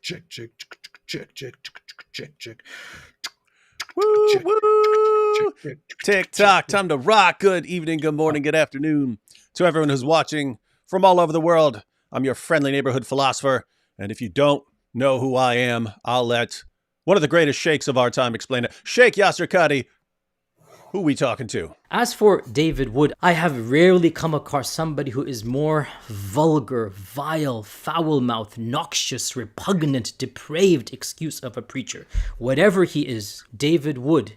check, check, check, check, check, check. Woo, woo! TikTok, time to rock. Good evening, good morning, good afternoon to everyone who's watching from all over the world. I'm your friendly neighborhood philosopher, and if you don't know who I am, I'll let one of the greatest sheikhs of our time explain it. Sheikh Yasser Qadhi, who we talking to? As for David Wood, I have rarely come across somebody who is more vulgar, vile, foul-mouthed, noxious, repugnant, depraved excuse of a preacher. Whatever he is, David Wood,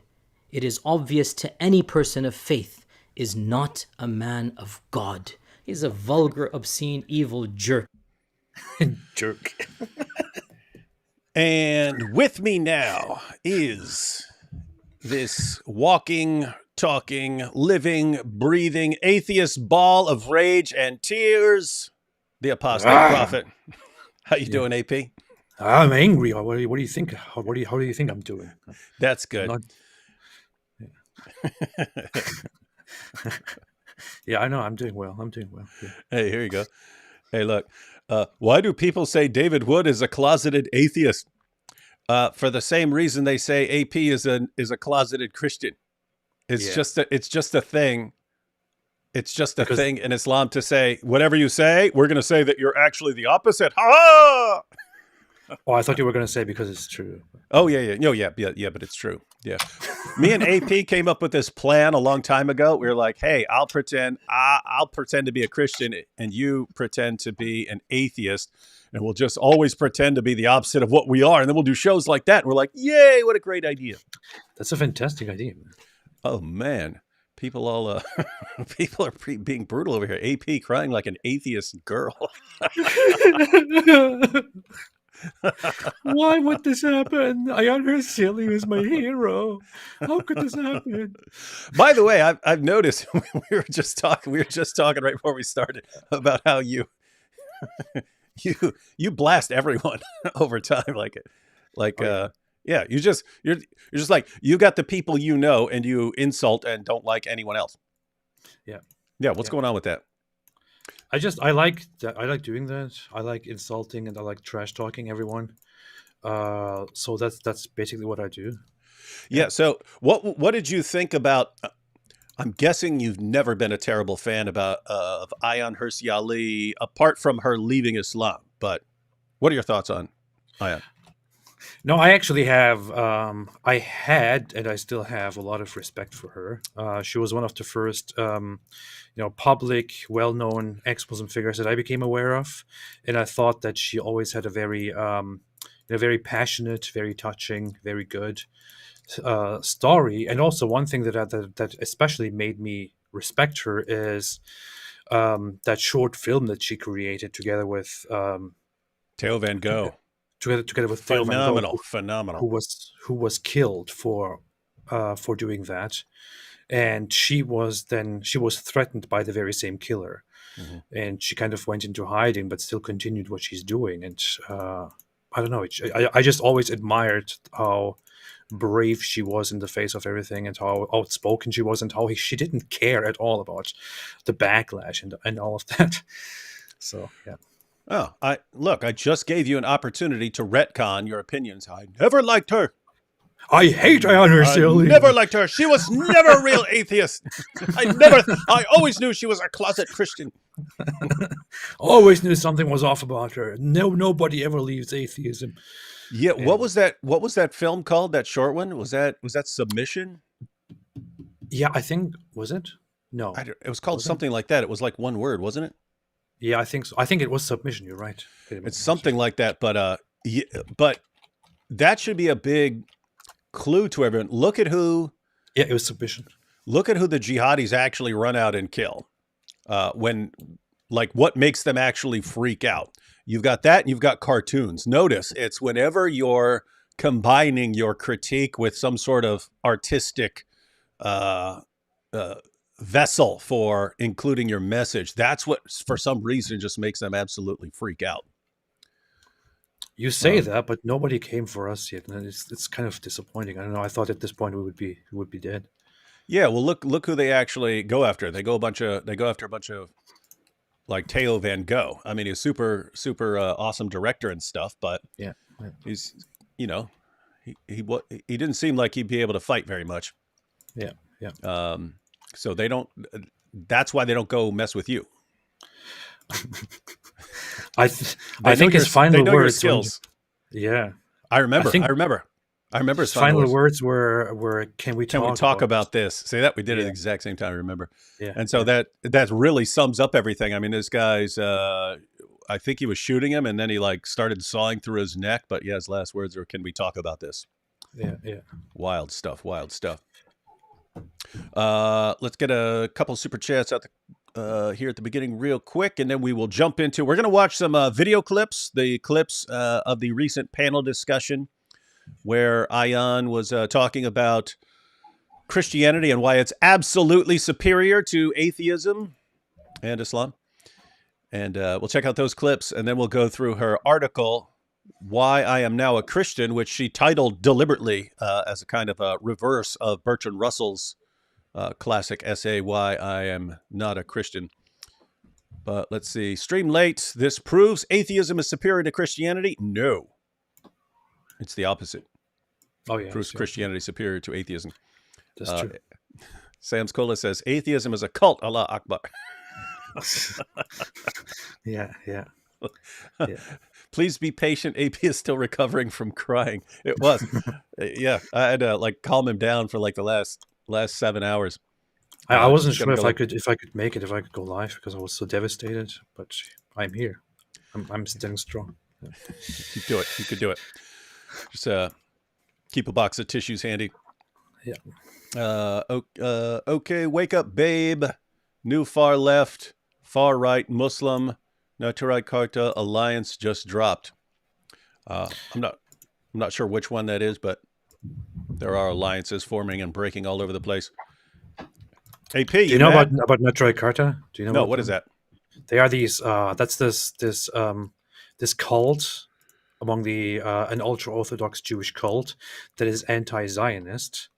it is obvious to any person of faith, is not a man of God. He's a vulgar, obscene, evil jerk. Jerk. And with me now is this walking, talking, living, breathing, atheist ball of rage and tears, the Apostate Prophet. How you doing, AP? I'm angry. What do you think? How do you think I'm doing? That's good. Yeah, I know. I'm doing well. Yeah. Hey, here you go. Hey, look. Why do people say David Wood is a closeted atheist? For the same reason they say AP is a closeted Christian. It's just a thing. It's just a thing in Islam to say whatever you say, we're going to say that you're actually the opposite. Ha! Oh, I thought you were going to say because it's true. Oh yeah. No, yeah, but it's true. Yeah. Me and AP came up with this plan a long time ago. We were like, hey, I'll pretend to be a Christian and you pretend to be an atheist. And we'll just always pretend to be the opposite of what we are. And then we'll do shows like that. And we're like, yay, what a great idea. That's a fantastic idea, man. Oh, man. People all, people are being brutal over here. AP crying like an atheist girl. Why would this happen? Ayaan Hirsi Ali is my hero. How could this happen? By the way, I've noticed we were just talking right before we started about how you blast everyone over time you're just like you got the people you know and you insult and don't like anyone else. Yeah, what's going on with that? I like that. I like doing that. I like insulting and I like trash talking everyone. So that's basically what I do. Yeah. So what did you think about? I'm guessing you've never been a terrible fan of Ayaan Hirsi Ali, apart from her leaving Islam. But what are your thoughts on Ayaan? No, I actually have. I had, and I still have, a lot of respect for her. She was one of the first, public, well-known ex-Muslim figures that I became aware of, and I thought that she always had a very passionate, very touching, very good story. And also, one thing that especially made me respect her is that short film that she created together with Theo Van Gogh. Together with phenomenal, who was killed for doing that, and she was threatened by the very same killer, and she kind of went into hiding, but still continued what she's doing. And I don't know, I just always admired how brave she was in the face of everything, and how outspoken she was, and how she didn't care at all about the backlash and all of that. So yeah. Oh, I just gave you an opportunity to retcon your opinions. I never liked her. I hate Ayaan Hirsi Ali. Never liked her. She was never a real atheist. I always knew she was a closet Christian. Always knew something was off about her. Nobody ever leaves atheism. Yeah. What was that film called? That short one? Was that Submission? Yeah, I think, was it? No. It was called something like that. It was like one word, wasn't it? Yeah, I think so. I think it was Submission. You're right. It's something like that, but that should be a big clue to everyone. Look at who. Yeah, it was Submission. Look at who the jihadis actually run out and kill. What makes them actually freak out? You've got that, and you've got cartoons. Notice it's whenever you're combining your critique with some sort of artistic vessel for including your message. That's what, for some reason, just makes them absolutely freak out. You say that, but nobody came for us yet, and it's kind of disappointing. I don't know. I thought at this point we would be dead. Yeah, well, look who they actually go after. They go after a bunch of like Theo Van Gogh. I mean, he's super awesome director and stuff, but Yeah. he's he didn't seem like he'd be able to fight very much. Yeah. So they don't. That's why they don't go mess with you. I think his final words. Yeah. I remember his final words were "Can we talk about this?" Say that we did it at the exact same time. I remember. Yeah. And so that really sums up everything. I mean, this guy's. I think he was shooting him, and then he like started sawing through his neck. But yeah, his last words were, "Can we talk about this?" Yeah. Wild stuff. Let's get a couple super chats out here at the beginning real quick, and then we will jump into. We're going to watch some video clips. The clips of the recent panel discussion where Ayaan was talking about Christianity and why it's absolutely superior to atheism and Islam. And we'll check out those clips, and then we'll go through her article, Why I Am Now a Christian, which she titled deliberately as a kind of a reverse of Bertrand Russell's classic essay, Why I Am Not a Christian. But let's see. Stream late. This proves atheism is superior to Christianity? No. It's the opposite. Oh, yeah. Proves Christianity superior to atheism. That's true. Sam's Cola says, atheism is a cult, Allah Akbar. Yeah. Please be patient. AP is still recovering from crying. It was. Yeah. I had to like calm him down for like the last 7 hours. I wasn't sure if I could make it, if I could go live, because I was so devastated, but I'm here. I'm standing strong. You do it. You could do it. Just keep a box of tissues handy. Yeah. Okay. Wake up, babe. New far left, far right Muslim, Naturai Karta Alliance just dropped. I'm not sure which one that is, but there are alliances forming and breaking all over the place. AP, do you know about Naturai Karta? Do you know? No, what is that? They are these. That's this cult among the an ultra orthodox Jewish cult that is anti-Zionist.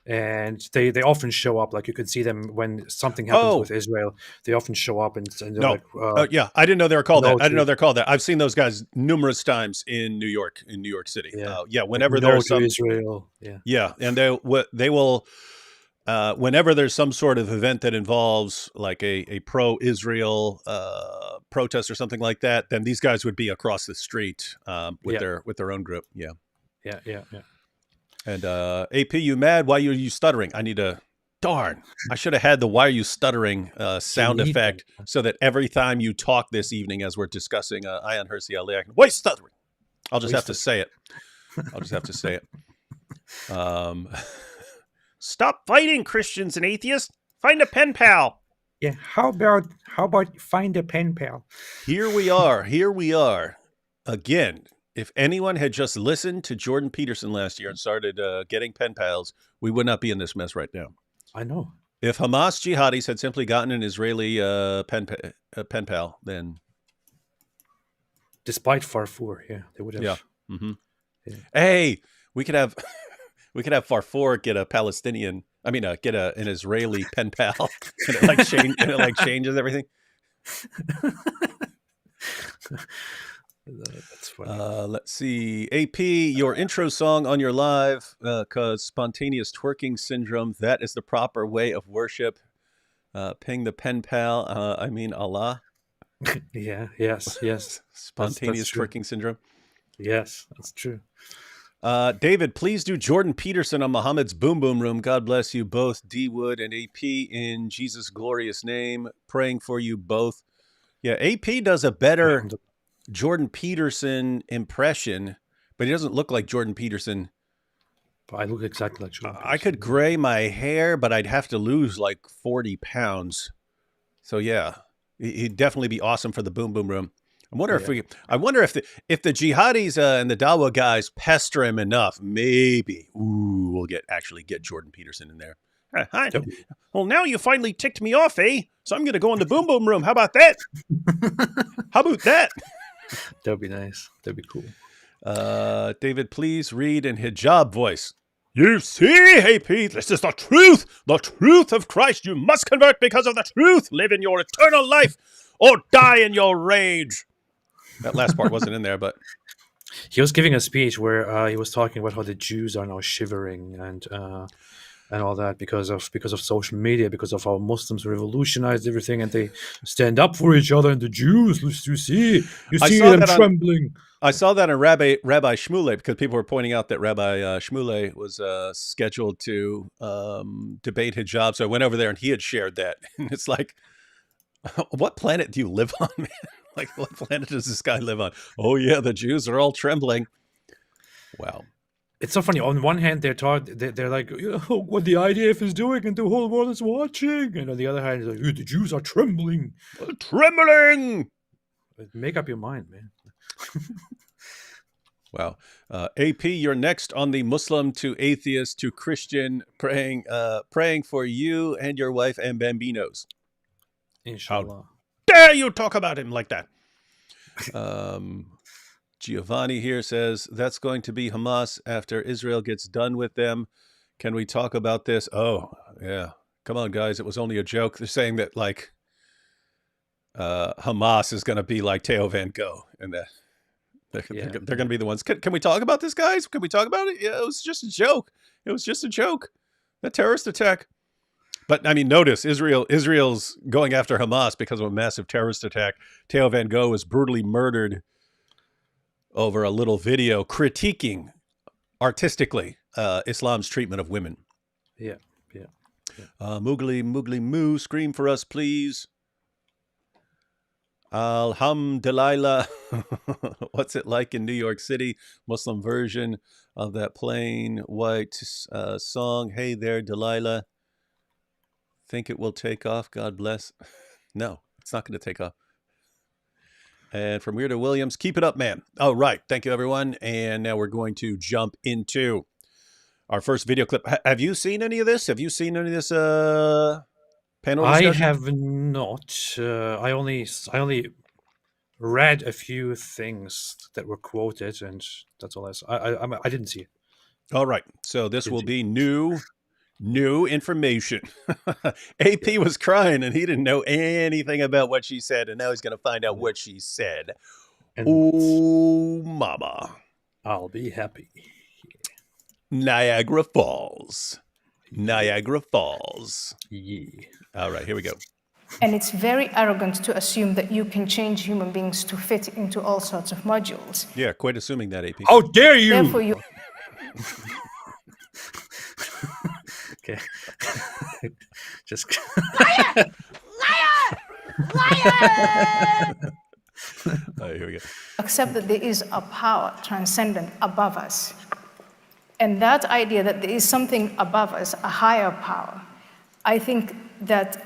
And they often show up, like you can see them when something happens with Israel. They often show up and they're like, yeah, I didn't know they were called that. I didn't know they're called that. I've seen those guys numerous times in New York City. Yeah, whenever there's some Israel, and they will, whenever there's some sort of event that involves like a pro-Israel protest or something like that, then these guys would be across the street with their own group. Yeah. And AP, you mad? Why are you stuttering? I need a darn. I should have had the "Why are you stuttering" sound effect so that every time you talk this evening, as we're discussing Ayaan Hirsi Ali, I can, why stuttering? I'll just have to say it. Stop fighting, Christians and atheists. Find a pen pal. Yeah. How about find a pen pal? Here we are again. If anyone had just listened to Jordan Peterson last year and started getting pen pals, we would not be in this mess right now. I know. If Hamas jihadis had simply gotten an Israeli pen pal, then... Despite Farfour, they would have... Yeah. Mm-hmm. Yeah. Hey, we could have Farfour get a Palestinian... get an Israeli pen pal, and it changes everything. That's funny. Let's see. AP, your intro song on your live, cause spontaneous twerking syndrome. That is the proper way of worship. Ping the pen pal. Allah. Yeah. Yes. Spontaneous twerking syndrome. Yes, that's true. David, please do Jordan Peterson on Muhammad's Boom Boom Room. God bless you both, D Wood and AP, in Jesus' glorious name. Praying for you both. Yeah, AP does a better Jordan Peterson impression, but he doesn't look like Jordan Peterson. I look exactly like Jordan Peterson. I could gray my hair, but I'd have to lose like 40 pounds. So yeah, he'd definitely be awesome for the Boom Boom Room. I wonder if the jihadis and the Dawa guys pester him enough, maybe we'll get Jordan Peterson in there. Hi. Well, now you finally ticked me off, eh? So I'm going to go in the Boom Boom Room. How about that? That'd be nice. That'd be cool. David, please read in hijab voice. You see, AP, this is the truth of Christ. You must convert because of the truth. Live in your eternal life. Oh, die in your rage. That last part wasn't in there, but He was giving a speech where he was talking about how the Jews are now shivering and all that because of social media, because of how Muslims revolutionized everything and they stand up for each other. And the Jews, you see saw them that on- trembling. I saw that in Rabbi Shmuley, because people were pointing out that Rabbi Shmuley was scheduled to debate hijab. So I went over there and he had shared that. And it's like, what planet do you live on, man? Like, what planet does this guy live on? Oh, yeah, the Jews are all trembling. Wow. It's so funny. On one hand, they're like, what the IDF is doing and the whole world is watching. And on the other hand, it's like, the Jews are trembling. Trembling! Make up your mind, man. Wow. AP, you're next on the Muslim to atheist to Christian praying for you and your wife and bambinos. Inshallah. Dare you talk about him like that? Giovanni here says that's going to be Hamas after Israel gets done with them. Can we talk about this? Oh, yeah. Come on, guys. It was only a joke. They're saying that like Hamas is going to be like Theo Van Gogh, and that they're going to be the ones. Can we talk about this, guys? Can we talk about it? Yeah, it was just a joke. It was just a joke. The terrorist attack. But I mean, notice Israel's going after Hamas because of a massive terrorist attack. Theo Van Gogh was brutally murdered over a little video critiquing artistically Islam's treatment of women. Yeah. Moogly moo, scream for us, please. Alhamdulillah. What's it like in New York City? Muslim version of that plain white song. Hey there, Delilah. Think it will take off? God bless. No, it's not going to take off. And from Weirdo Williams, keep it up, man. Oh, right. Thank you, everyone. And now we're going to jump into our first video clip. Have you seen any of this? Have you seen any of this panel discussion? I have not. I only read a few things that were quoted, and that's all I didn't see it. All right. So this will be new information. AP was crying and he didn't know anything about what she said, and now he's going to find out what she said. And Oh, mama. I'll be happy. Niagara Falls. Niagara Falls. Yeah. All right, here we go. And it's very arrogant to assume that you can change human beings to fit into all sorts of modules. Yeah, quite assuming that, AP. How dare you! Therefore, you Okay. Just liar! All right, here we go. accept that there is a power transcendent above us. And that idea that there is something above us, a higher power, I think that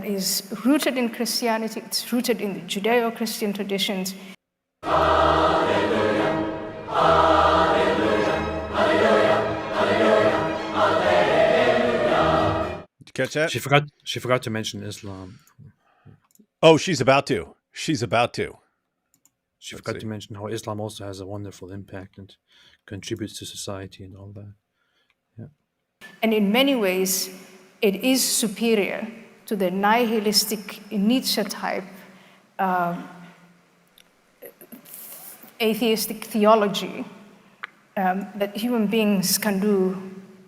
is rooted in Christianity, it's rooted in the Judeo-Christian traditions. Did you catch that? she forgot to mention Islam. Oh, she's about to. She's about to. She forgot to mention how Islam also has a wonderful impact and contributes to society and all that. Yeah. And in many ways, it is superior to the nihilistic Nietzsche type atheistic theology that human beings can do,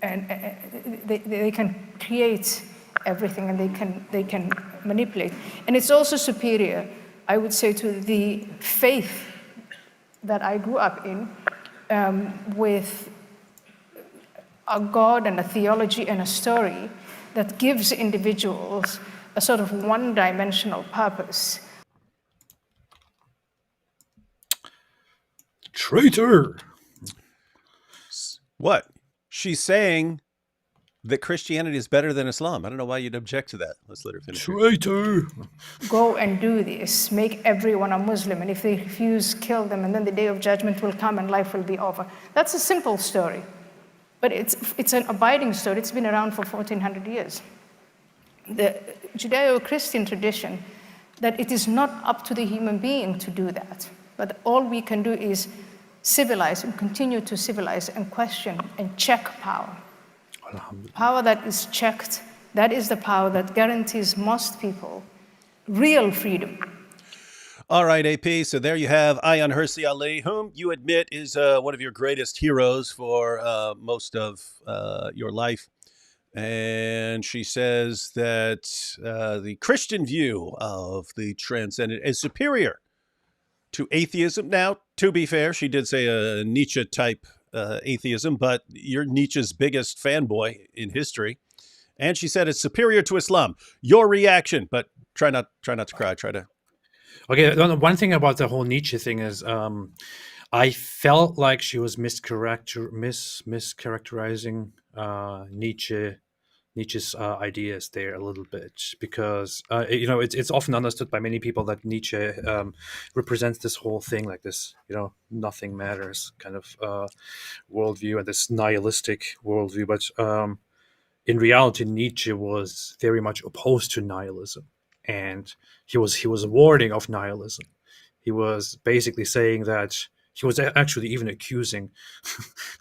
and they can create everything, and they can manipulate. And it's also superior, I would say, to the faith that I grew up in, with a God and a theology and a story that gives individuals a sort of one-dimensional purpose. Traitor! What? She's saying that Christianity is better than Islam. I don't know why you'd object to that. Let's let her finish. Traitor! Go and do this, make everyone a Muslim, and if they refuse, kill them, and then the day of judgment will come and life will be over. That's a simple story, but it's an abiding story. It's been around for 1400 years. The Judeo-Christian tradition, that it is not up to the human being to do that, but all we can do is civilize and continue to civilize and question and check power. Power that is checked, that is the power that guarantees most people real freedom. All right, AP. So there you have Ayaan Hirsi Ali, whom you admit is one of your greatest heroes for most of your life. And she says that the Christian view of the transcendent is superior to atheism. Now, to be fair, she did say a Nietzsche-type atheism, but you're Nietzsche's biggest fanboy in history. And she said it's superior to Islam. Your reaction, but try not to cry. Try to. Okay, one thing about the whole Nietzsche thing is I felt like she was mischaracterizing Nietzsche's ideas there a little bit, because it's often understood by many people that Nietzsche represents this whole thing, like this nothing matters kind of worldview and this nihilistic worldview, but in reality Nietzsche was very much opposed to nihilism, and he was warning of nihilism. He was basically saying that he was actually even accusing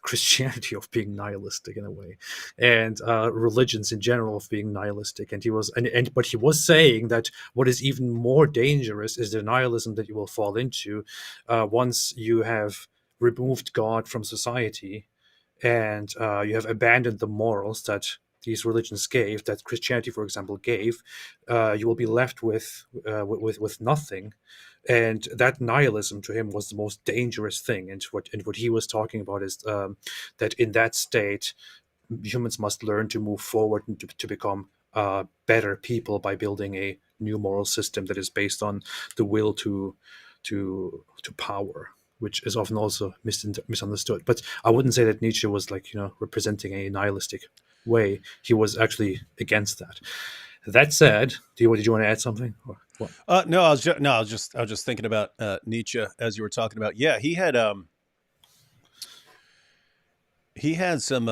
Christianity of being nihilistic in a way, and religions in general of being nihilistic. And he was, but he was saying that what is even more dangerous is the nihilism that you will fall into once you have removed God from society, and you have abandoned the morals that these religions gave, that Christianity, for example, gave. You will be left with nothing. And that nihilism to him was the most dangerous thing. And what he was talking about is that in that state, humans must learn to move forward and to become better people by building a new moral system that is based on the will to power, which is often also misunderstood. But I wouldn't say that Nietzsche was representing a nihilistic way. He was actually against that. That said, did you want to add something? Or what? No, I was just thinking about Nietzsche as you were talking about. Yeah, he had some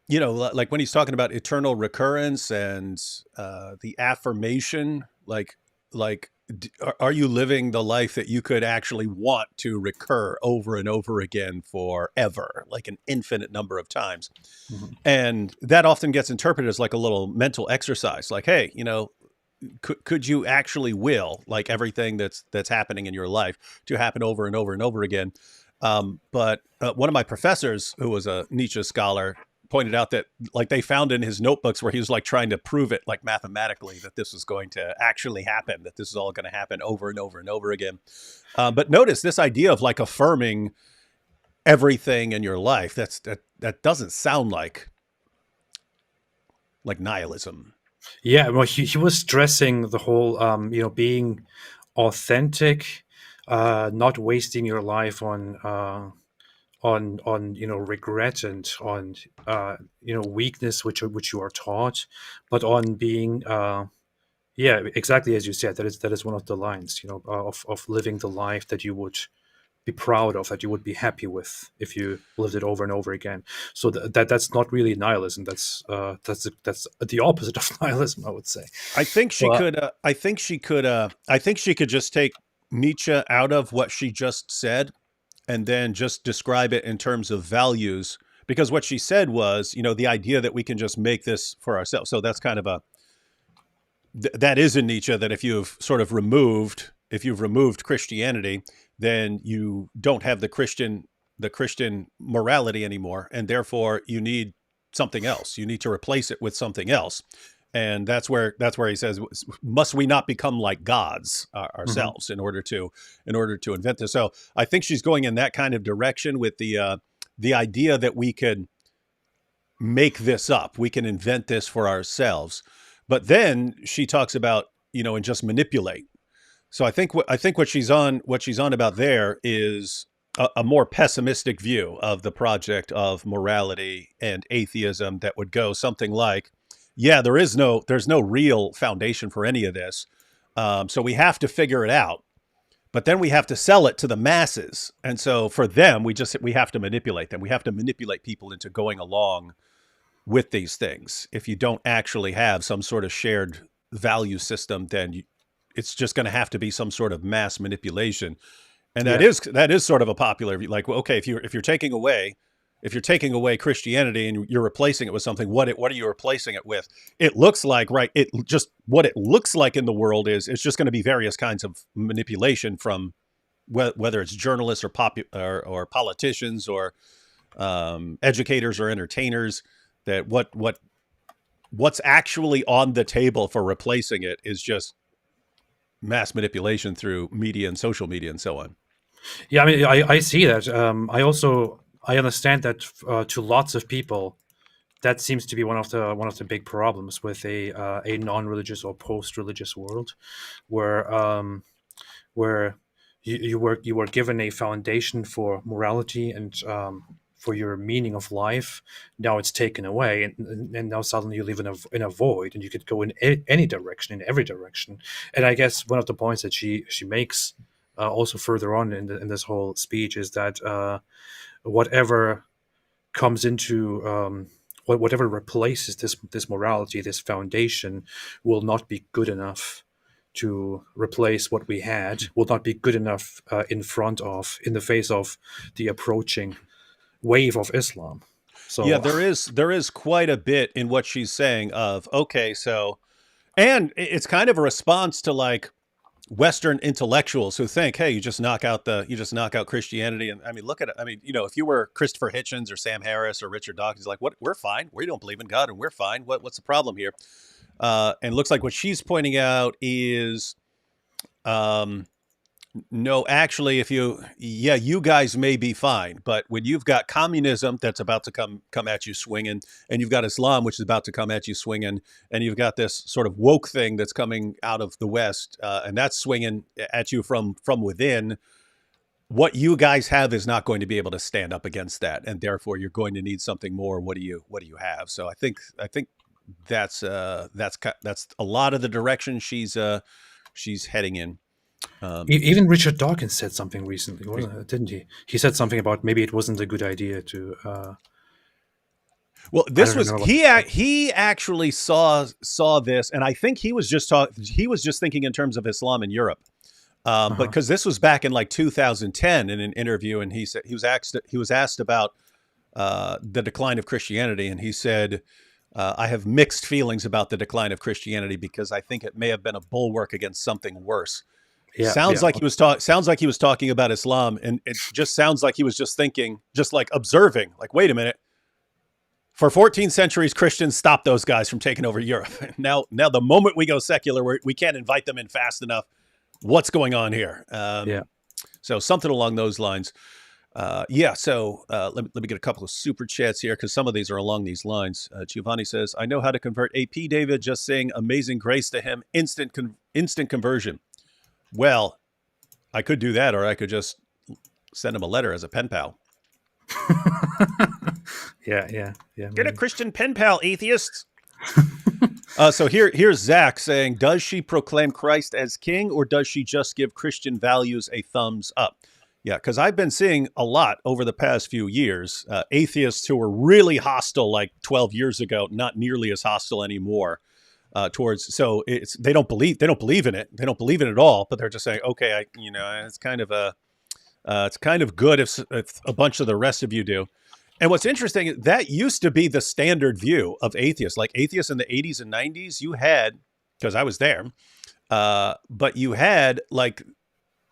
like when he's talking about eternal recurrence and the affirmation, like are you living the life that you could actually want to recur over and over again forever, like an infinite number of times? Mm-hmm. And that often gets interpreted as like a little mental exercise, like, hey, could you actually will like everything that's happening in your life to happen over and over and over again? But one of my professors, who was a Nietzsche scholar, pointed out that like they found in his notebooks where he was like trying to prove it like mathematically that this was going to actually happen, that this is all going to happen over and over and over again. But notice this idea of like affirming everything in your life, that doesn't sound like nihilism. Yeah, well, he was stressing the whole being authentic, not wasting your life on regret and on weakness which you are taught, but on being exactly as you said, that is one of the lines of living the life that you would be proud of, that you would be happy with if you lived it over and over again. So that's not really nihilism. That's the opposite of nihilism, I would say. I think she could just take Nietzsche out of what she just said and then just describe it in terms of values, because what she said was, the idea that we can just make this for ourselves. So that's kind of that is in Nietzsche, that if you've removed Christianity, then you don't have the Christian morality anymore, and therefore you need something else. You need to replace it with something else. And that's where he says, must we not become like gods ourselves, mm-hmm. in order to invent this? So I think she's going in that kind of direction with the idea that we could make this up, we can invent this for ourselves. But then she talks about and just manipulate. So I think what she's on about there is a more pessimistic view of the project of morality and atheism that would go something like, yeah, there's no real foundation for any of this. So we have to figure it out, but then we have to sell it to the masses. And so for them, we have to manipulate them. We have to manipulate people into going along with these things. If you don't actually have some sort of shared value system, then it's just going to have to be some sort of mass manipulation. And that is sort of a popular view. Like, well, okay, if you're taking away if you're taking away Christianity and you're replacing it with something, what are you replacing it with? It looks like, right, it just, what it looks like in the world is it's just going to be various kinds of manipulation from whether it's journalists or politicians or educators or entertainers, that what's actually on the table for replacing it is just mass manipulation through media and social media and so on. Yeah, I mean, I see that. I understand that to lots of people, that seems to be one of the big problems with a non-religious or post-religious world, where you were given a foundation for morality and for your meaning of life. Now it's taken away, and now suddenly you live in a void, and you could go in any direction, in every direction. And I guess one of the points that she makes also further on in this whole speech is that whatever comes into whatever replaces this morality, this foundation, will not be good enough to replace what we had, will not be good enough in the face of the approaching wave of Islam. So yeah, there is quite a bit in what she's saying of, okay, so, and it's kind of a response to like Western intellectuals who think, hey, you just knock out Christianity. And I mean, look at it. I mean, if you were Christopher Hitchens or Sam Harris or Richard Dawkins, like, what, we're fine. We don't believe in God and we're fine. What's the problem here? And it looks like what she's pointing out is, no, actually, you guys may be fine, but when you've got communism that's about to come at you swinging, and you've got Islam, which is about to come at you swinging, and you've got this sort of woke thing that's coming out of the West, and that's swinging at you from within, what you guys have is not going to be able to stand up against that, and therefore you're going to need something more. What do you have? So I think that's a lot of the direction she's heading in. Even Richard Dawkins said something recently, didn't he? He said something about maybe it wasn't a good idea to. Well, this was he actually saw this, and I think he was just thinking in terms of Islam in Europe, because this was back in like 2010 in an interview, and he said he was asked about the decline of Christianity, and he said, I have mixed feelings about the decline of Christianity because I think it may have been a bulwark against something worse. Yeah, sounds like he was talking about Islam, and it just sounds like he was just thinking, just like observing, like, wait a minute. For 14 centuries, Christians stopped those guys from taking over Europe. Now the moment we go secular, we can't invite them in fast enough. What's going on here? So something along those lines. Let me get a couple of super chats here because some of these are along these lines. Giovanni says, I know how to convert AP David, just saying amazing grace to him, instant conversion. Well, I could do that, or I could just send him a letter as a pen pal. Yeah. Get a Christian pen pal, atheists. So here's Zach saying, does she proclaim Christ as king, or does she just give Christian values a thumbs up? Yeah, because I've been seeing a lot over the past few years, atheists who were really hostile like 12 years ago, not nearly as hostile anymore. They don't believe in it. They don't believe in it at all, but they're just saying, okay, it's kind of good if a bunch of the rest of you do. And what's interesting is that used to be the standard view of atheists. Like atheists in the 80s and 90s, you had, because I was there, but you had like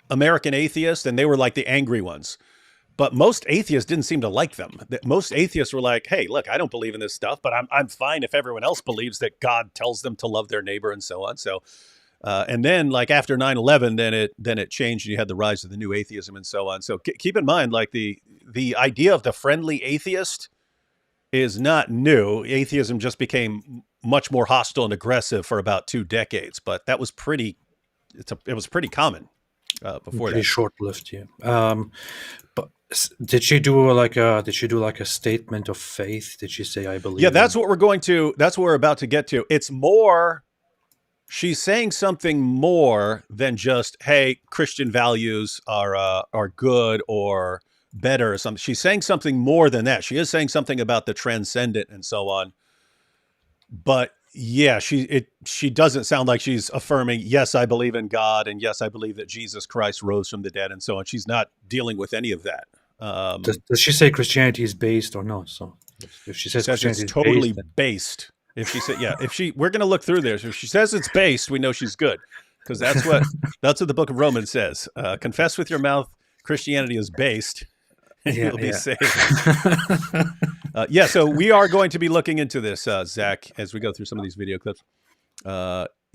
American atheists, and they were like the angry ones. But most atheists didn't seem to like them. Most atheists were like, hey, look, I don't believe in this stuff, but I'm fine if everyone else believes that God tells them to love their neighbor and so on. So, and then like after 9/11, then it changed, and you had the rise of the new atheism and so on. So keep in mind, like the idea of the friendly atheist is not new. Atheism just became much more hostile and aggressive for about 2 decades, but that was pretty common before that. Pretty short-lived, yeah. But did she do like a statement of faith? Did she say, I believe? Yeah, that's what we're about to get to. It's more, she's saying something more than just, hey, Christian values are good or better or something. She's saying something more than that. She is saying something about the transcendent and so on. But yeah, she doesn't sound like she's affirming, yes, I believe in God, and yes, I believe that Jesus Christ rose from the dead and so on. She's not dealing with any of that. Does she say Christianity is based or not? So if she She says says Christianity it's is totally based, then based. If she said, yeah, we're going to look through this. If she says it's based, we know she's good, because that's what the book of Romans says. Confess with your mouth Christianity is based, and yeah, you'll be yeah. saved. So we are going to be looking into this, Zach, as we go through some of these video clips.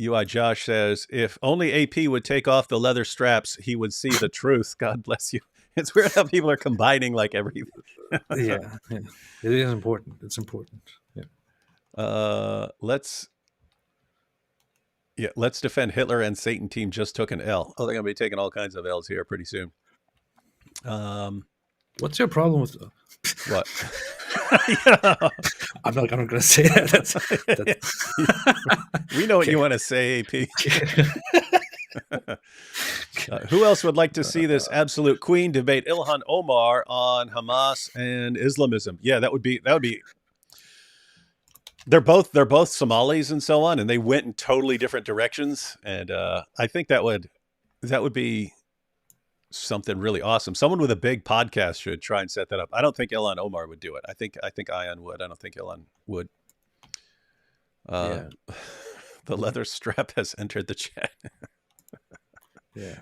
UI Josh says, if only AP would take off the leather straps, he would see the truth. God bless you. It's weird how people are combining like everything. yeah. It is important. It's important. Yeah. Let's defend Hitler and Satan team just took an L. Oh, they're going to be taking all kinds of L's here pretty soon. What's your problem with What? I'm not going to say that. That's We know what you want to say, AP. Who else would like to see this absolute queen debate Ilhan Omar on Hamas and Islamism? Yeah, that would be. They're both Somalis and so on, and they went in totally different directions. And I think that would be something really awesome. Someone with a big podcast should try and set that up. I don't think Ilhan Omar would do it. I think Ayaan would. I don't think Ilhan would. The leather strap has entered the chat. Yeah.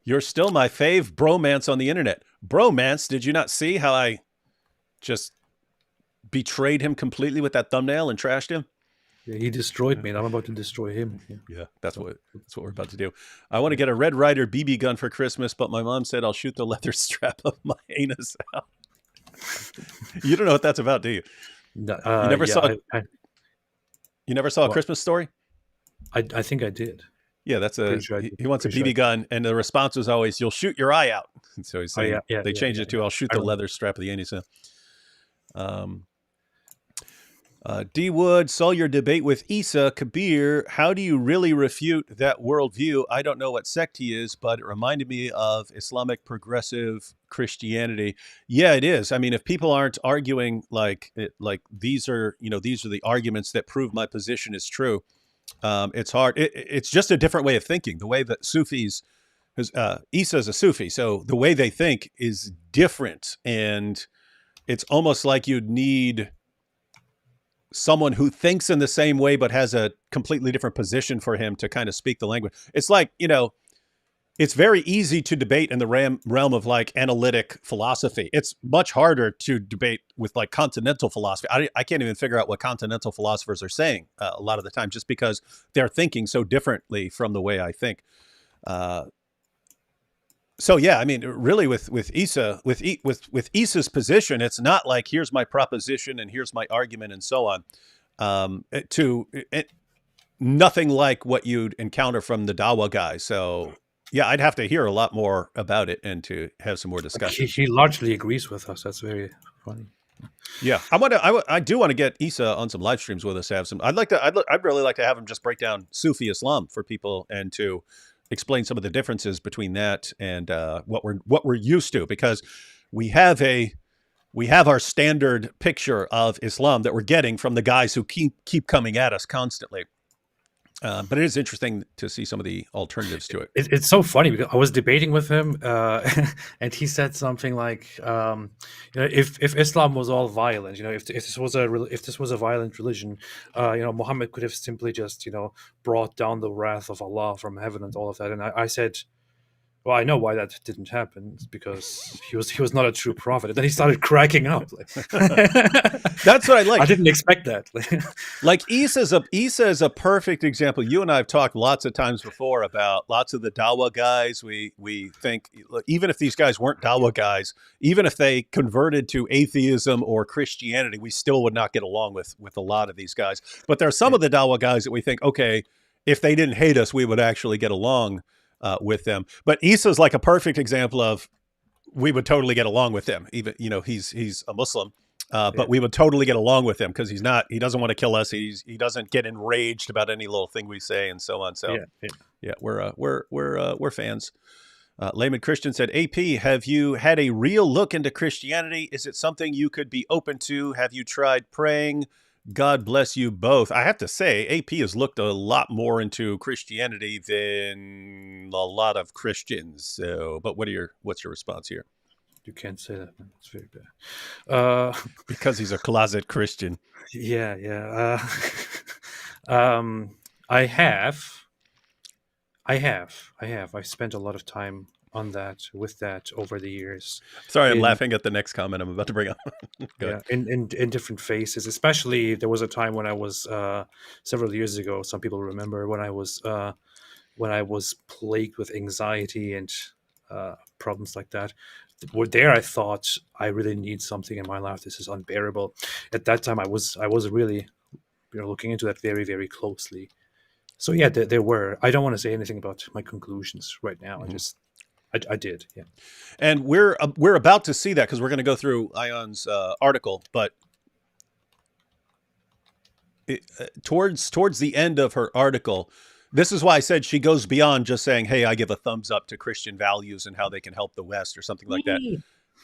You're still my fave bromance on the internet. Bromance, did you not see how I just betrayed him completely with that thumbnail and trashed him? Yeah, he destroyed me, and I'm about to destroy him. Yeah, that's what we're about to do. I want to get a Red Ryder BB gun for Christmas, but my mom said I'll shoot the leather strap of my anus out. You don't know what that's about, do you? No, You never saw. You never saw A What? Christmas Story? I think I did. Yeah, that's Pretty sure I he did. wants a Pretty sure I BB gun, and the response was always, "You'll shoot your eye out." And so he's saying they changed it to, "I'll shoot I the remember. leather strap of the anus out." D Wood, saw your debate with Isa Kabir. How do you really refute that worldview? I don't know what sect he is, but it reminded me of Islamic progressive Christianity. Yeah, it is. I mean, if people aren't arguing like these are the arguments that prove my position is true, it's hard. It's just a different way of thinking. The way that Sufis, Isa is a Sufi, so the way they think is different, and it's almost like you'd need someone who thinks in the same way but has a completely different position for him to kind of speak the language. It's like, it's very easy to debate in the realm of like analytic philosophy. It's much harder to debate with like continental philosophy. I can't even figure out what continental philosophers are saying a lot of the time, just because they're thinking so differently from the way I think. So yeah, I mean, really, with Isa, with Isa's position, it's not like here's my proposition and here's my argument and so on. Nothing like what you'd encounter from the Dawa guy. So yeah, I'd have to hear a lot more about it and to have some more discussion. He largely agrees with us. That's very funny. Yeah, I do want to get Isa on some live streams with us. To have some. I'd really like to have him just break down Sufi Islam for people and to explain some of the differences between that and what we're used to, because we have our standard picture of Islam that we're getting from the guys who keep coming at us constantly. But it is interesting to see some of the alternatives to it. It's so funny because I was debating with him, and he said something like, if Islam was all violent, if this was a violent religion, Muhammad could have simply just brought down the wrath of Allah from heaven and all of that. And I said, well, I know why that didn't happen. It's because he was not a true prophet. And then he started cracking up. That's what I like. I didn't expect that. Like Isa is a perfect example. You and I have talked lots of times before about lots of the Dawa guys. We think even if these guys weren't Dawa guys, even if they converted to atheism or Christianity, we still would not get along with a lot of these guys. But there are some of the Dawa guys that we think, okay, if they didn't hate us, we would actually get along with them. But Isa's like a perfect example of we would totally get along with him. Even he's a Muslim, but we would totally get along with him because he doesn't want to kill us. He doesn't get enraged about any little thing we say and so on. So yeah, we're fans. Layman Christian said, AP, have you had a real look into Christianity? Is it something you could be open to? Have you tried praying? God bless you both. I have to say, AP has looked a lot more into Christianity than a lot of Christians. So, but what's your response here? You can't say that. Man. It's very bad. Because he's a closet Christian. Yeah, yeah. I have. I spent a lot of time on that, with that over the years. Sorry, I'm laughing at the next comment I'm about to bring up. Yeah, in different phases. Especially, there was a time when I was several years ago. Some people remember when I was plagued with anxiety and problems like that. There, I thought I really need something in my life. This is unbearable. At that time, I was really, looking into that very, very closely. So yeah, there were. I don't want to say anything about my conclusions right now. I did. Yeah. And we're about to see that because we're going to go through Ayaan's article, but towards the end of her article, this is why I said she goes beyond just saying, "Hey, I give a thumbs up to Christian values and how they can help the West," or something like that.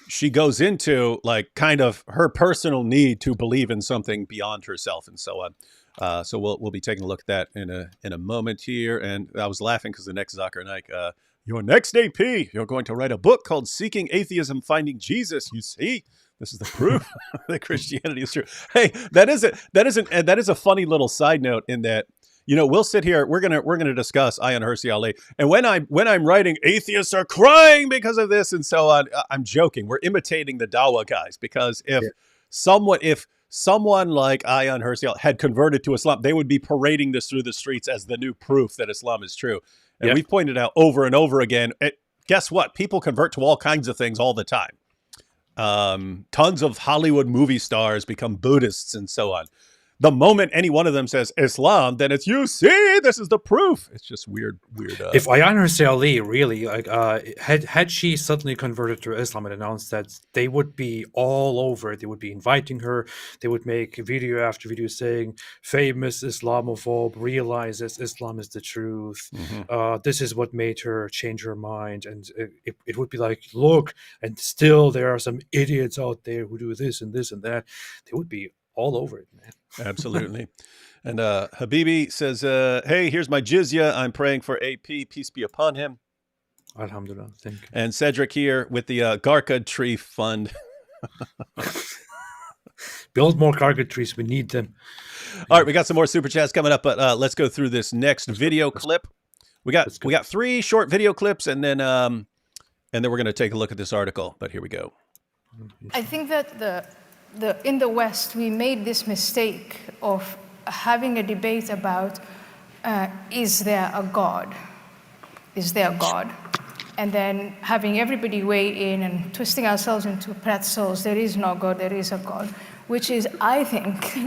She goes into like kind of her personal need to believe in something beyond herself and so on. So we'll be taking a look at that in a moment here. And I was laughing because the next Zachernik, your next AP, you're going to write a book called "Seeking Atheism, Finding Jesus." You see, this is the proof that Christianity is true. Hey, that is a funny little side note in that, we'll sit here. We're gonna discuss Ayaan Hirsi Ali, and when I'm writing, atheists are crying because of this and so on. I'm joking. We're imitating the Dawa guys because if someone like Ayaan Hirsi Ali had converted to Islam, they would be parading this through the streets as the new proof that Islam is true. And we've pointed out over and over again. Guess what? People convert to all kinds of things all the time. Tons of Hollywood movie stars become Buddhists and so on. The moment any one of them says Islam, then it's, you see, this is the proof. It's just weird. If Ayaan Hirsi Ali really had she suddenly converted to Islam and announced that, they would be all over it. They would be inviting her. They would make video after video saying, "Famous Islamophobe realizes Islam is the truth. This is what made her change her mind." And it would be like, look, and still there are some idiots out there who do this and this and that. They would be all over it, man. Absolutely. And Habibi says, "Hey, here's my jizya. I'm praying for AP. Peace be upon him." Alhamdulillah. Thank you. And Cedric here with the Garka Tree Fund. Build more Garka trees. We need them. All right, we got some more super chats coming up, but let's go through this next video clip. We got 3 short video clips, and then we're going to take a look at this article. But here we go. I think that in the West, we made this mistake of having a debate about, is there a God? Is there a God? And then having everybody weigh in and twisting ourselves into pretzels. There is no God, there is a God. Which is, I think,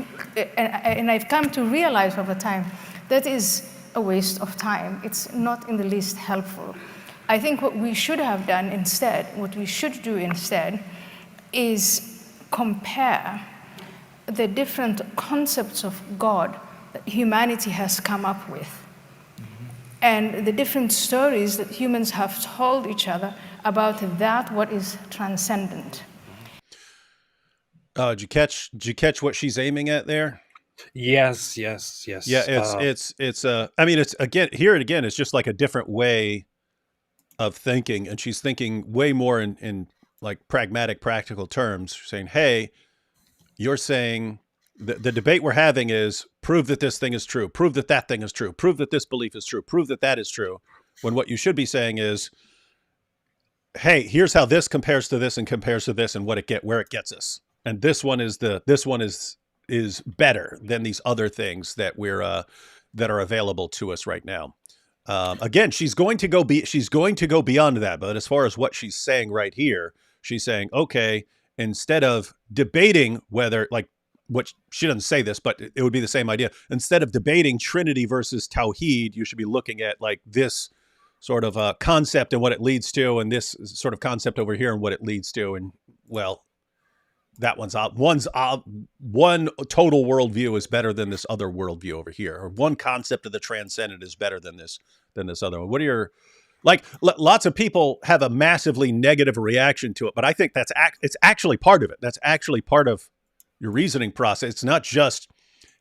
and I've come to realize over time, that is a waste of time. It's not in the least helpful. I think what we should have done instead, what we should do instead, is compare the different concepts of God that humanity has come up with, and the different stories that humans have told each other about that what is transcendent. Did you catch what she's aiming at there? Yes. Yeah, it's I mean, it's again, it's just like a different way of thinking, and she's thinking way more in like pragmatic, practical terms, saying, "Hey, you're saying the debate we're having is prove that this thing is true, prove that that thing is true, prove that this belief is true, prove that that is true." When what you should be saying is, "Hey, here's how this compares to this and compares to this, and where it gets us. And this one is better than these other things that that are available to us right now." Again, she's going to go beyond that. But as far as what she's saying right here, she's saying, okay, instead of debating whether, like, what she doesn't say this, but it would be the same idea. Instead of debating Trinity versus Tawheed, you should be looking at like this sort of concept and what it leads to, and this sort of concept over here and what it leads to. And well, that one total worldview is better than this other worldview over here, or one concept of the transcendent is better than this other one. What are your, like, lots of people have a massively negative reaction to it, but I think it's actually part of it. That's actually part of your reasoning process. It's not just,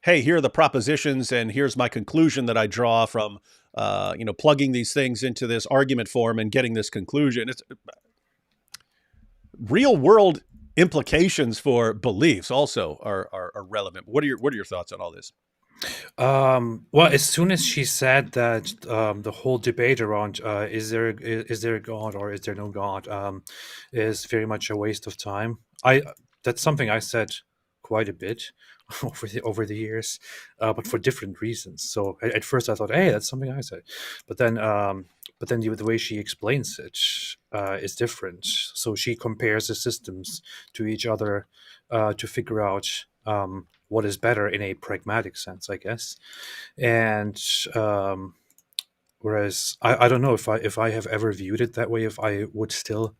hey, here are the propositions and here's my conclusion that I draw from, plugging these things into this argument form and getting this conclusion. real world implications for beliefs also are relevant. What are your thoughts on all this? Well, as soon as she said that the whole debate around is there a God or is there no God is very much a waste of time. That's something I said quite a bit over the years, but for different reasons. So at first I thought, hey, that's something I said, but then the way she explains it is different. So she compares the systems to each other to figure out what is better in a pragmatic sense, I guess. And whereas I don't know if I have ever viewed it that way, if I would still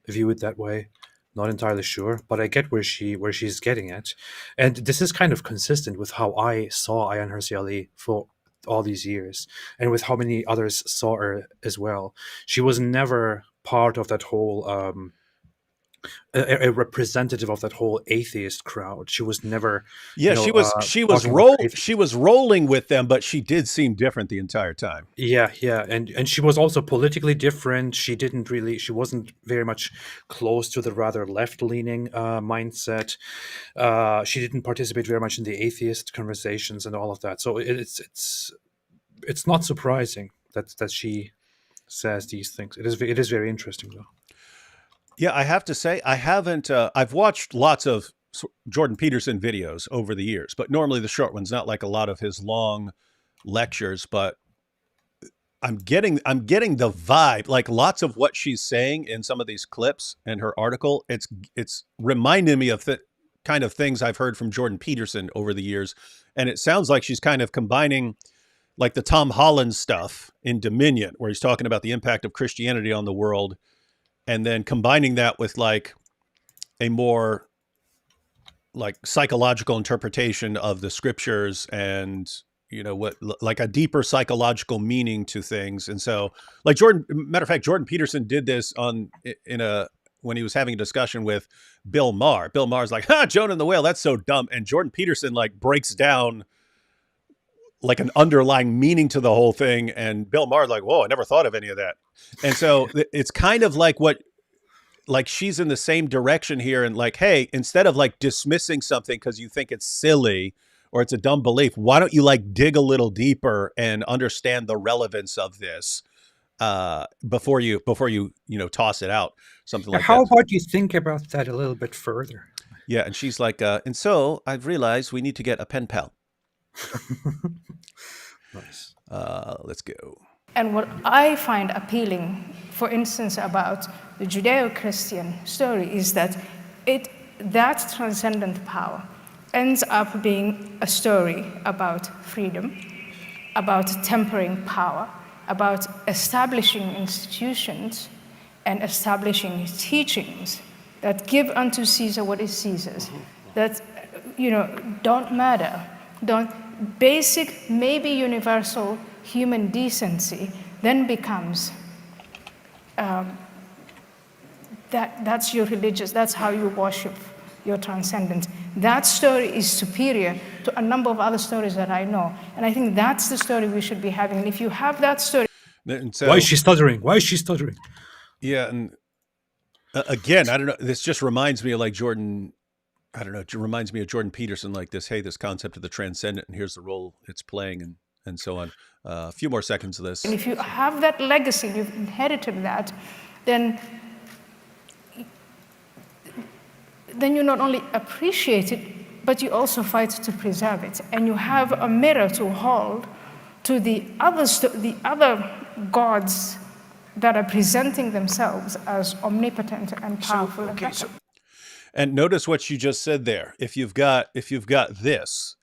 view it that way. Not entirely sure, but I get where she's getting at, and this is kind of consistent with how I saw Ayaan Hirsi Ali for all these years, and with how many others saw her as well. She was never part of that whole a representative of that whole atheist crowd. She was never, Yeah, you know, talking about her she was rolling with them, but she did seem different the entire time. Yeah, and she was also politically different. She wasn't very much close to the rather left-leaning mindset. She didn't participate very much in the atheist conversations and all of that. So it's not surprising that she says these things. It is very interesting though. Yeah, I have to say, I haven't. I've watched lots of Jordan Peterson videos over the years, but normally the short ones, not like a lot of his long lectures. But I'm getting the vibe, like lots of what she's saying in some of these clips in her article. It's reminding me of the kind of things I've heard from Jordan Peterson over the years, and it sounds like she's kind of combining like the Tom Holland stuff in Dominion, where he's talking about the impact of Christianity on the world. And then combining that with like a more like psychological interpretation of the scriptures and, you know, what like a deeper psychological meaning to things. And so like matter of fact, Jordan Peterson did this when he was having a discussion with Bill Maher. Bill Maher's like, Jonah and the whale, that's so dumb. And Jordan Peterson like breaks down like an underlying meaning to the whole thing. And Bill Maher's like, whoa, I never thought of any of that. And so it's kind of like like she's in the same direction here. And like, hey, instead of like dismissing something because you think it's silly or it's a dumb belief, why don't you like dig a little deeper and understand the relevance of this before you toss it out, something like that. How about you think about that a little bit further? Yeah. And she's like, and so I've realized we need to get a pen pal. Nice. Let's go. And what I find appealing, for instance, about the Judeo-Christian story is that that transcendent power ends up being a story about freedom, about tempering power, about establishing institutions and establishing teachings that give unto Caesar what is Caesar's, that, don't matter, basic, maybe universal human decency then becomes that's your religious, that's how you worship your transcendence. That story is superior to a number of other stories that I know. And I think that's the story we should be having. And if you have that story... And so, Why is she stuttering? Yeah, and again, I don't know, this just reminds me of like Jordan... I don't know, it reminds me of Jordan Peterson, like this concept of the transcendent, and here's the role it's playing, and so on. A few more seconds of this. And if you have that legacy, you've inherited that, then you not only appreciate it, but you also fight to preserve it. And you have a mirror to hold to the other gods that are presenting themselves as omnipotent and powerful. And notice what you just said there. If you've got this,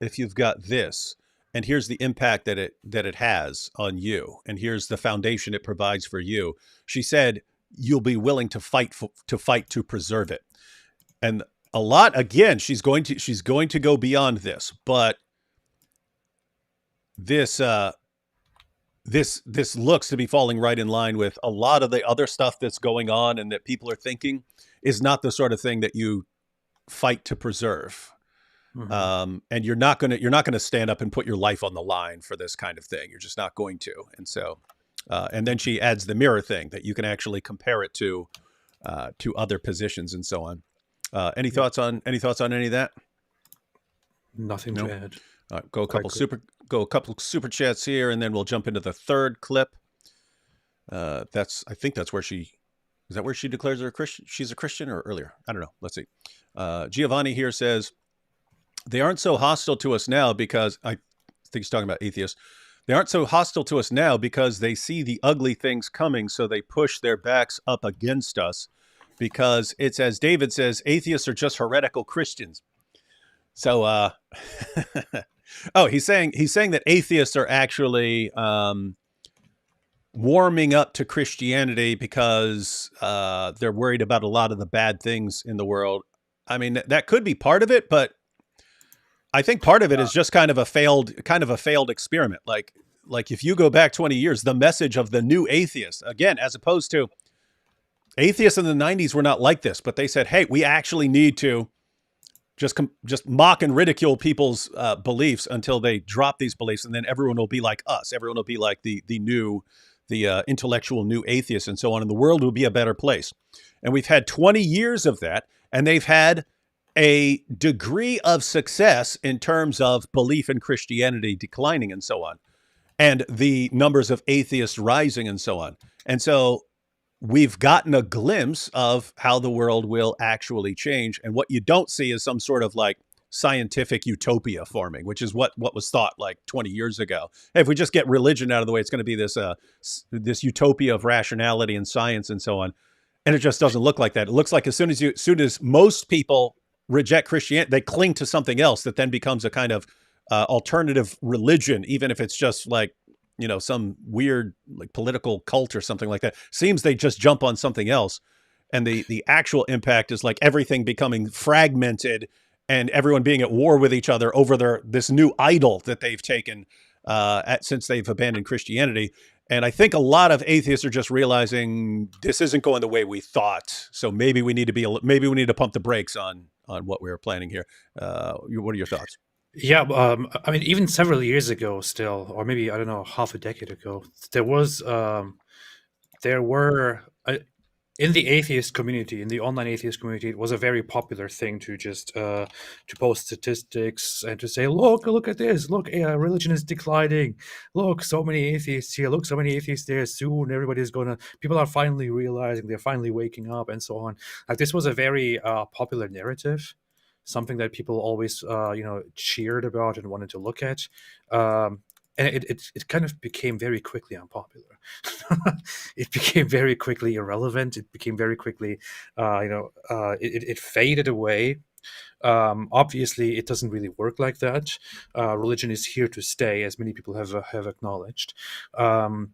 and here's the impact that it has on you, and here's the foundation it provides for you. She said you'll be willing to fight to preserve it. And a lot, again, she's going to go beyond this, but this looks to be falling right in line with a lot of the other stuff that's going on and that people are thinking is not the sort of thing that you fight to preserve. Mm-hmm. And you're not gonna stand up and put your life on the line for this kind of thing. You're just not going to. And so, and then she adds the mirror thing that you can actually compare it to to other positions and so on. Any thoughts on any of that? Nothing No? to add. Go a couple super chats here, and then we'll jump into the third clip. I think that's where she declares her a Christian. She's a Christian, or earlier. I don't know. Let's see. Giovanni here says they aren't so hostile to us now because I think he's talking about atheists. They aren't so hostile to us now because they see the ugly things coming, so they push their backs up against us. Because it's, as David says, atheists are just heretical Christians. So, he's saying that atheists are actually warming up to Christianity because they're worried about a lot of the bad things in the world. I mean, that could be part of it, but I think part of it is just kind of a failed experiment. Like if you go back 20 years, the message of the new atheists, again, as opposed to atheists in the 90s were not like this, but they said, hey, we actually need to just mock and ridicule people's beliefs until they drop these beliefs, and then everyone will be like us. Everyone will be like the intellectual new atheists and so on, and the world will be a better place. And we've had 20 years of that, and they've had a degree of success in terms of belief in Christianity declining and so on, and the numbers of atheists rising and so on. And so we've gotten a glimpse of how the world will actually change. And what you don't see is some sort of like scientific utopia forming, which is what was thought like 20 years ago. Hey, if we just get religion out of the way, it's going to be this utopia of rationality and science and so on. And it just doesn't look like that. It looks like as soon as most people reject Christianity, they cling to something else that then becomes a kind of alternative religion, even if it's just like, some weird like political cult or something like that. Seems they just jump on something else. And the actual impact is like everything becoming fragmented and everyone being at war with each other over this new idol that they've taken since they've abandoned Christianity. And I think a lot of atheists are just realizing this isn't going the way we thought. So maybe we need to pump the brakes on what we were planning here. What are your thoughts? Yeah, I mean, even several years ago, still, or maybe I don't know, half a decade ago, there were in the atheist community, in the online atheist community, it was a very popular thing to just to post statistics and to say, look at this, look, religion is declining, look, so many atheists here, look, so many atheists there, soon people are finally realizing, they're finally waking up, and so on. Like, this was a very popular narrative, something that people always cheered about and wanted to look at. And it kind of became very quickly unpopular. It became very quickly irrelevant. It became very quickly, it faded away. Obviously, it doesn't really work like that. Religion is here to stay, as many people have acknowledged. And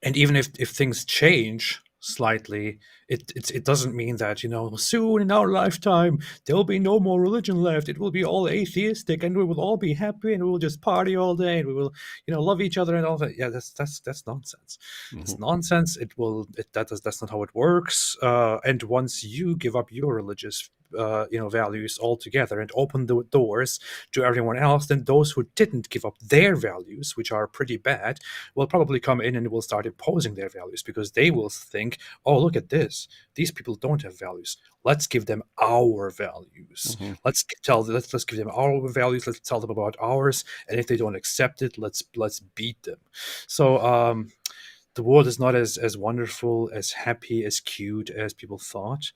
even if things change slightly, it doesn't mean that soon in our lifetime there will be no more religion left. It will be all atheistic, and we will all be happy, and we will just party all day, and we will love each other and all that. Yeah, that's nonsense. Mm-hmm. It's nonsense. That's not how it works. And once you give up your religious values altogether and open the doors to everyone else, then those who didn't give up their values, which are pretty bad, will probably come in and will start imposing their values, because they will think, oh, look at this, these people don't have values, let's give them our values. Mm-hmm. Let's give them our values, let's tell them about ours, and if they don't accept it, let's beat them. So the world is not as wonderful, as happy, as cute as people thought.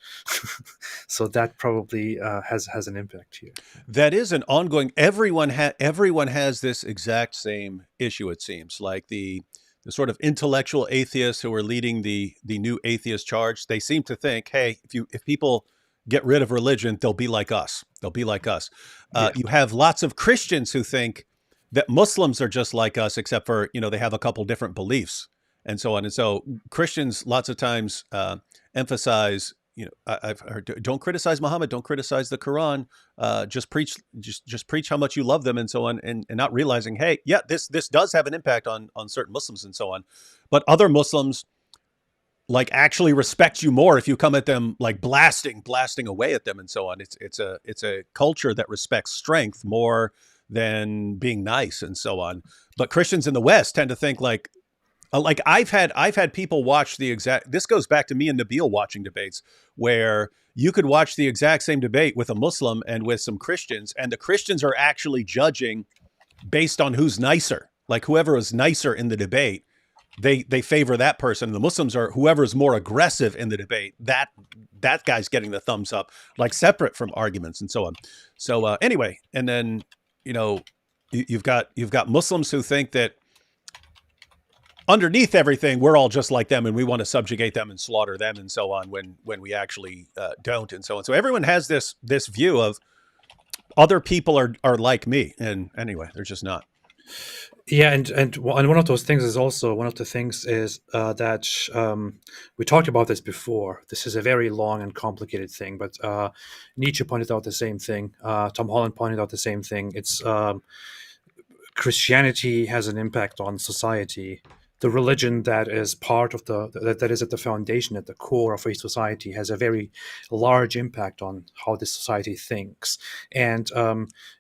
So that probably has an impact here. That is an ongoing. Everyone has this exact same issue. It seems like the sort of intellectual atheists who are leading the new atheist charge. They seem to think, hey, if people get rid of religion, they'll be like us. They'll be like us. Yeah. You have lots of Christians who think that Muslims are just like us, except for they have a couple different beliefs, and so on. And so Christians lots of times emphasize, I've heard, don't criticize Muhammad, don't criticize the Quran, just preach how much you love them and so on, and not realizing, hey, yeah, this does have an impact on certain Muslims and so on. But other Muslims like actually respect you more if you come at them like blasting away at them and so on. It's a culture that respects strength more than being nice and so on. But Christians in the West tend to think like, Like I've had people watch the exact. This goes back to me and Nabil watching debates where you could watch the exact same debate with a Muslim and with some Christians, and the Christians are actually judging based on who's nicer. Like whoever is nicer in the debate, they favor that person. The Muslims are whoever is more aggressive in the debate. That guy's getting the thumbs up, like separate from arguments and so on. So anyway, and then you've got Muslims who think that underneath everything, we're all just like them and we want to subjugate them and slaughter them and so on when we actually don't and so on. So everyone has this view of other people are like me. And anyway, they're just not. Yeah, and one of those things is also one of the things is that we talked about this before. This is a very long and complicated thing, but Nietzsche pointed out the same thing. Tom Holland pointed out the same thing. It's Christianity has an impact on society. The religion that is part of that is at the foundation, at the core of a society, has a very large impact on how this society thinks. And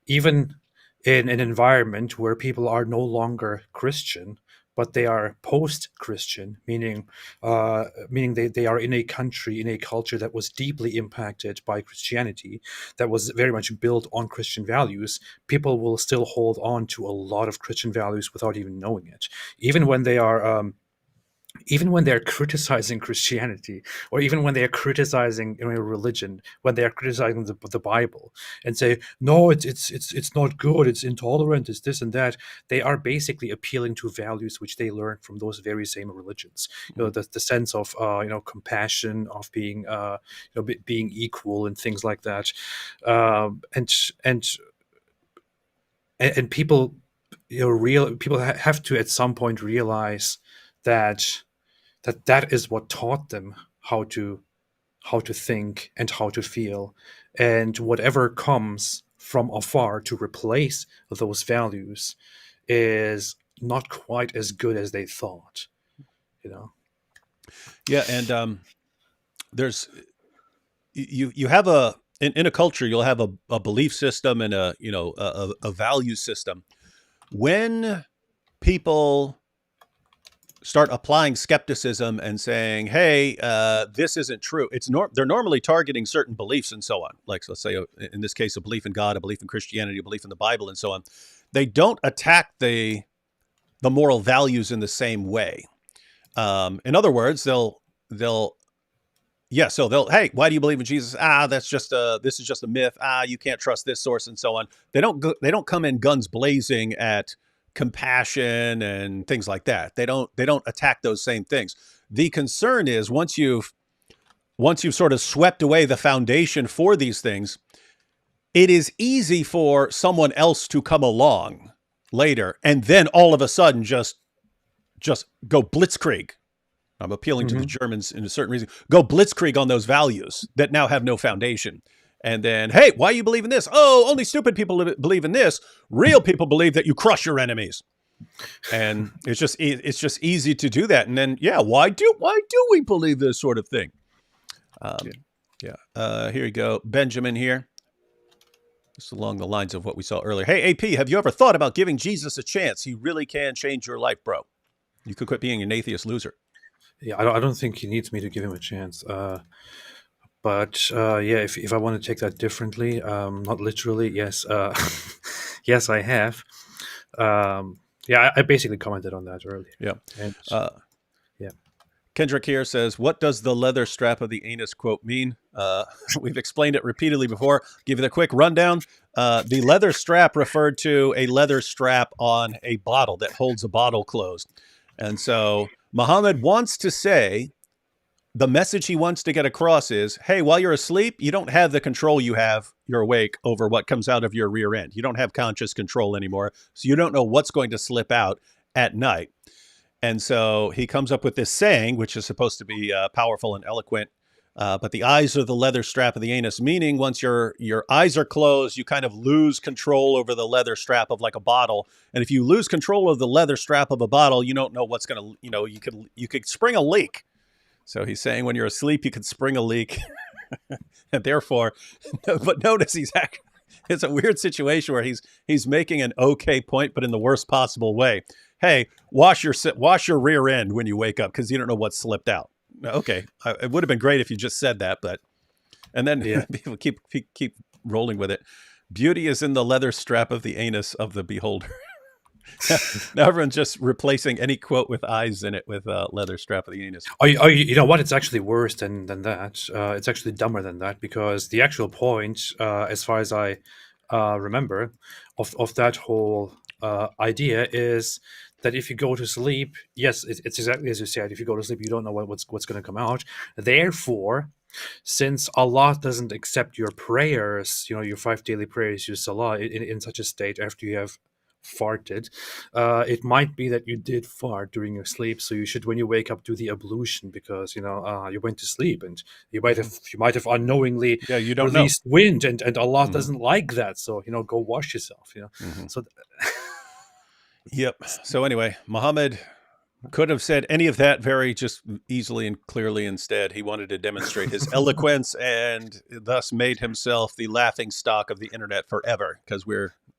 even in an environment where people are no longer Christian, but they are post-Christian, meaning they are in a country, in a culture that was deeply impacted by Christianity, that was very much built on Christian values, people will still hold on to a lot of Christian values without even knowing it. Even when they're criticizing Christianity, or even when they are criticizing religion, when they are criticizing the Bible, and say, no, it's not good, it's intolerant, it's this and that, they are basically appealing to values which they learned from those very same religions. The sense of compassion, of being being equal, and things like that, and people people have to at some point realize that is what taught them how to think and how to feel, and whatever comes from afar to replace those values is not quite as good as they thought. Yeah, and there's you have in a culture, you'll have a belief system and a value system. When people start applying skepticism and saying, hey, this isn't true, they're normally targeting certain beliefs and so on. Like, let's say, in this case, a belief in God, a belief in Christianity, a belief in the Bible, and so on. They don't attack the moral values in the same way. In other words, they'll hey, why do you believe in Jesus? This is just a myth. You can't trust this source and so on. They don't come in guns blazing at compassion and things like that. They don't attack those same things. The concern is once you've sort of swept away the foundation for these things, it is easy for someone else to come along later and then all of a sudden just go blitzkrieg. I'm appealing to the Germans in a certain reason. Go blitzkrieg on those values that now have no foundation. And then, hey, why you believe in this? Oh, only stupid people believe in this. Real people believe that you crush your enemies. And it's just easy to do that. And then, why do we believe this sort of thing? Here you go, Benjamin here. Just along the lines of what we saw earlier. Hey, AP, have you ever thought about giving Jesus a chance? He really can change your life, bro. You could quit being an atheist loser. Yeah, I don't think he needs me to give him a chance. But if I want to take that differently, not literally, yes, yes, I have. I basically commented on that earlier. Yeah. And, Kendrick here says, what does the leather strap of the anus quote mean? We've explained it repeatedly before. Give it a quick rundown. The leather strap referred to a leather strap on a bottle that holds a bottle closed. And so Muhammad wants to say, the message he wants to get across is, hey, while you're asleep, you don't have the control you're awake over what comes out of your rear end. You don't have conscious control anymore. So you don't know what's going to slip out at night. And so he comes up with this saying, which is supposed to be powerful and eloquent. But the eyes are the leather strap of the anus, meaning once your eyes are closed, you kind of lose control over the leather strap of like a bottle. And if you lose control of the leather strap of a bottle, you don't know what's going to, you could spring a leak. So he's saying when you're asleep, you can spring a leak. And therefore, but notice it's a weird situation where he's making an okay point, but in the worst possible way. hey, wash your rear end when you wake up because you don't know what slipped out. Okay, it would have been great if you just said that, but and then people keep rolling with it. Beauty is in the leather strap of the anus of the beholder. Now everyone's just replacing any quote with eyes in it with leather strap of the anus. You know what? It's actually worse than that. It's actually dumber than that, because the actual point, as far as I remember, of that whole idea is that if you go to sleep, yes, it's exactly as you said. If you go to sleep, you don't know what's going to come out. Therefore, since Allah doesn't accept your prayers, your 5 daily prayers, your salah, in such a state after you have farted, it might be that you did fart during your sleep, so you should, when you wake up, do the ablution, because you went to sleep and you might have unknowingly you don't released wind, and Allah doesn't like that, so go wash yourself. So yep. So anyway, Muhammad could have said any of that very just easily and clearly. Instead, he wanted to demonstrate his eloquence and thus made himself the laughing stock of the internet forever, because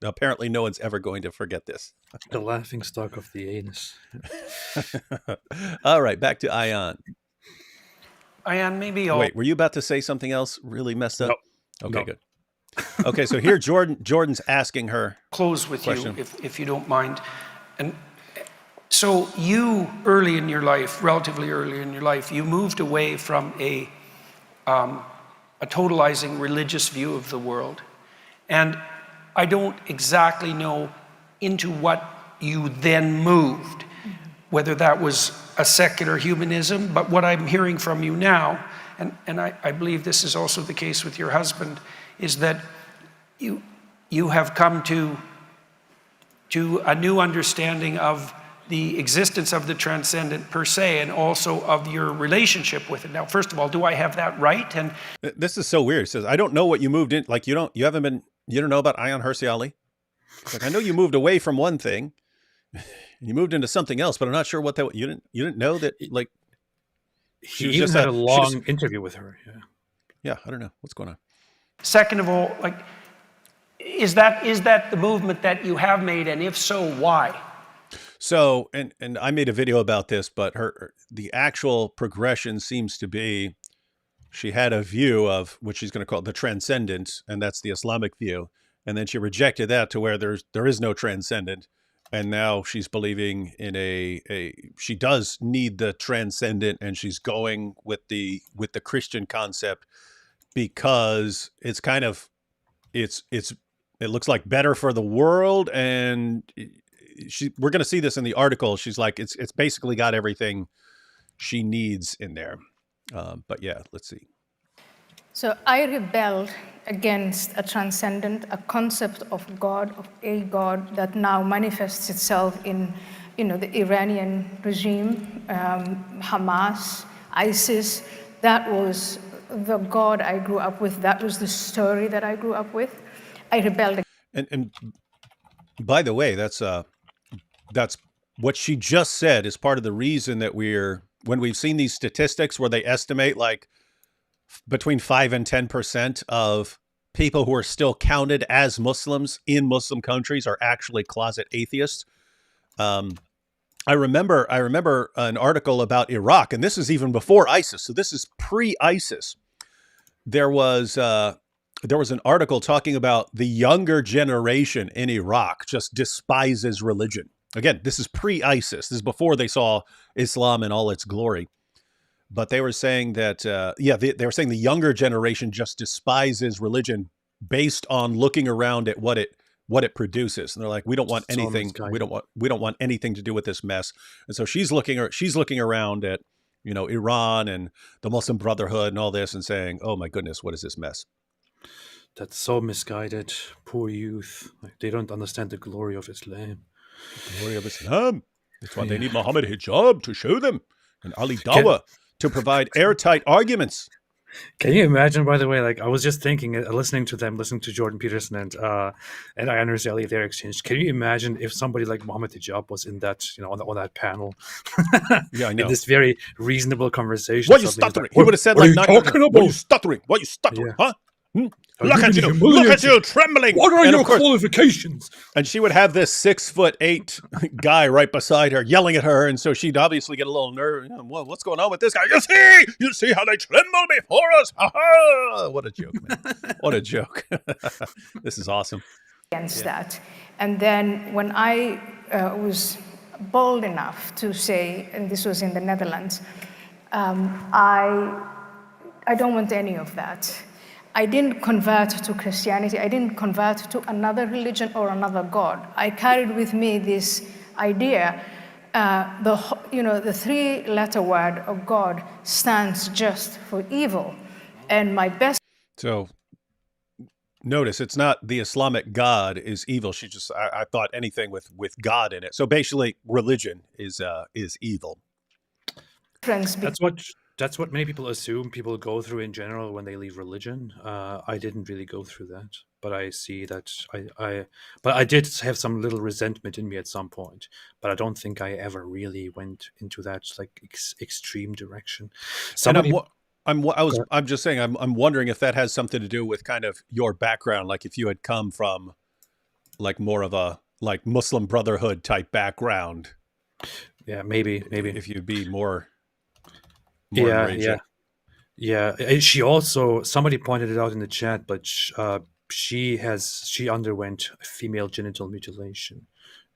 apparently no one's ever going to forget this. The laughing stock of the anus. All right, back to Ayaan. Ayaan, maybe Wait, were you about to say something else really messed up? No. Okay, good. Okay, so here Jordan's asking her. Close with question. you, if you don't mind. And so you, relatively early in your life, you moved away from a totalizing religious view of the world. And I don't exactly know into what you then moved, whether that was a secular humanism, but what I'm hearing from you now, and I believe this is also the case with your husband, is that you have come to a new understanding of the existence of the transcendent per se, and also of your relationship with it. Now, first of all, do I have that right? And this is so weird. It says, I don't know what you moved in. Like, you don't know about Ayaan Hirsi Ali? Like, I know you moved away from one thing, you moved into something else, but I'm not sure what that. You didn't know that. Like, he even had a long interview with her. Yeah, I don't know what's going on. Second of all, like, is that the movement that you have made, and if so, why? So, and I made a video about this, but the actual progression seems to be, she had a view of what she's going to call the transcendent, and that's the Islamic view. And then she rejected that to where there is no transcendent. And now she's believing in she does need the transcendent, and she's going with the Christian concept, because it's kind of, it looks like better for the world. And we're going to see this in the article. She's like, it's basically got everything she needs in there. But yeah, let's see. So I rebelled against a transcendent, a concept of God, of a God that now manifests itself in, the Iranian regime, Hamas, ISIS. That was the God I grew up with. That was the story that I grew up with. I rebelled. And by the way, that's what she just said is part of the reason that when we've seen these statistics where they estimate like between 5 and 10% of people who are still counted as Muslims in Muslim countries are actually closet atheists. I remember an article about Iraq, and this is even before ISIS. So this is pre-ISIS. There was an article talking about the younger generation in Iraq just despises religion. Again, this is pre-ISIS. This is before they saw Islam in all its glory. But they were saying that, they were saying the younger generation just despises religion based on looking around at what it produces. And they're like, we don't want anything. We don't want anything to do with this mess. And so she's looking around at, Iran and the Muslim Brotherhood and all this and saying, oh my goodness, what is this mess? That's so misguided. Poor youth. Like, they don't understand the glory of Islam. The glory of Islam. That's why they need Muhammad hijab to show them, and Ali Dawah to provide airtight arguments. Can you imagine, by the way, like I was just thinking, listening to Jordan Peterson and Ayaan Hirsi Ali, their exchange. Can you imagine if somebody like Muhammad Hijab was in that, on that panel? Yeah, I know. In this very reasonable conversation. What are you stuttering? He would have said, what like, are you talking about? What are you stuttering? What are you stuttering? Yeah. Huh? Look at you've you! been Look at humiliated. you, trembling! What are And your of course, qualifications? and she would have this 6'8" guy right beside her, yelling at her, and so she'd obviously get a little nervous. You know, what's going on with this guy? You see how they tremble before us? Ha ha! What a joke, man! What a joke! This is awesome. Against that. And then when I was bold enough to say, and this was in the Netherlands, I don't want any of that. I didn't convert to Christianity. I didn't convert to another religion or another God. I carried with me this idea, the three-letter word of God stands just for evil. And my best... So notice it's not the Islamic God is evil. She just, I thought anything with God in it. So basically religion is evil. That's what many people assume people go through in general when they leave religion. I didn't really go through that, but I see that but I did have some little resentment in me at some point. But I don't think I ever really went into that like extreme direction. I'm just saying I'm wondering if that has something to do with kind of your background, like if you had come from like more of a like Muslim Brotherhood type background. Yeah, maybe if you'd be more yeah. And she also, somebody pointed it out in the chat, but she underwent female genital mutilation,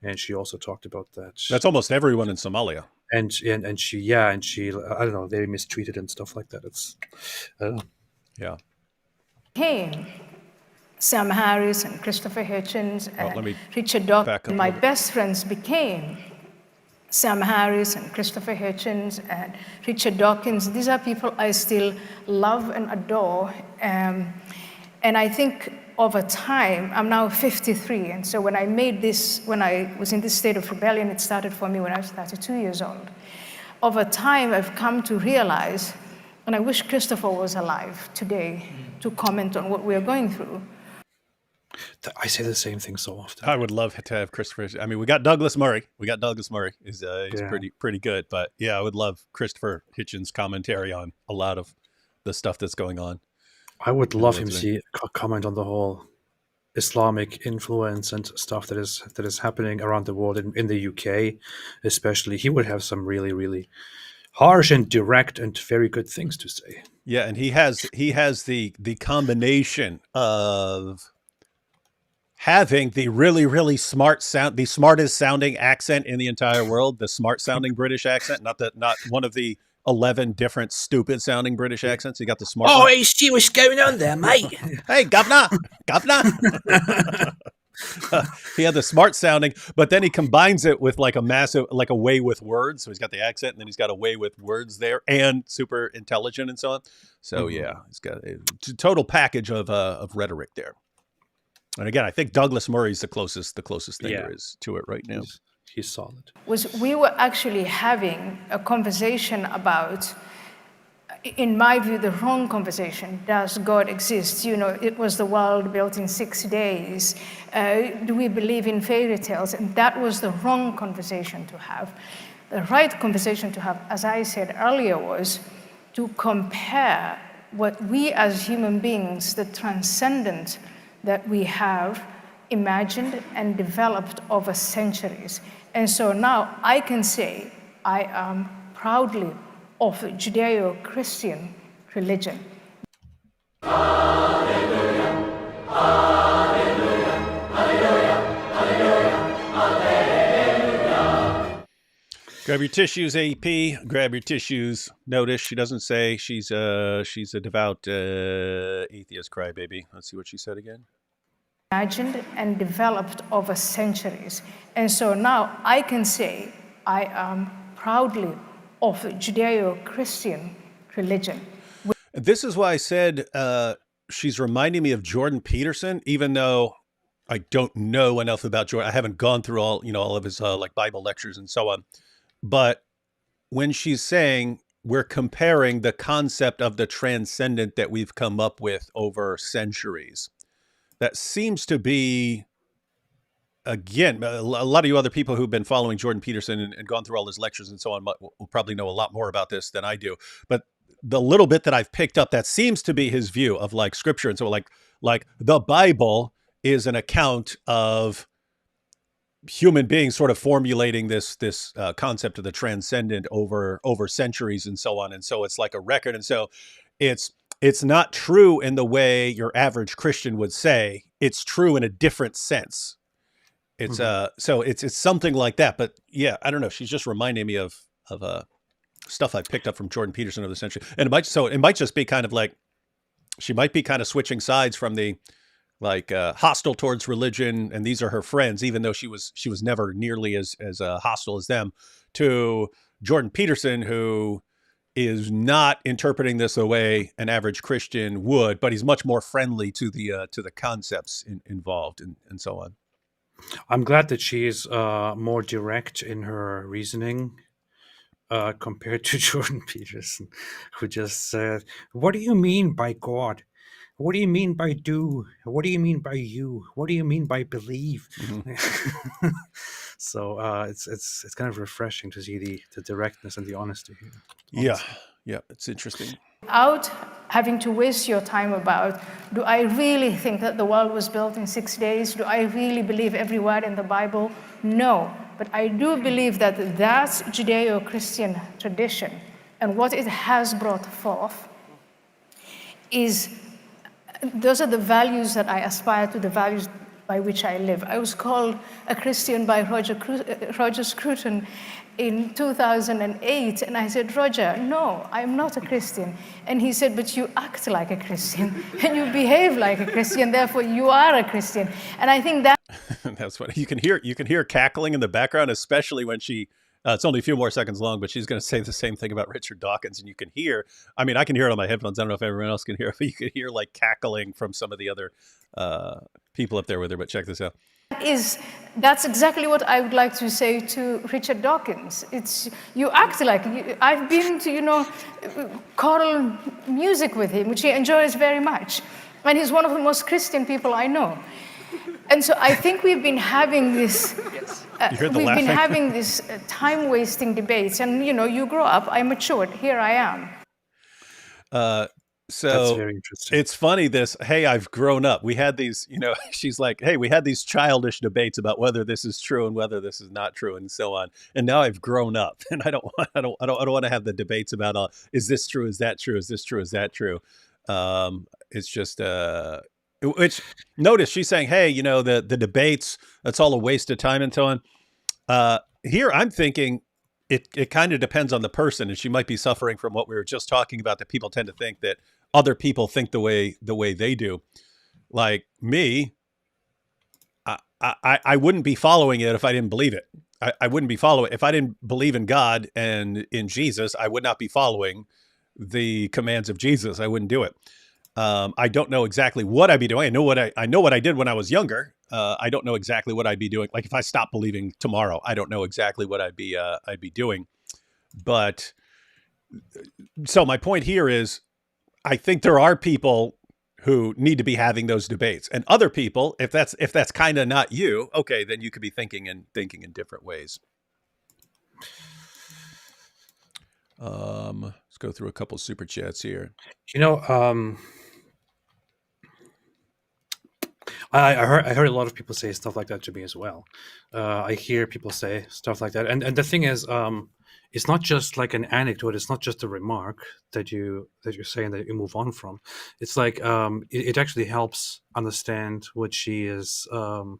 and she also talked about that. That's almost everyone in Somalia. And she I don't know, very mistreated and stuff like that. It's I don't know. Yeah. Came Sam Harris and Christopher Hitchens and Richard Dawkins. My best friends became Sam Harris and Christopher Hitchens and Richard Dawkins. These are people I still love and adore. And I think over time, I'm now 53. And so when I was in this state of rebellion, it started for me when I was 32 years old. Over time, I've come to realize, and I wish Christopher was alive today to comment on what we are going through. I say the same thing so often. I would love to have Christopher. I mean, we got Douglas Murray. He's pretty good. But yeah, I would love Christopher Hitchens' commentary on a lot of the stuff that's going on. I would love him to comment on the whole Islamic influence and stuff that is happening around the world in the UK, especially. He would have some really, really harsh and direct and very good things to say. Yeah, and he has the combination of having the really, really smart sound, the smartest sounding accent in the entire world, the smart sounding British accent, not one of the 11 different stupid sounding British accents. You got the smart one. Hey, see what's going on there, mate. Hey, governor. He had the smart sounding, but then he combines it with like a massive, like a way with words. So he's got the accent and then he's got a way with words there and super intelligent and so on. So yeah, he's got a total package of rhetoric there. And again, I think Douglas Murray's the closest thing there is to it right now. He's solid. We were actually having a conversation about, in my view, the wrong conversation. Does God exist? It was the world built in 6 days. Do we believe in fairy tales? And that was the wrong conversation to have. The right conversation to have, as I said earlier, was to compare what we as human beings, the transcendent that we have imagined and developed over centuries. And so now I can say I am proudly of a Judeo-Christian religion. Hallelujah, hallelujah, hallelujah, hallelujah, hallelujah. Grab your tissues, AP. Grab your tissues. Notice she doesn't say she's a devout atheist crybaby. Let's see what she said again. Imagined and developed over centuries. And so now I can say I am proudly of a Judeo-Christian religion. This is why I said she's reminding me of Jordan Peterson, even though I don't know enough about Jordan. I haven't gone through all of his like Bible lectures and so on. But when she's saying we're comparing the concept of the transcendent that we've come up with over centuries, that seems to be, again, a lot of you other people who've been following Jordan Peterson and gone through all his lectures and so on will probably know a lot more about this than I do. But the little bit that I've picked up, that seems to be his view of like scripture. And so like like the Bible is an account of human beings sort of formulating this concept of the transcendent over centuries and so on, and so it's like a record, and so it's not true in the way your average Christian would say. It's true in a different sense. It's so it's something like that. But yeah, I don't know. She's just reminding me of stuff I picked up from Jordan Peterson over the century, and it might just be kind of like she might be kind of switching sides from the like hostile towards religion, and these are her friends, even though she was never nearly as hostile as them, to Jordan Peterson, who is not interpreting this the way an average Christian would, but he's much more friendly to the concepts involved and so on. I'm glad that she is more direct in her reasoning compared to Jordan Peterson, who just said, "What do you mean by God? What do you mean by do? What do you mean by you? What do you mean by believe?" Mm-hmm. So it's kind of refreshing to see the directness and the honesty here. Yeah, it's interesting. Without having to waste your time about, do I really think that the world was built in 6 days? Do I really believe every word in the Bible? No. But I do believe that that's Judeo-Christian tradition, and what it has brought forth is, those are the values that I aspire to, the values by which I live. I was called a Christian by Roger Scruton in 2008, and I said, "Roger, no, I'm not a Christian." And he said, "But you act like a Christian, and you behave like a Christian, therefore you are a Christian." And I think that that's what you can hear cackling in the background, especially when she it's only a few more seconds long, but she's going to say the same thing about Richard Dawkins, and you can hear, I mean, I can hear it on my headphones. I don't know if everyone else can hear it, but you can hear like cackling from some of the other people up there with her. But check this out. That's exactly what I would like to say to Richard Dawkins. It's, you act like, I've been to, choral music with him, which he enjoys very much. And he's one of the most Christian people I know. And so I think we've been having this, time-wasting debates. And, you grow up, I matured, here I am. So that's very interesting. It's funny hey, I've grown up. We had these, she's like, hey, we had these childish debates about whether this is true and whether this is not true and so on. And now I've grown up, and I don't want to have the debates about is this true? Is that true? Is this true? Is that true? It's just which notice she's saying, hey, the debates, that's all a waste of time and so on. Here I'm thinking it kind of depends on the person, and she might be suffering from what we were just talking about, that people tend to think that other people think the way they do. Like me, I wouldn't be following it if I didn't believe it. I wouldn't be following if I didn't believe in God and in Jesus. I would not be following the commands of Jesus. I wouldn't do it. I don't know exactly what I'd be doing. I know what I did when I was younger. I don't know exactly what I'd be doing. Like if I stopped believing tomorrow, I don't know exactly what I'd be doing. But so my point here is, I think there are people who need to be having those debates, and other people, if that's kind of not you, okay, then you could be thinking in different ways. Let's go through a couple super chats here. I heard a lot of people say stuff like that to me as well. I hear people say stuff like that, and the thing is, it's not just like an anecdote. It's not just a remark that you're saying that you move on from. It's like it actually helps understand what she is, the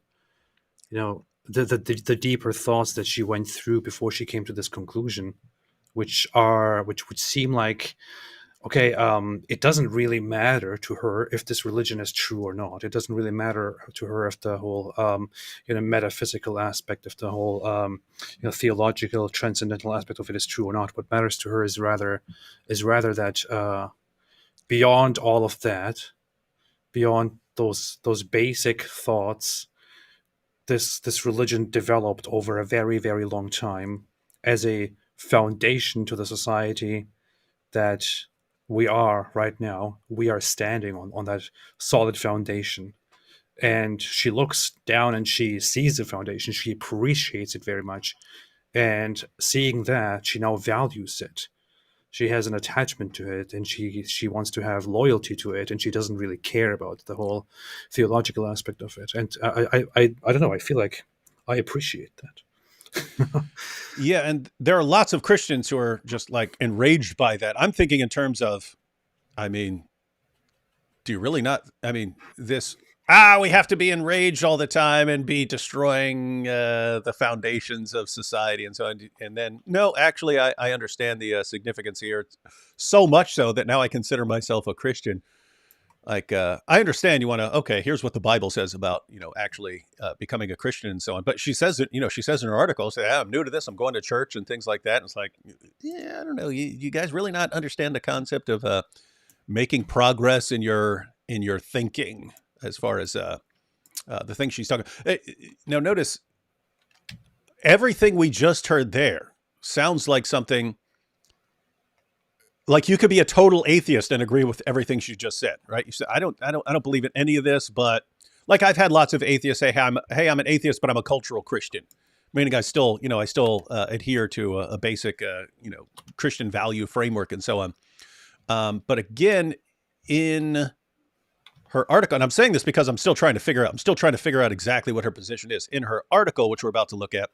deeper thoughts that she went through before she came to this conclusion, which would seem like, okay, it doesn't really matter to her if this religion is true or not. It doesn't really matter to her if the whole, metaphysical aspect of the whole, theological, transcendental aspect of it is true or not. What matters to her is rather that beyond all of that, beyond those basic thoughts, this religion developed over a very, very long time as a foundation to the society that we are right now. We are standing on that solid foundation. And she looks down and she sees the foundation. She appreciates it very much. And seeing that, she now values it. she has an attachment to it, and she wants to have loyalty to it, and she doesn't really care about the whole theological aspect of it. And I don't know. I feel like I appreciate that. Yeah, and there are lots of Christians who are just like enraged by that. I'm thinking in terms of, I mean, do you really not? I mean, this, we have to be enraged all the time and be destroying the foundations of society and so on. And then, no, actually, I understand the significance here. So much so that now I consider myself a Christian. Like, I understand you want to, okay, here's what the Bible says about, actually becoming a Christian and so on. But she says it, she says in her article, say, I'm new to this, I'm going to church and things like that. And it's like, yeah, I don't know. You guys really not understand the concept of making progress in your thinking as far as the things she's talking. Now, notice everything we just heard there sounds like something like you could be a total atheist and agree with everything she just said, right? You said, I don't believe in any of this, but like I've had lots of atheists say, I'm an atheist, but I'm a cultural Christian. Meaning I still adhere to a basic, Christian value framework and so on. But again, in her article, and I'm saying this because I'm still trying to figure out exactly what her position is. In her article, which we're about to look at,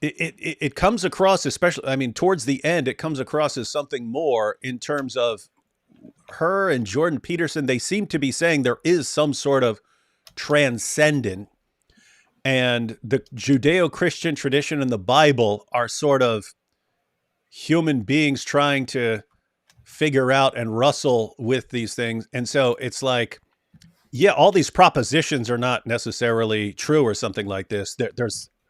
it comes across, especially, towards the end, it comes across as something more in terms of her and Jordan Peterson. They seem to be saying there is some sort of transcendent, and the Judeo-Christian tradition and the Bible are sort of human beings trying to figure out and wrestle with these things. And so it's like, yeah, all these propositions are not necessarily true or something like this.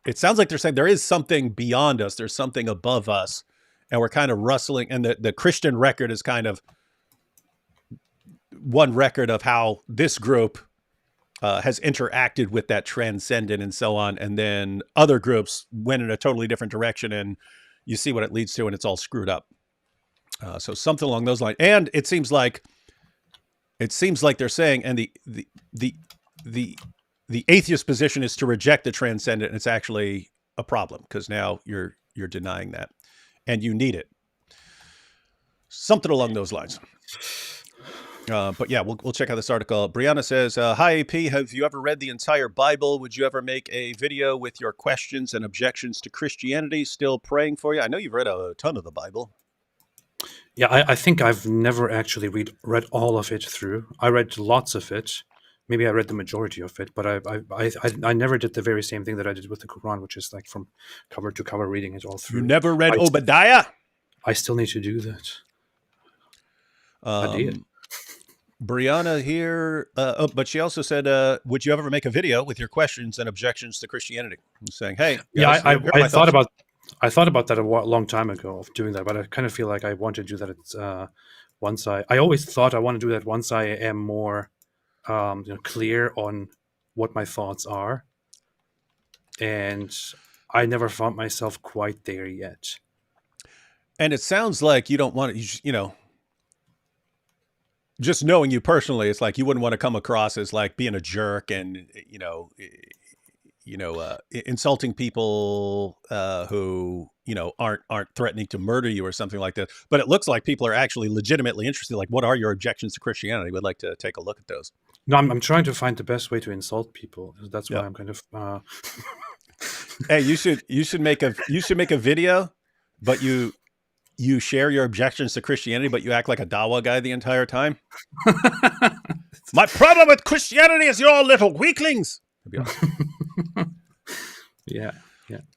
It sounds like they're saying there is something beyond us. There's something above us. And we're kind of wrestling. And the Christian record is kind of one record of how this group has interacted with that transcendent and so on. And then other groups went in a totally different direction, and you see what it leads to, and it's all screwed up. So something along those lines. And it seems like they're saying, and the atheist position is to reject the transcendent, and it's actually a problem because now you're denying that, and you need it. Something along those lines. But yeah, we'll check out this article. Brianna says, hi, AP, have you ever read the entire Bible? Would you ever make a video with your questions and objections to Christianity? Still praying for you. I know you've read a ton of the Bible. Yeah, I think I've never actually read all of it through. I read lots of it. Maybe I read the majority of it, but I never did the very same thing that I did with the Quran, which is like from cover to cover reading it all through. You never read Obadiah? I still need to do that. I did. Brianna here, but she also said, would you ever make a video with your questions and objections to Christianity? I'm saying, hey. Yeah, I thought about that a long time ago of doing that, but I kind of feel like I want to do that once I always thought I want to do that once I am more clear on what my thoughts are. And I never found myself quite there yet. And it sounds like you don't want to, just knowing you personally, it's like you wouldn't want to come across as like being a jerk and, insulting people who, aren't threatening to murder you or something like that. But it looks like people are actually legitimately interested. Like, what are your objections to Christianity? We'd like to take a look at those. No, I'm trying to find the best way to insult people. That's why I'm kind of. Hey, you should make a video, but you share your objections to Christianity, but you act like a Dawa guy the entire time. My problem with Christianity is you're all little weaklings. Yeah.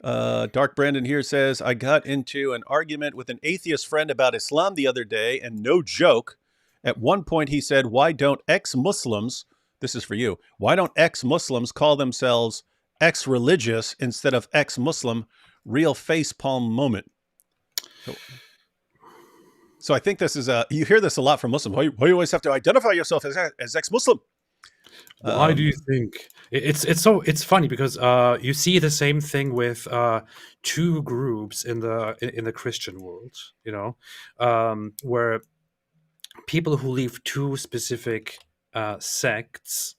Dark Brandon here says, I got into an argument with an atheist friend about Islam the other day, and no joke, at one point he said, why don't ex-Muslims, this is for you, why don't ex-Muslims call themselves ex-religious instead of ex-Muslim? Real facepalm moment. So I think this is you hear this a lot from Muslims. Why you always have to identify yourself as ex-Muslim? Why do you think it's funny because you see the same thing with two groups in the Christian world, where people who leave two specific sects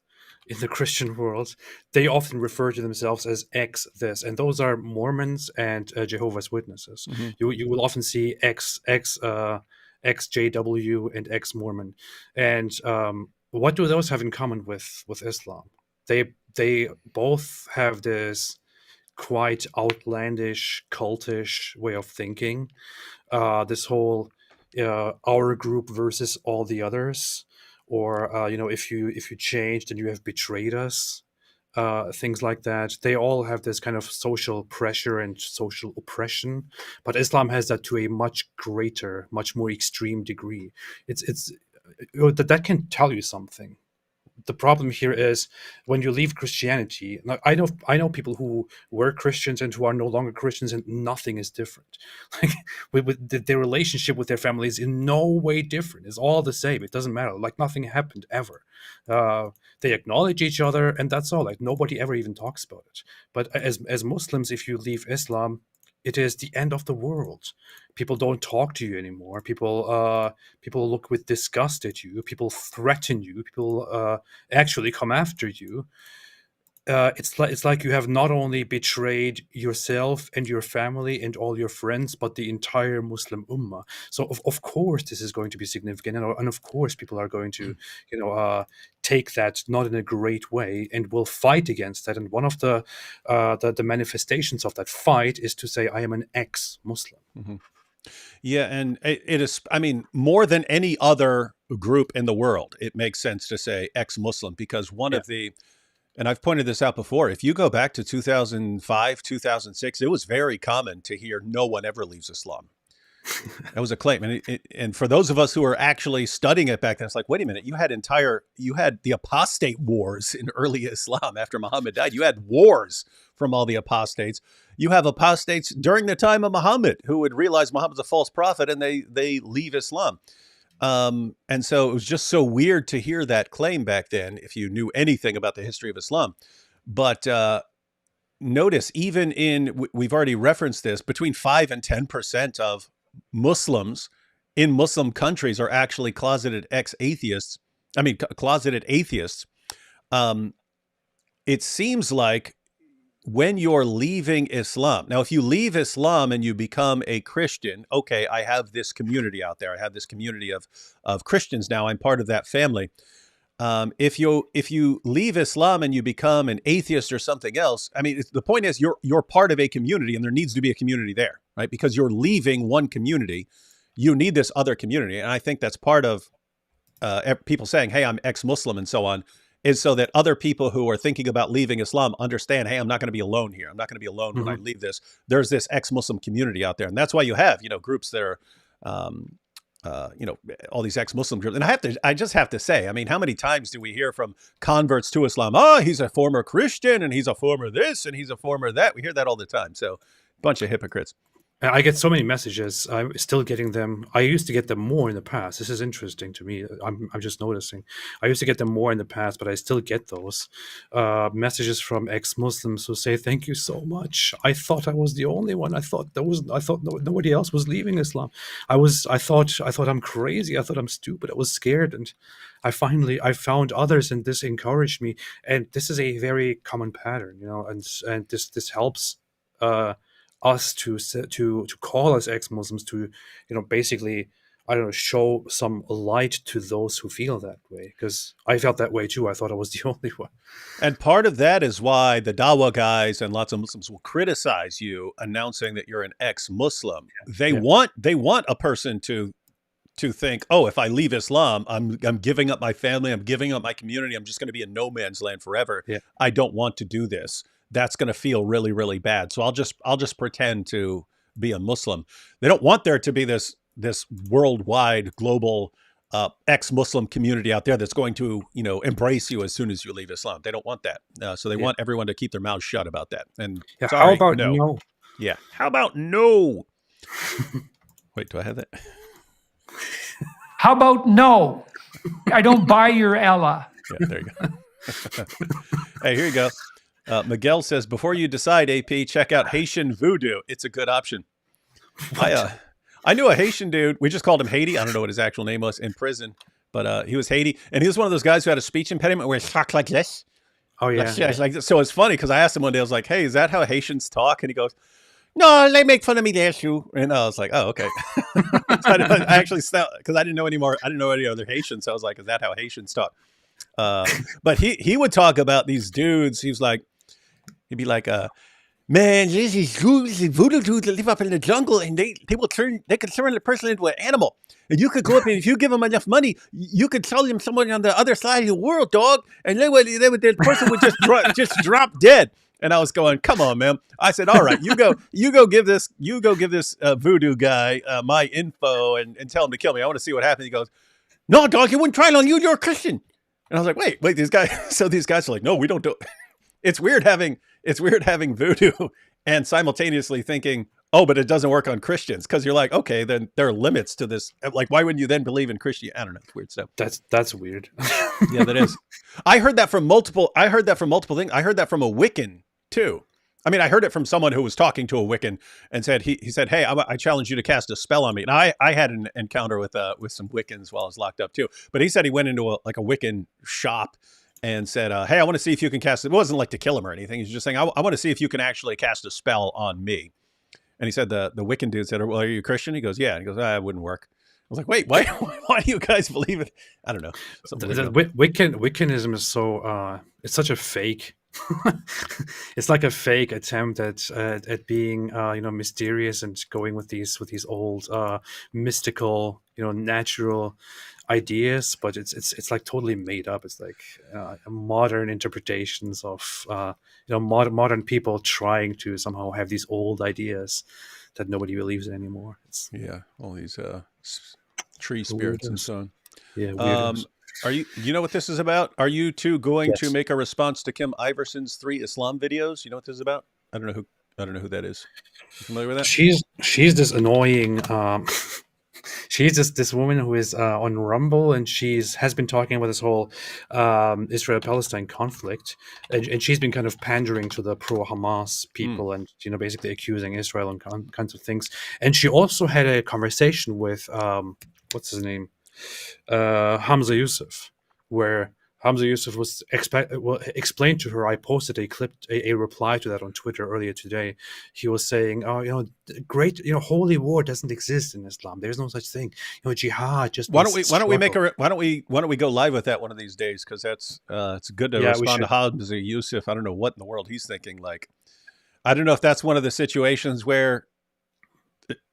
in the Christian world, they often refer to themselves as ex this, and those are Mormons and Jehovah's Witnesses. Mm-hmm. You will often see XJW and ex Mormon, and what do those have in common with Islam? They both have this quite outlandish, cultish way of thinking. This whole our group versus all the others, or if you change, then you have betrayed us. Things like that. They all have this kind of social pressure and social oppression, but Islam has that to a much greater, much more extreme degree. It's that can tell you something. The problem here is when you leave Christianity. Now, I know people who were Christians and who are no longer Christians, and nothing is different. Like their relationship with their family is in no way different. It's all the same. It doesn't matter. Like nothing happened ever. They acknowledge each other, and that's all. Like nobody ever even talks about it. But as Muslims, if you leave Islam, it is the end of the world. People don't talk to you anymore. People look with disgust at you. People threaten you. People actually come after you. It's like you have not only betrayed yourself and your family and all your friends, but the entire Muslim ummah. So of course this is going to be significant, and of course people are going to take that not in a great way and will fight against that. And one of the manifestations of that fight is to say, I am an ex-Muslim. Mm-hmm. Yeah, and it is, I mean, more than any other group in the world, it makes sense to say ex-Muslim, because one of the, and I've pointed this out before, if you go back to 2005, 2006, it was very common to hear no one ever leaves Islam. That was a claim. And for those of us who were actually studying it back then, it's like, wait a minute, you had the apostate wars in early Islam after Muhammad died. You had wars from all the apostates. You have apostates during the time of Muhammad who would realize Muhammad's a false prophet and they leave Islam. And so it was just so weird to hear that claim back then, if you knew anything about the history of Islam. But notice, even we've already referenced this, between 5 and 10% of Muslims in Muslim countries are actually closeted atheists. It seems like when you're leaving Islam, now if you leave Islam and you become a Christian, okay, I have this community out there. I have this community of Christians now. I'm part of that family. If you leave Islam and you become an atheist or something else, I mean, the point is you're part of a community, and there needs to be a community there, right? Because you're leaving one community, you need this other community. And I think that's part of people saying, hey, I'm ex-Muslim and so on, is so that other people who are thinking about leaving Islam understand, hey, I'm not going to be alone here. I'm not going to be alone when I leave this. There's this ex-Muslim community out there. And that's why you have, groups that are, all these ex-Muslim groups. And I just have to say, I mean, how many times do we hear from converts to Islam? Oh, he's a former Christian and he's a former this and he's a former that. We hear that all the time. So bunch of hypocrites. I get so many messages. I'm still getting them. I used to get them more in the past. This is interesting to me. I'm just noticing. I used to get them more in the past, but I still get those messages from ex-Muslims who say, "Thank you so much. I thought I was the only one. I thought nobody else was leaving Islam. I thought I'm crazy. I thought I'm stupid. I was scared, and I found others, and this encouraged me. And this is a very common pattern, and this helps." Us to call us ex-Muslims to, basically, I don't know, show some light to those who feel that way, because I felt that way too. I thought I was the only one. And part of that is why the Dawah guys and lots of Muslims will criticize you announcing that you're an ex-Muslim. They want a person to think, oh, if I leave Islam, I'm giving up my family, I'm giving up my community, I'm just going to be in no man's land forever. Yeah. I don't want to do this. That's going to feel really, really bad. So I'll just pretend to be a Muslim. They don't want there to be this worldwide, global ex-Muslim community out there that's going to embrace you as soon as you leave Islam. They don't want that. So they want everyone to keep their mouths shut about that. And how about no? Yeah. How about no? Wait, do I have that? How about no? I don't buy your Ella. Yeah, there you go. Hey, here you go. Miguel says, before you decide, AP, check out Haitian voodoo. It's a good option. I knew a Haitian dude. We just called him Haiti. I don't know what his actual name was in prison, but he was Haiti. And he was one of those guys who had a speech impediment where he talked like this. Oh yeah. So it's funny because I asked him one day, I was like, hey, is that how Haitians talk? And he goes, no, they make fun of me there too. And I was like, oh, okay. I actually, because I didn't know anymore. I didn't know any other Haitians. So I was like, is that how Haitians talk? But he would talk about these dudes. He'd be like, man, this is voodoo dudes that live up in the jungle, and they can turn the person into an animal. And you could go up and if you give them enough money, you could sell them someone on the other side of the world, dog. And the person would just drop dead. And I was going, come on, man. I said, all right, you go give this voodoo guy my info and tell him to kill me. I want to see what happens. He goes, no, dog, he wouldn't try it on you. You're a Christian. And I was like, wait, these guys. So these guys are like, no, we don't do it. It's weird having voodoo and simultaneously thinking, oh, but it doesn't work on Christians, because you're like, okay, then there are limits to this. Like, why wouldn't you then believe in Christianity? I don't know. It's weird stuff. That's weird. Yeah, that is. I heard that from multiple things. I heard that from a Wiccan too. I mean, I heard it from someone who was talking to a Wiccan and said, he said, hey, I challenge you to cast a spell on me. And I had an encounter with some Wiccans while I was locked up too. But he said he went into a Wiccan shop and said, hey, I want to see if you can cast it. It wasn't like to kill him or anything. He's just saying, I want to see if you can actually cast a spell on me. And he said, the Wiccan dude said, well, are you a Christian? He goes, yeah. And he goes, it wouldn't work. I was like, wait, why do you guys believe it? I don't know. Wiccanism is so, it's such a fake. It's like a fake attempt at being, mysterious and going with these old mystical, natural ideas, but it's like totally made up. It's like modern interpretations of modern people trying to somehow have these old ideas that nobody believes in anymore. All these tree spirits and so on. Yeah, weirdos. Are you know what this is about? Are you two going to make a response to Kim Iverson's 3 Islam videos? You know what this is about? I don't know who that is. You familiar with that? She's this annoying she's this woman who is on Rumble, and has been talking about this whole Israel-Palestine conflict, and she's been kind of pandering to the pro-Hamas people and basically accusing Israel and kinds of things. And she also had a conversation with what's his name, Hamza Yusuf, where Hamza Yusuf was explained to her. I posted a reply to that on Twitter earlier today. He was saying, great, holy war doesn't exist in Islam. There's no such thing. Jihad just. Why don't we go live with that one of these days? Because that's it's good to respond to Hamza Yusuf. I don't know what in the world he's thinking. Like, I don't know if that's one of the situations where,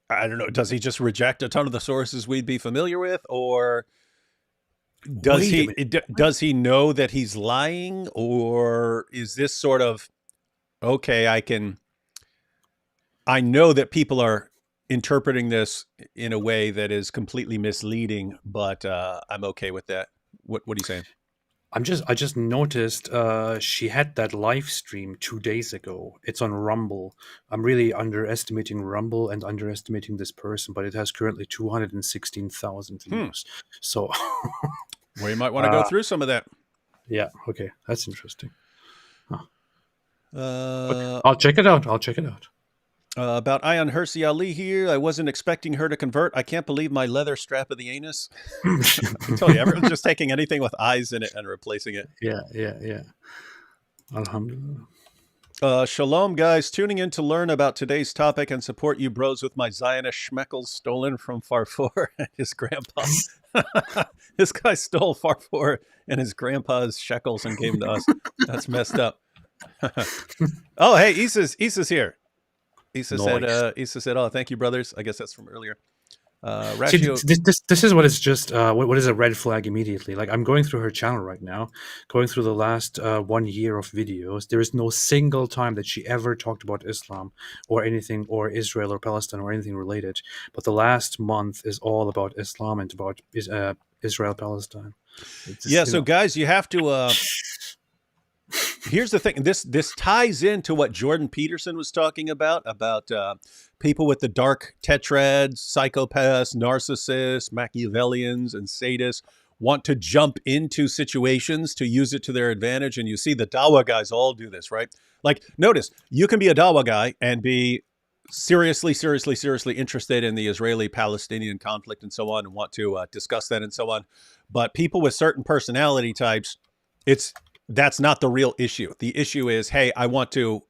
I don't know, does he just reject a ton of the sources we'd be familiar with, or does he know that he's lying, or is this sort of, okay, I know that people are interpreting this in a way that is completely misleading, but I'm okay with that. What are you saying? I just noticed she had that live stream 2 days ago. It's on Rumble. I'm really underestimating Rumble and underestimating this person, but it has currently 216,000 views. So we might want to go through some of that. Yeah. Okay. That's interesting. Huh. I'll check it out. About Ayaan Hirsi Ali here. I wasn't expecting her to convert. I can't believe my leather strap of the anus. I tell you, everyone's just taking anything with eyes in it and replacing it. Yeah. Alhamdulillah. Shalom, guys. Tuning in to learn about today's topic and support you bros with my Zionist schmeckles stolen from Farfour and his grandpa. This guy stole Farfour and his grandpa's shekels and gave them to us. That's messed up. Oh, hey, Issa's here. Issa said, oh, thank you, brothers. I guess that's from earlier. This is what is just what is a red flag immediately. Like, I'm going through her channel right now, going through the last 1 year of videos. There is no single time that she ever talked about Islam or anything, or Israel or Palestine or anything related. But the last month is all about Islam and about Israel Palestine. So guys, you have to. Here's the thing. This ties into what Jordan Peterson was talking about people with the dark tetrads, psychopaths, narcissists, Machiavellians, and sadists want to jump into situations to use it to their advantage. And you see the Dawa guys all do this, right? Like, notice, you can be a Dawa guy and be seriously interested in the Israeli-Palestinian conflict and so on, and want to discuss that and so on. But people with certain personality types, That's not the real issue. The issue is, hey, I want to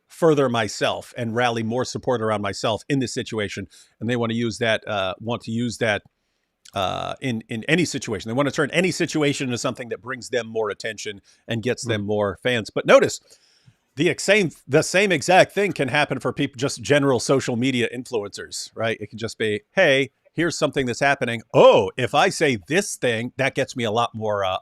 further myself and rally more support around myself in this situation, and they want to use that in any situation. They want to turn any situation into something that brings them more attention and gets them more fans. But notice the same exact thing can happen for people, just general social media influencers, right? It can just be, hey, here's something that's happening. Oh, if I say this thing, that gets me a lot more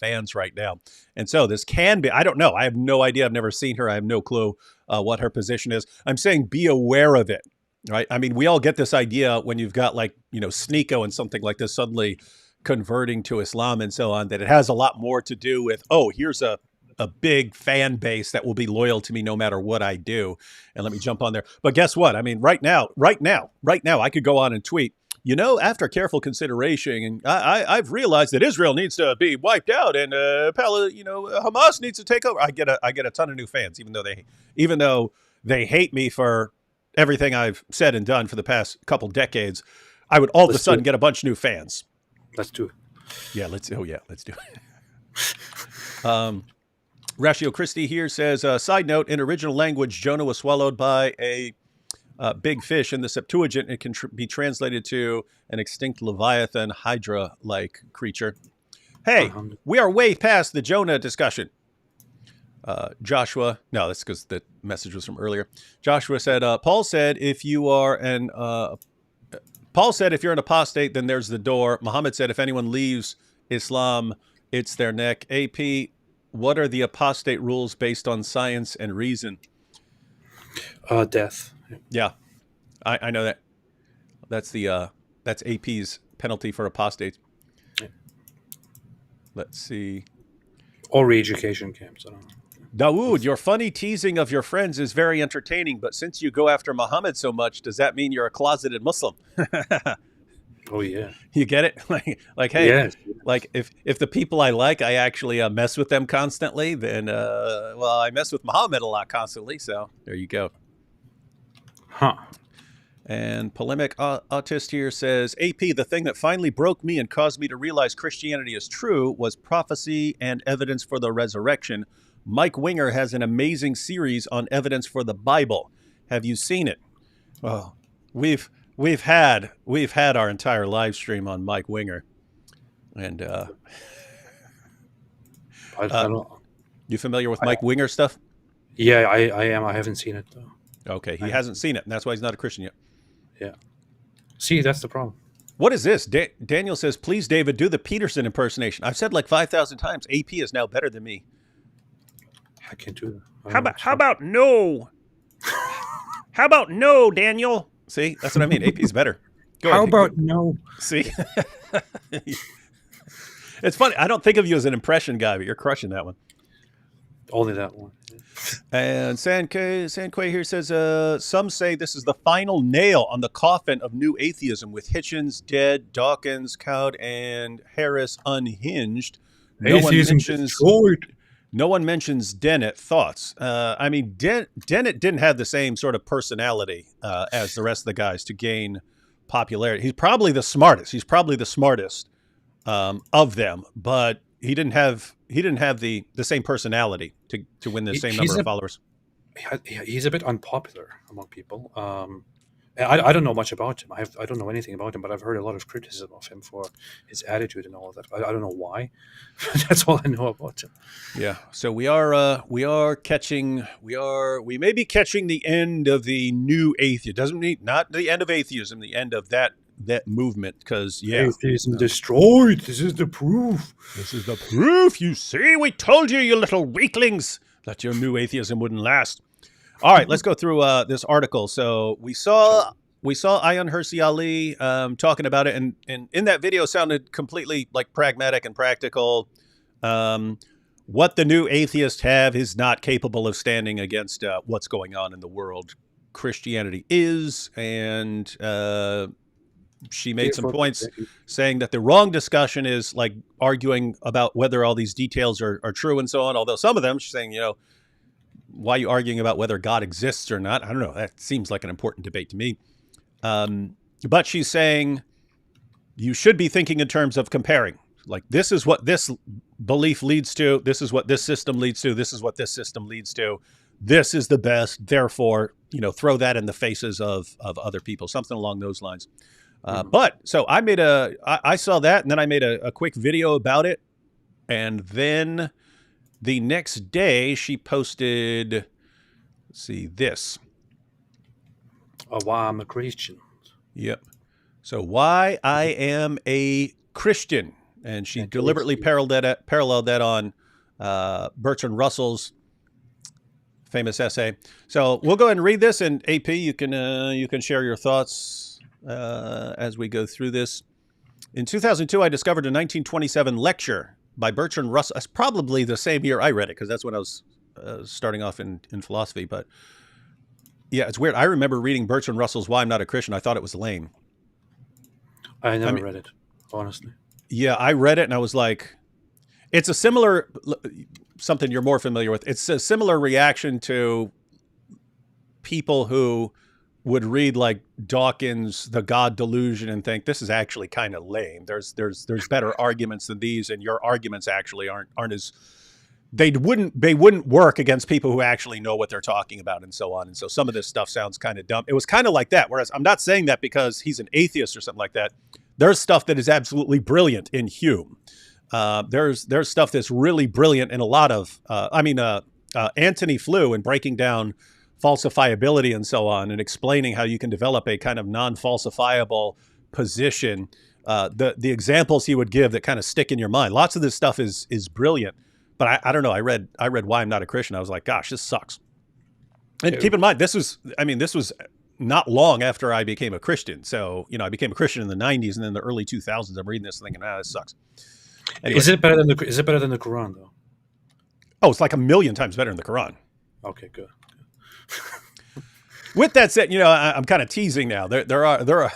fans right now. And so this can be, I don't know. I have no idea. I've never seen her. I have no clue what her position is. I'm saying be aware of it, right? I mean, we all get this idea when you've got like, Sneeko and something like this suddenly converting to Islam and so on, that it has a lot more to do with, oh, here's a big fan base that will be loyal to me no matter what I do. And let me jump on there. But guess what? I mean, right now, I could go on and tweet, after careful consideration, and I've realized that Israel needs to be wiped out and Hamas needs to take over. I get a ton of new fans, even though they hate me for everything I've said and done for the past couple decades. I would all of a sudden get a bunch of new fans. Let's do it. Yeah, let's do it. Ratio Christie here says, side note, in original language, Jonah was swallowed by a big fish. In the Septuagint, it can be translated to an extinct Leviathan Hydra-like creature. Hey, we are way past the Jonah discussion. Joshua, no, that's because the message was from earlier. Joshua said, Paul said, if you're an apostate, then there's the door. Muhammad said, if anyone leaves Islam, it's their neck. AP, what are the apostate rules based on science and reason? Death. Yeah, I know that. That's AP's penalty for apostates. Yeah. Let's see. Or re-education camps. I don't know. Dawood, your funny teasing of your friends is very entertaining, but since you go after Muhammad so much, does that mean you're a closeted Muslim? Oh yeah, you get it? like hey, yes. Like if the people I like, I actually mess with them constantly, then I mess with Muhammad a lot constantly. So there you go. Huh. And polemic autist here says, AP, the thing that finally broke me and caused me to realize Christianity is true was prophecy and evidence for the resurrection. Mike Winger has an amazing series on evidence for the Bible. Have you seen it? Oh, we've had our entire live stream on Mike Winger, and I don't. You familiar with Mike Winger stuff? Yeah, I am. I haven't seen it though. Okay, he hasn't seen it, and that's why he's not a Christian yet. Yeah. See, that's the problem. What is this? Daniel says, please, David, do the Peterson impersonation. I've said like 5,000 times, AP is now better than me. I can't do that. How about no? How about no, Daniel? See, that's what I mean. AP's better. Go How ahead. about no? See? It's funny. I don't think of you as an impression guy, but you're crushing that one. Only that one. And Sandquay here says, some say this is the final nail on the coffin of new atheism, with Hitchens dead, Dawkins, Cowd, and Harris unhinged. No one mentions Dennett. Thoughts? I mean, Dennett didn't have the same sort of personality as the rest of the guys to gain popularity. He's probably the smartest. Of them, but he didn't have the same personality to win the same number of followers. He's a bit unpopular among people. I don't know much about him. I don't know anything about him, but I've heard a lot of criticism of him for his attitude and all of that. I don't know why. That's all I know about him. Yeah. So we may be catching the end of the new atheism. Doesn't mean not the end of atheism, the end of that movement, because atheism destroyed. This is the proof. You see, we told you little weaklings, that your new atheism wouldn't last. All right, let's go through this article. So we saw Ayaan Hirsi Ali talking about it, and in that video sounded completely like pragmatic and practical. What the new atheists have is not capable of standing against what's going on in the world. Christianity is, and she made some points saying that the wrong discussion is like arguing about whether all these details are true and so on. Although some of them, she's saying, why are you arguing about whether God exists or not? I don't know. That seems like an important debate to me. But she's saying you should be thinking in terms of comparing. Like, this is what this belief leads to. This is what this system leads to. This is what this system leads to. This is the best. Therefore, throw that in the faces of other people, something along those lines. But so I saw that, and then I made a quick video about it. And then the next day she posted, let's see, this. Why I'm a Christian. Yep. So why I am a Christian. And she deliberately paralleled that on Bertrand Russell's famous essay. So we'll go ahead and read this, and AP, you can share your thoughts as we go through this. In 2002, I discovered a 1927 lecture by Bertrand Russell. It's probably the same year I read it, because that's when I was starting off in philosophy. But yeah, it's weird. I remember reading Bertrand Russell's Why I'm Not a Christian. I thought it was lame. I never read it, honestly. Yeah, I read it and I was like, it's a similar, something you're more familiar with. It's a similar reaction to people who would read like Dawkins' The God Delusion and think this is actually kind of lame. There's better arguments than these, and your arguments actually aren't as they wouldn't work against people who actually know what they're talking about, and so on. And so some of this stuff sounds kind of dumb. It was kind of like that. Whereas I'm not saying that because he's an atheist or something like that. There's stuff that is absolutely brilliant in Hume. There's stuff that's really brilliant in a lot of, Anthony Flew in breaking down falsifiability and so on, and explaining how you can develop a kind of non-falsifiable position. The examples he would give that kind of stick in your mind. Lots of this stuff is brilliant, but I don't know. I read Why I'm Not a Christian. I was like, gosh, this sucks. And keep in mind, this was not long after I became a Christian. So, I became a Christian in the 90s, and then the early 2000s, I'm reading this and thinking, this sucks. Anyway. Is it better than the Quran, though? Oh, it's like 1,000,000 times better than the Quran. Okay, good. With that said, I'm kind of teasing now. There are the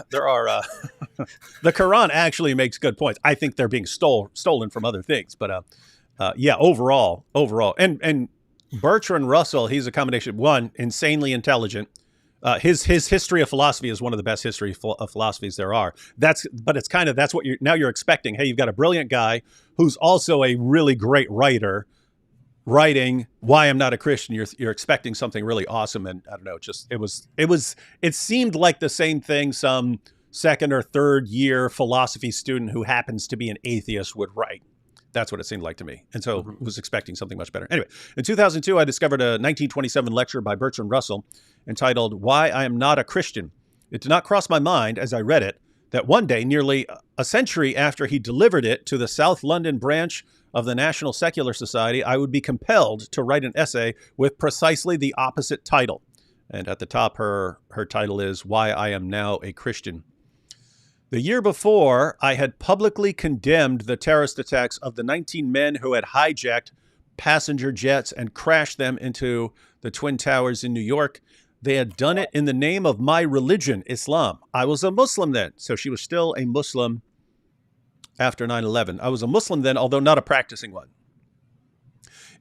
Quran actually makes good points. I think they're being stolen from other things, but overall, and Bertrand Russell, he's a combination. One, insanely intelligent. His history of philosophy is one of the best history of philosophies there are. That's what you're expecting. Hey, you've got a brilliant guy who's also a really great writer, writing Why I'm Not a Christian. You're expecting something really awesome, and I don't know. It seemed like the same thing some second or third year philosophy student who happens to be an atheist would write. That's what it seemed like to me. And so I was expecting something much better. Anyway, in 2002, I discovered a 1927 lecture by Bertrand Russell entitled Why I Am Not a Christian. It did not cross my mind as I read it that one day, nearly a century after he delivered it to the South London branch of the National Secular Society, I would be compelled to write an essay with precisely the opposite title. And at the top, her title is Why I Am Now a Christian. The year before, I had publicly condemned the terrorist attacks of the 19 men who had hijacked passenger jets and crashed them into the Twin Towers in New York. They had done it in the name of my religion, Islam. I was a Muslim then, so she was still a Muslim after 9/11. I was a Muslim then, although not a practicing one.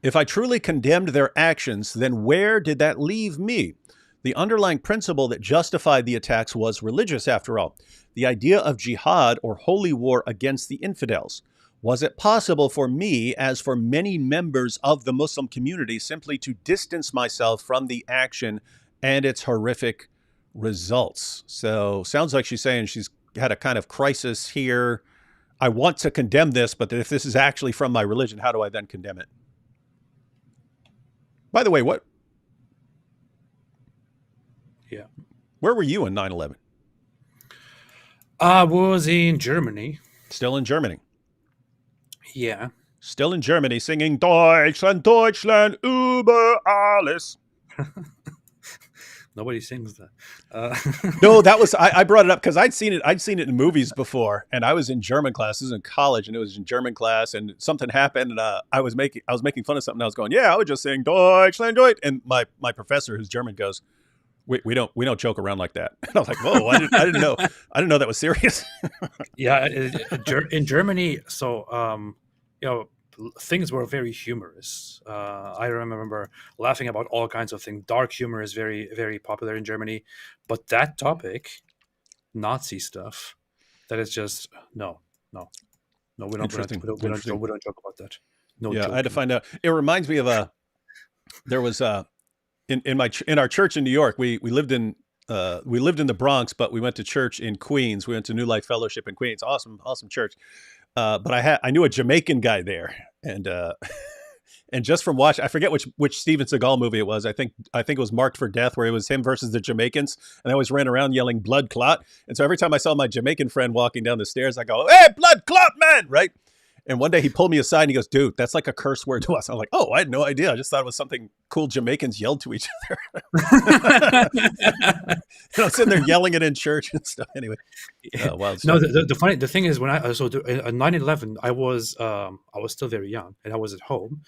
If I truly condemned their actions, then where did that leave me? The underlying principle that justified the attacks was religious, after all. The idea of jihad, or holy war against the infidels. Was it possible for me, as for many members of the Muslim community, simply to distance myself from the action and its horrific results? So sounds like she's saying she's had a kind of crisis here. I want to condemn this, but if this is actually from my religion, how do I then condemn it? By the way, where were you in 9/11? I was in Germany. Still in Germany. Yeah. Still in Germany, singing Deutschland, Deutschland, über alles. Nobody sings that. No, that was I brought it up because I'd seen it in movies before, and I was in German classes in college, and it was in German class, and something happened, and I was making fun of something. I was going, I would just sing Deutschland, Deutschland, and my professor, who's German, goes, We don't joke around like that. And I was like, whoa, I didn't know that was serious. Yeah, in Germany, so things were very humorous. I remember laughing about all kinds of things. Dark humor is very, very popular in Germany, but that topic, Nazi stuff, that is just no. No, we're not. Interesting. We don't talk about that. No. Yeah, joking. I had to find out. It reminds me of there was in our church in New York. We lived in the Bronx, but we went to church in Queens. We went to New Life Fellowship in Queens. Awesome church. But I knew a Jamaican guy there, and and just from watch, I forget which Steven Seagal movie it was. I think it was Marked for Death, where it was him versus the Jamaicans, and I always ran around yelling "blood clot." And so every time I saw my Jamaican friend walking down the stairs, I go, "Hey, blood clot, man!" Right? And one day he pulled me aside and he goes, "Dude, that's like a curse word to us." I'm like, "Oh, I had no idea. I just thought it was something cool Jamaicans yelled to each other." I'm sitting there yelling it in church and stuff. Anyway, wild No, stuff. the thing is, when I on 9/11, I was still very young and I was at home.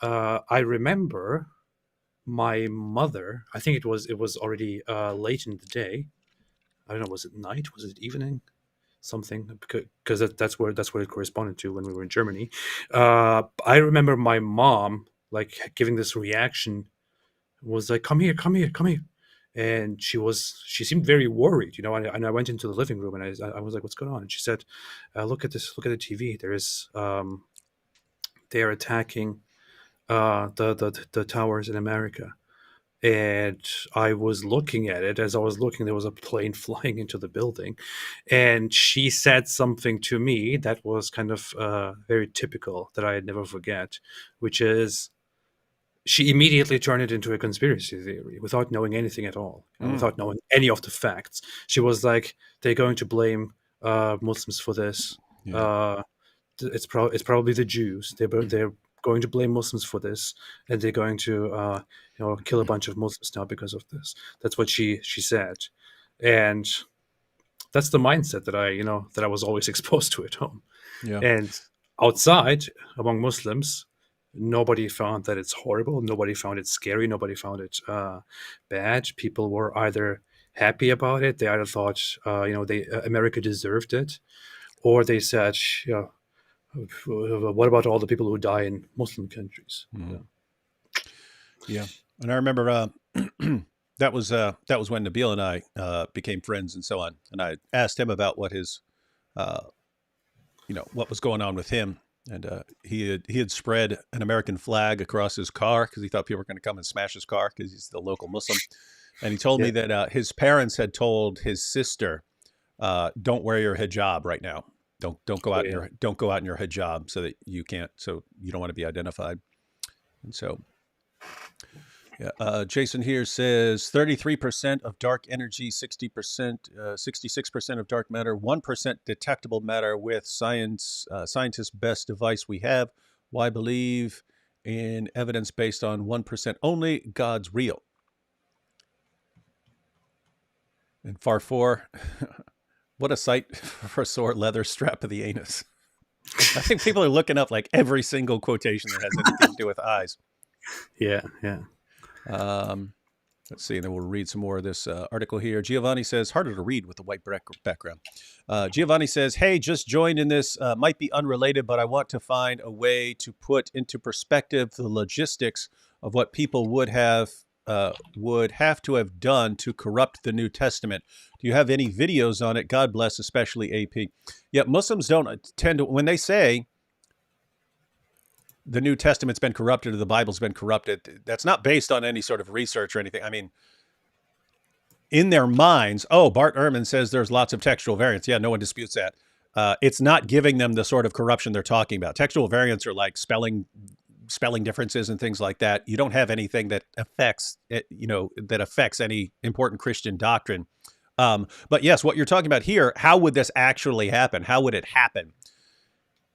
I remember my mother. I think it was already late in the day. I don't know. Was it night? Was it evening? Something, because that's where it corresponded to when we were in Germany. I remember my mom like giving this reaction, was like, "Come here, come here, come here," and she seemed very worried, And I went into the living room and I was like, "What's going on?" And she said, "Look at this, look at the TV. There is they're attacking the towers in America." And I was looking at it. As I was looking, there was a plane flying into the building, and she said something to me that was kind of very typical that I'd never forget, which is she immediately turned it into a conspiracy theory without knowing anything at all, without knowing any of the facts. She was like, "They're going to blame Muslims for this. Yeah. It's probably the Jews. They're going to blame Muslims for this, and they're going to kill a bunch of Muslims now because of this." That's what she said, and that's the mindset that I was always exposed to at home. Yeah. And outside among Muslims, nobody found that it's horrible. Nobody found it scary. Nobody found it bad. People were either happy about it. They either thought America deserved it, or they said, "What about all the people who die in Muslim countries?" Yeah. And I remember that was when Nabil and I became friends and so on. And I asked him about what his what was going on with him. And he had spread an American flag across his car because he thought people were going to come and smash his car because he's the local Muslim. And he told me that his parents had told his sister, "Don't wear your hijab right now. Don't go out in your hijab so that you don't want to be identified." And so, Jason here says 33% of dark energy, 60%, 66% of dark matter, 1% detectable matter with scientists' best device we have. Why believe in evidence based on 1% only? God's real. And far 4, what a sight for a sore leather strap of the anus. I think people are looking up like every single quotation that has anything to do with eyes. Yeah. Let's see, and then we'll read some more of this article here. Giovanni says, harder to read with the white background. Giovanni says, "Hey, just joined in this, might be unrelated, but I want to find a way to put into perspective the logistics of what people would have to have done to corrupt the New Testament. Do you have any videos on it? God bless, especially AP." Yeah, Muslims don't tend to, when they say the New Testament's been corrupted or the Bible's been corrupted, that's not based on any sort of research or anything. I mean, in their minds, Bart Ehrman says there's lots of textual variants. Yeah, no one disputes that. It's not giving them the sort of corruption they're talking about. Textual variants are like spelling differences and things like that. You don't have anything that affects any important Christian doctrine. But yes, what you're talking about here, how would this actually happen? How would it happen?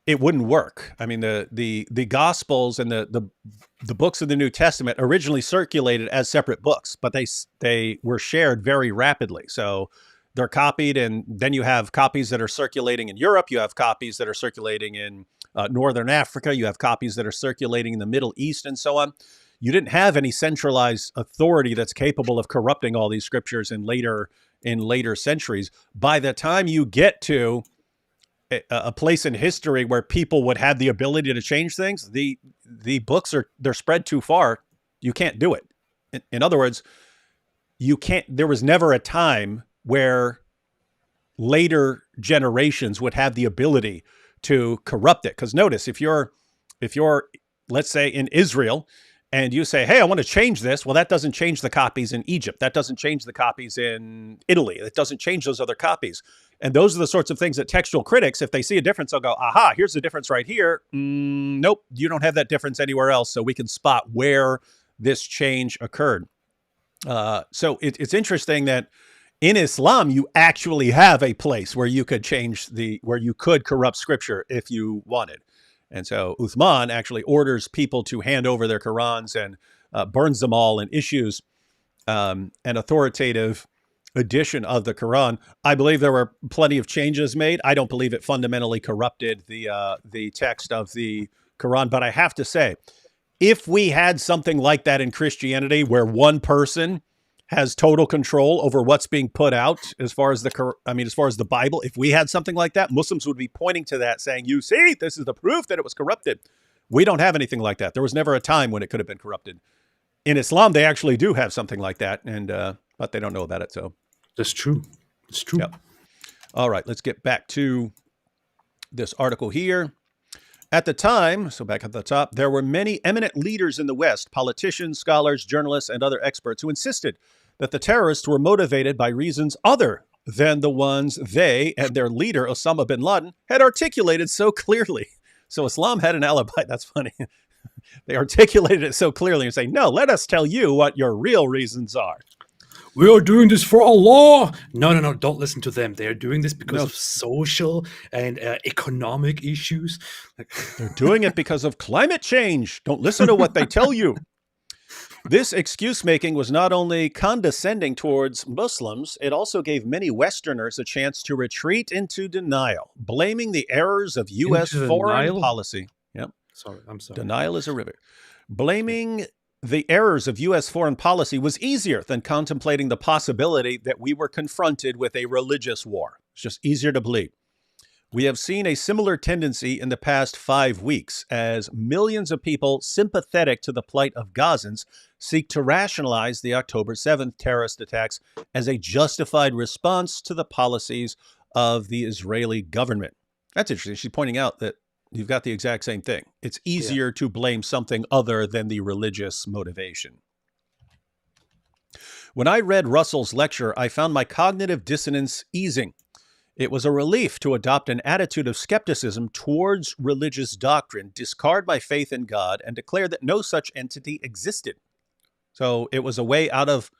It wouldn't work. I mean, the Gospels and the books of the New Testament originally circulated as separate books, but they were shared very rapidly. So they're copied, and then you have copies that are circulating in Europe. You have copies that are circulating in Northern Africa. You have copies that are circulating in the Middle East and so on. You didn't have any centralized authority that's capable of corrupting all these scriptures in later centuries. By the time you get to a place in history where people would have the ability to change things, the books they're spread too far. You can't do it. In other words, there was never a time where later generations would have the ability to corrupt it. Because notice, if you're, let's say in Israel, and you say, hey, I want to change this. Well, that doesn't change the copies in Egypt. That doesn't change the copies in Italy. It doesn't change those other copies. And those are the sorts of things that textual critics, if they see a difference, they'll go, aha, here's the difference right here. Nope, you don't have that difference anywhere else. So we can spot where this change occurred. So it's interesting that in Islam, you actually have a place where you could where you could corrupt scripture if you wanted. And so Uthman actually orders people to hand over their Qurans and burns them all and issues an authoritative edition of the Quran. I believe there were plenty of changes made. I don't believe it fundamentally corrupted the text of the Quran. But I have to say, if we had something like that in Christianity where one person has total control over what's being put out as far as the Bible, if we had something like that, Muslims would be pointing to that saying, you see, this is the proof that it was corrupted. We don't have anything like that. There was never a time when it could have been corrupted. In Islam, they actually do have something like that, and but they don't know about it. So That's true. It's true. Yep. All right, let's get back to this article here. At the time, so back at the top, there were many eminent leaders in the West, politicians, scholars, journalists, and other experts who insisted that the terrorists were motivated by reasons other than the ones they and their leader, Osama bin Laden, had articulated so clearly. So Islam had an alibi. That's funny. They articulated it so clearly and say, no, let us tell you what your real reasons are. We are doing this for Allah. No. Don't listen to them. They are doing this because of social and economic issues. They're doing it because of climate change. Don't listen to what they tell you. This excuse-making was not only condescending towards Muslims, it also gave many Westerners a chance to retreat into denial, blaming the errors of U.S. foreign policy. Yep. I'm sorry. Denial is a river. Blaming the errors of U.S. foreign policy was easier than contemplating the possibility that we were confronted with a religious war. It's just easier to believe. We have seen a similar tendency in the past 5 weeks as millions of people sympathetic to the plight of Gazans seek to rationalize the October 7th terrorist attacks as a justified response to the policies of the Israeli government. That's interesting. She's pointing out that you've got the exact same thing. It's easier to blame something other than the religious motivation. When I read Russell's lecture, I found my cognitive dissonance easing. It was a relief to adopt an attitude of skepticism towards religious doctrine, discard my faith in God, and declare that no such entity existed. So it was a way out of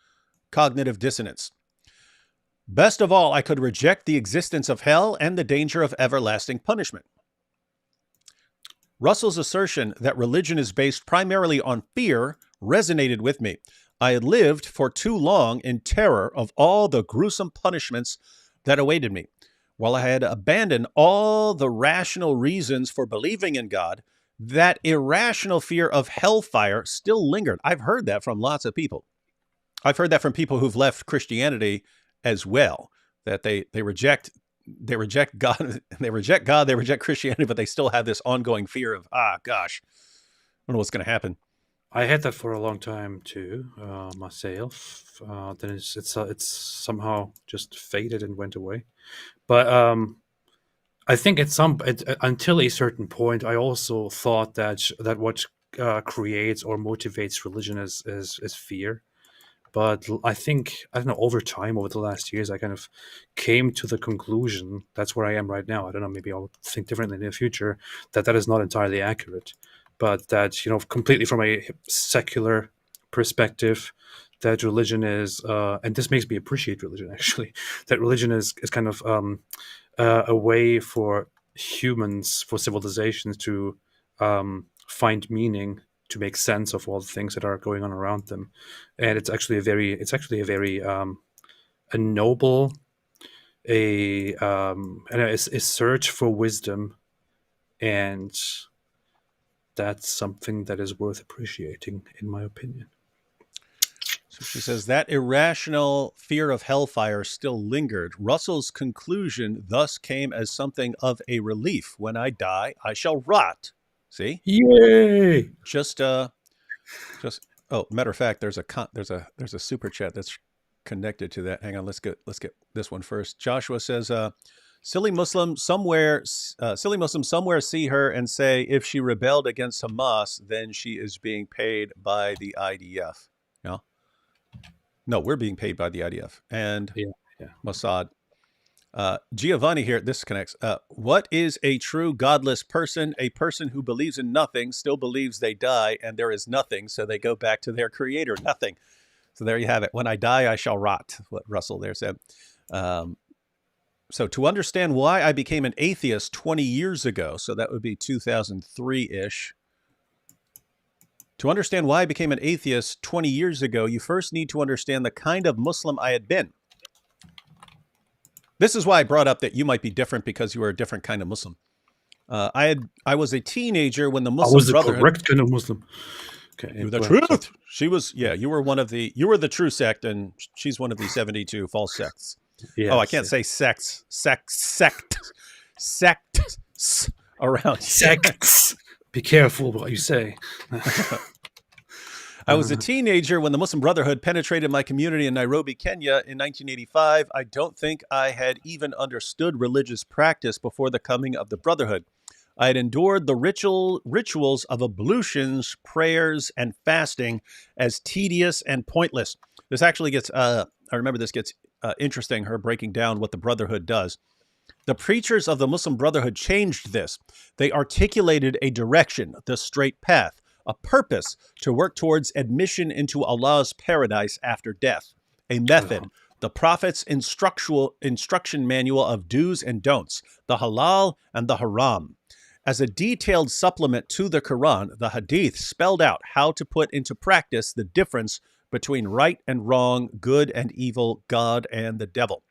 cognitive dissonance. Best of all, I could reject the existence of hell and the danger of everlasting punishment. Russell's assertion that religion is based primarily on fear resonated with me. I had lived for too long in terror of all the gruesome punishments that awaited me. While I had abandoned all the rational reasons for believing in God, that irrational fear of hellfire still lingered. I've heard that from lots of people. I've heard that from people who've left Christianity as well, that they reject God, they reject Christianity, but they still have this ongoing fear of, gosh, I don't know what's going to happen. I had that for a long time too, myself. Then it's somehow just faded and went away. But I think until a certain point, I also thought that what creates or motivates religion is fear. But I don't know, over the last years, I kind of came to the conclusion, that's where I am right now. I don't know, maybe I'll think differently in the future, that is not entirely accurate. But that, completely from a secular perspective, that religion is, and this makes me appreciate religion actually, that religion is kind of a way for humans, for civilizations to find meaning, to make sense of all the things that are going on around them. And it's actually a very a noble, and a search for wisdom, and that's something that is worth appreciating, in my opinion. So she says that irrational fear of hellfire still lingered. Russell's conclusion thus came as something of a relief. When I die, I shall rot. See? Yay! Matter of fact, there's a super chat that's connected to that. Hang on, let's get this one first. Joshua says, Silly Muslim somewhere see her and say if she rebelled against Hamas, then she is being paid by the IDF. No, we're being paid by the IDF and Mossad. Giovanni here, this connects. What is a true godless person? A person who believes in nothing, still believes they die and there is nothing, so they go back to their creator, nothing. So there you have it. When I die, I shall rot, what Russell there said. So to understand why I became an atheist 20 years ago, so that would be 2003-ish. To understand why I became an atheist 20 years ago, you first need to understand the kind of Muslim I had been. This is why I brought up that you might be different because you were a different kind of Muslim. I was a teenager when the Muslim Brotherhood... I was the correct kind of Muslim. Okay, the truth. She was, you were you were the true sect, and she's one of the 72 false sects. Yes. Oh, I can't say sects around sects. Be careful what you say. I was a teenager when the Muslim Brotherhood penetrated my community in Nairobi, Kenya in 1985. I don't think I had even understood religious practice before the coming of the Brotherhood. I had endured the rituals of ablutions, prayers, and fasting as tedious and pointless. This actually gets, I remember this gets interesting, her breaking down what the Brotherhood does. The preachers of the Muslim Brotherhood changed this. They articulated a direction, the straight path, a purpose to work towards admission into Allah's paradise after death, a method, the Prophet's instruction manual of do's and don'ts, the halal and the haram. As a detailed supplement to the Quran, the Hadith spelled out how to put into practice the difference between right and wrong, good and evil, God and the devil.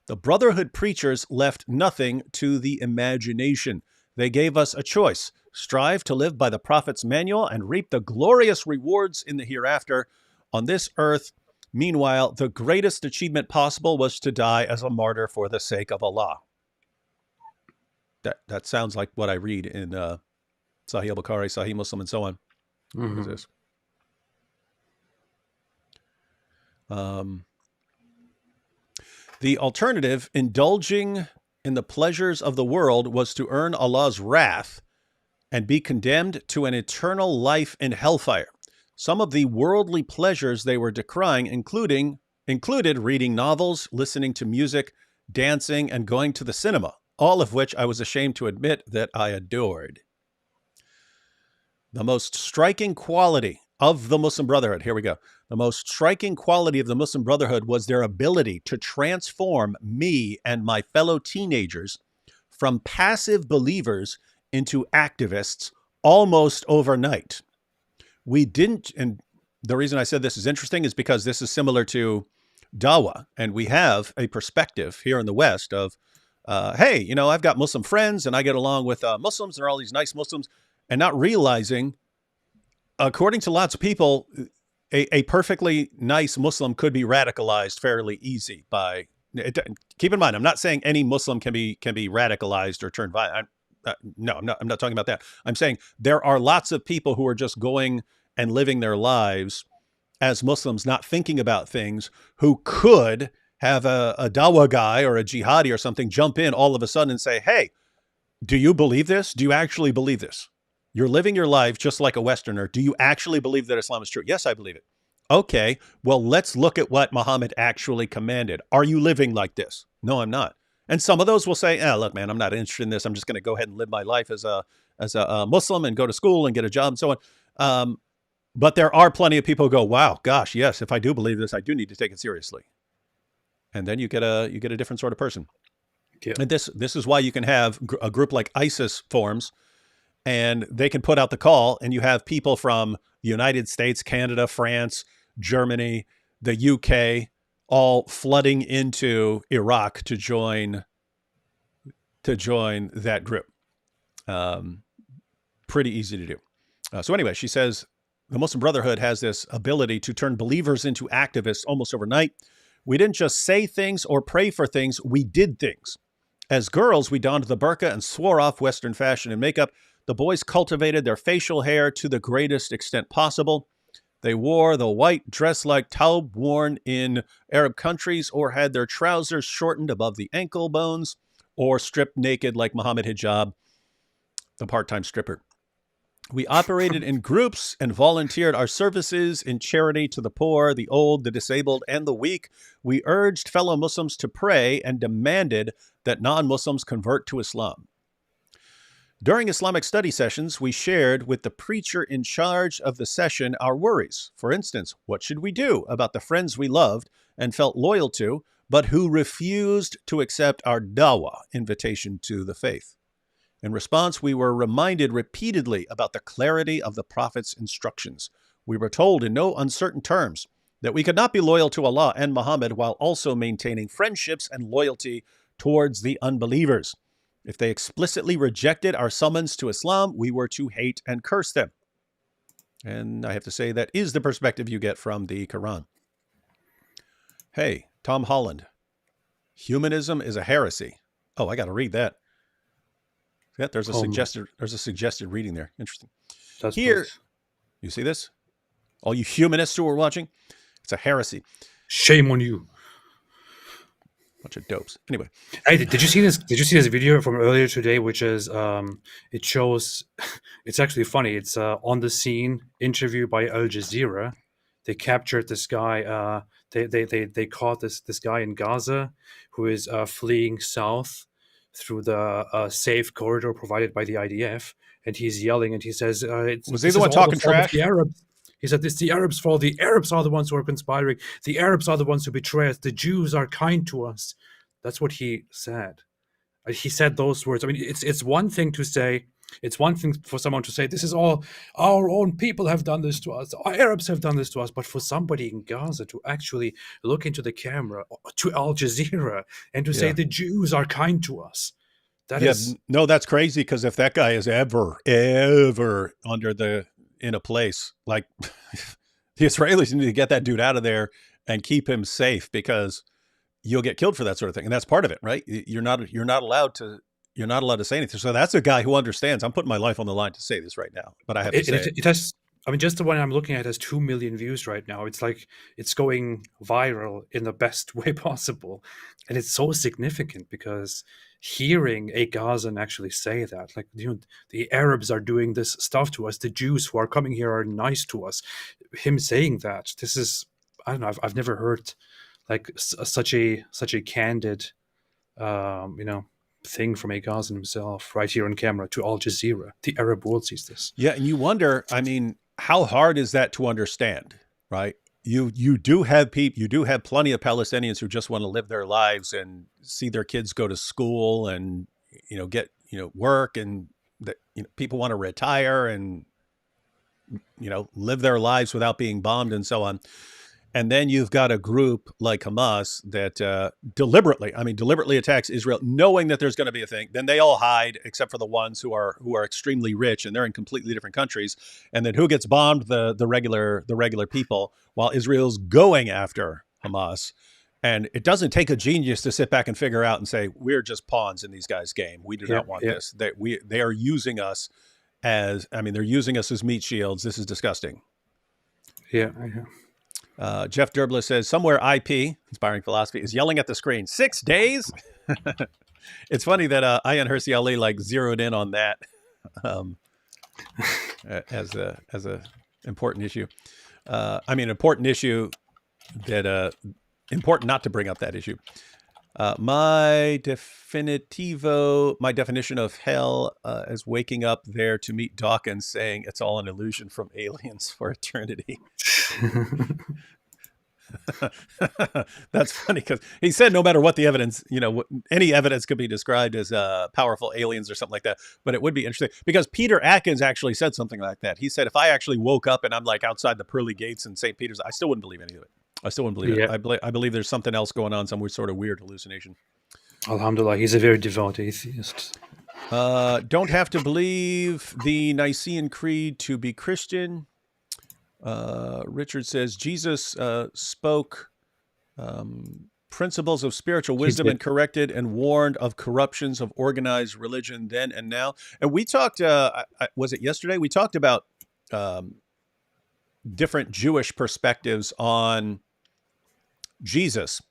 The Brotherhood preachers left nothing to the imagination. They gave us a choice: strive to live by the Prophet's manual and reap the glorious rewards in the hereafter. On this earth, meanwhile, the greatest achievement possible was to die as a martyr for the sake of Allah. That sounds like what I read in Sahih al-Bukhari, Sahih Muslim, and so on. What is this? The alternative, indulging in the pleasures of the world, was to earn Allah's wrath and be condemned to an eternal life in hellfire. Some of the worldly pleasures they were decrying included reading novels, listening to music, dancing, and going to the cinema, all of which I was ashamed to admit that I adored. The most striking quality of the Muslim Brotherhood, here we go. The most striking quality of the Muslim Brotherhood was their ability to transform me and my fellow teenagers from passive believers into activists almost overnight. We didn't, and the reason I said this is interesting is because this is similar to Dawah, and we have a perspective here in the West of, hey, I've got Muslim friends and I get along with Muslims and there are all these nice Muslims, and not realizing, according to lots of people, a perfectly nice Muslim could be radicalized fairly easy by. Keep in mind, I'm not saying any Muslim can be radicalized or turned violent. No, I'm not talking about that. I'm saying there are lots of people who are just going and living their lives as Muslims, not thinking about things, who could have a Dawah guy or a jihadi or something jump in all of a sudden and say, hey, do you believe this? Do you actually believe this? You're living your life just like a Westerner. Do you actually believe that Islam is true? Yes, I believe it. Okay, well, let's look at what Muhammad actually commanded. Are you living like this? No, I'm not. And some of those will say, look, man, I'm not interested in this. I'm just going to go ahead and live my life as a Muslim and go to school and get a job and so on. But there are plenty of people who go, wow, gosh, yes, if I do believe this, I do need to take it seriously. And then you get a different sort of person. Yeah. And this is why you can have a group like ISIS forms, and they can put out the call, and you have people from the United States, Canada, France, Germany, the UK, all flooding into Iraq to join that group. Pretty easy to do. So anyway, she says, the Muslim Brotherhood has this ability to turn believers into activists almost overnight. We didn't just say things or pray for things, we did things. As girls, we donned the burqa and swore off Western fashion and makeup. The boys cultivated their facial hair to the greatest extent possible. They wore the white dress-like taub worn in Arab countries, or had their trousers shortened above the ankle bones, or stripped naked like Muhammad Hijab, the part-time stripper. We operated in groups and volunteered our services in charity to the poor, the old, the disabled, and the weak. We urged fellow Muslims to pray and demanded that non-Muslims convert to Islam. During Islamic study sessions, we shared with the preacher in charge of the session our worries. For instance, what should we do about the friends we loved and felt loyal to, but who refused to accept our dawah, invitation to the faith? In response, we were reminded repeatedly about the clarity of the Prophet's instructions. We were told in no uncertain terms that we could not be loyal to Allah and Muhammad while also maintaining friendships and loyalty towards the unbelievers. If they explicitly rejected our summons to Islam, we were to hate and curse them. And I have to say that is the perspective you get from the Quran. Hey, Tom Holland, humanism is a heresy. Oh, I got to read that. Yeah, there's a suggested reading there. Interesting. That's Here, nice. you see this? All you humanists who are watching, it's a heresy. Shame on you. Bunch of dopes. Anyway, Hey, did you see this? Did you see this video from earlier today? Which is, it shows, it's actually funny. It's on the scene interview by Al Jazeera. They captured this guy. They caught this guy in Gaza who is fleeing south through the safe corridor provided by the IDF, and he's yelling and he says, was he the one talking trash? The Arabs. He said, "It's the Arabs' fault. The Arabs are the ones who are conspiring. The Arabs are the ones who betray us. The Jews are kind to us." That's what he said. He said those words. I mean, it's one thing to say. It's one thing for someone to say, "This is all our own people have done this to us. Our Arabs have done this to us." But for somebody in Gaza to actually look into the camera to Al Jazeera and to say the Jews are kind to us, no, that's crazy. Because if that guy is ever in a place like the Israelis need to get that dude out of there and keep him safe, because you'll get killed for that sort of thing. And that's part of it, right? You're not allowed to say anything. So that's a guy who understands. I'm putting my life on the line to say this right now, but I have to say it has. I mean, just the one I'm looking at has 2 million views right now. It's like it's going viral in the best way possible, and it's so significant because hearing a Gazan actually say that, like, the Arabs are doing this stuff to us, the Jews who are coming here are nice to us. Him saying that, this is, I don't know. I've never heard like such a candid, thing from a Gazan himself right here on camera to Al Jazeera. The Arab world sees this. Yeah, and you wonder, I mean, how hard is that to understand, right? You do have plenty of Palestinians who just want to live their lives and see their kids go to school and get work, and that people want to retire and live their lives without being bombed and so on. And then you've got a group like Hamas that deliberately attacks Israel, knowing that there's going to be a thing. Then they all hide, except for the ones who are extremely rich, and they're in completely different countries. And then who gets bombed? The regular people, while Israel's going after Hamas. And it doesn't take a genius to sit back and figure out and say, we're just pawns in these guys' game. We do not want this. They are using us they're using us as meat shields. This is disgusting. Yeah. Jeff Derbler says, somewhere IP, Inspiring Philosophy, is yelling at the screen. 6 days? It's funny that Ayaan Hirsi Ali zeroed in on that as a important issue. Important issue that important not to bring up that issue. My definition of hell is waking up there to meet Dawkins saying it's all an illusion from aliens for eternity. That's funny because he said no matter what the evidence, any evidence could be described as powerful aliens or something like that. But it would be interesting because Peter Atkins actually said something like that. He said, if I actually woke up and I'm outside the pearly gates in St. Peter's, I still wouldn't believe any of it. I still wouldn't believe it. I believe there's something else going on, some sort of weird hallucination. Alhamdulillah, he's a very devout atheist. Don't have to believe the Nicene Creed to be Christian. Richard says Jesus spoke principles of spiritual wisdom and corrected and warned of corruptions of organized religion then and now. And we talked, was it yesterday? We talked about different Jewish perspectives on Jesus.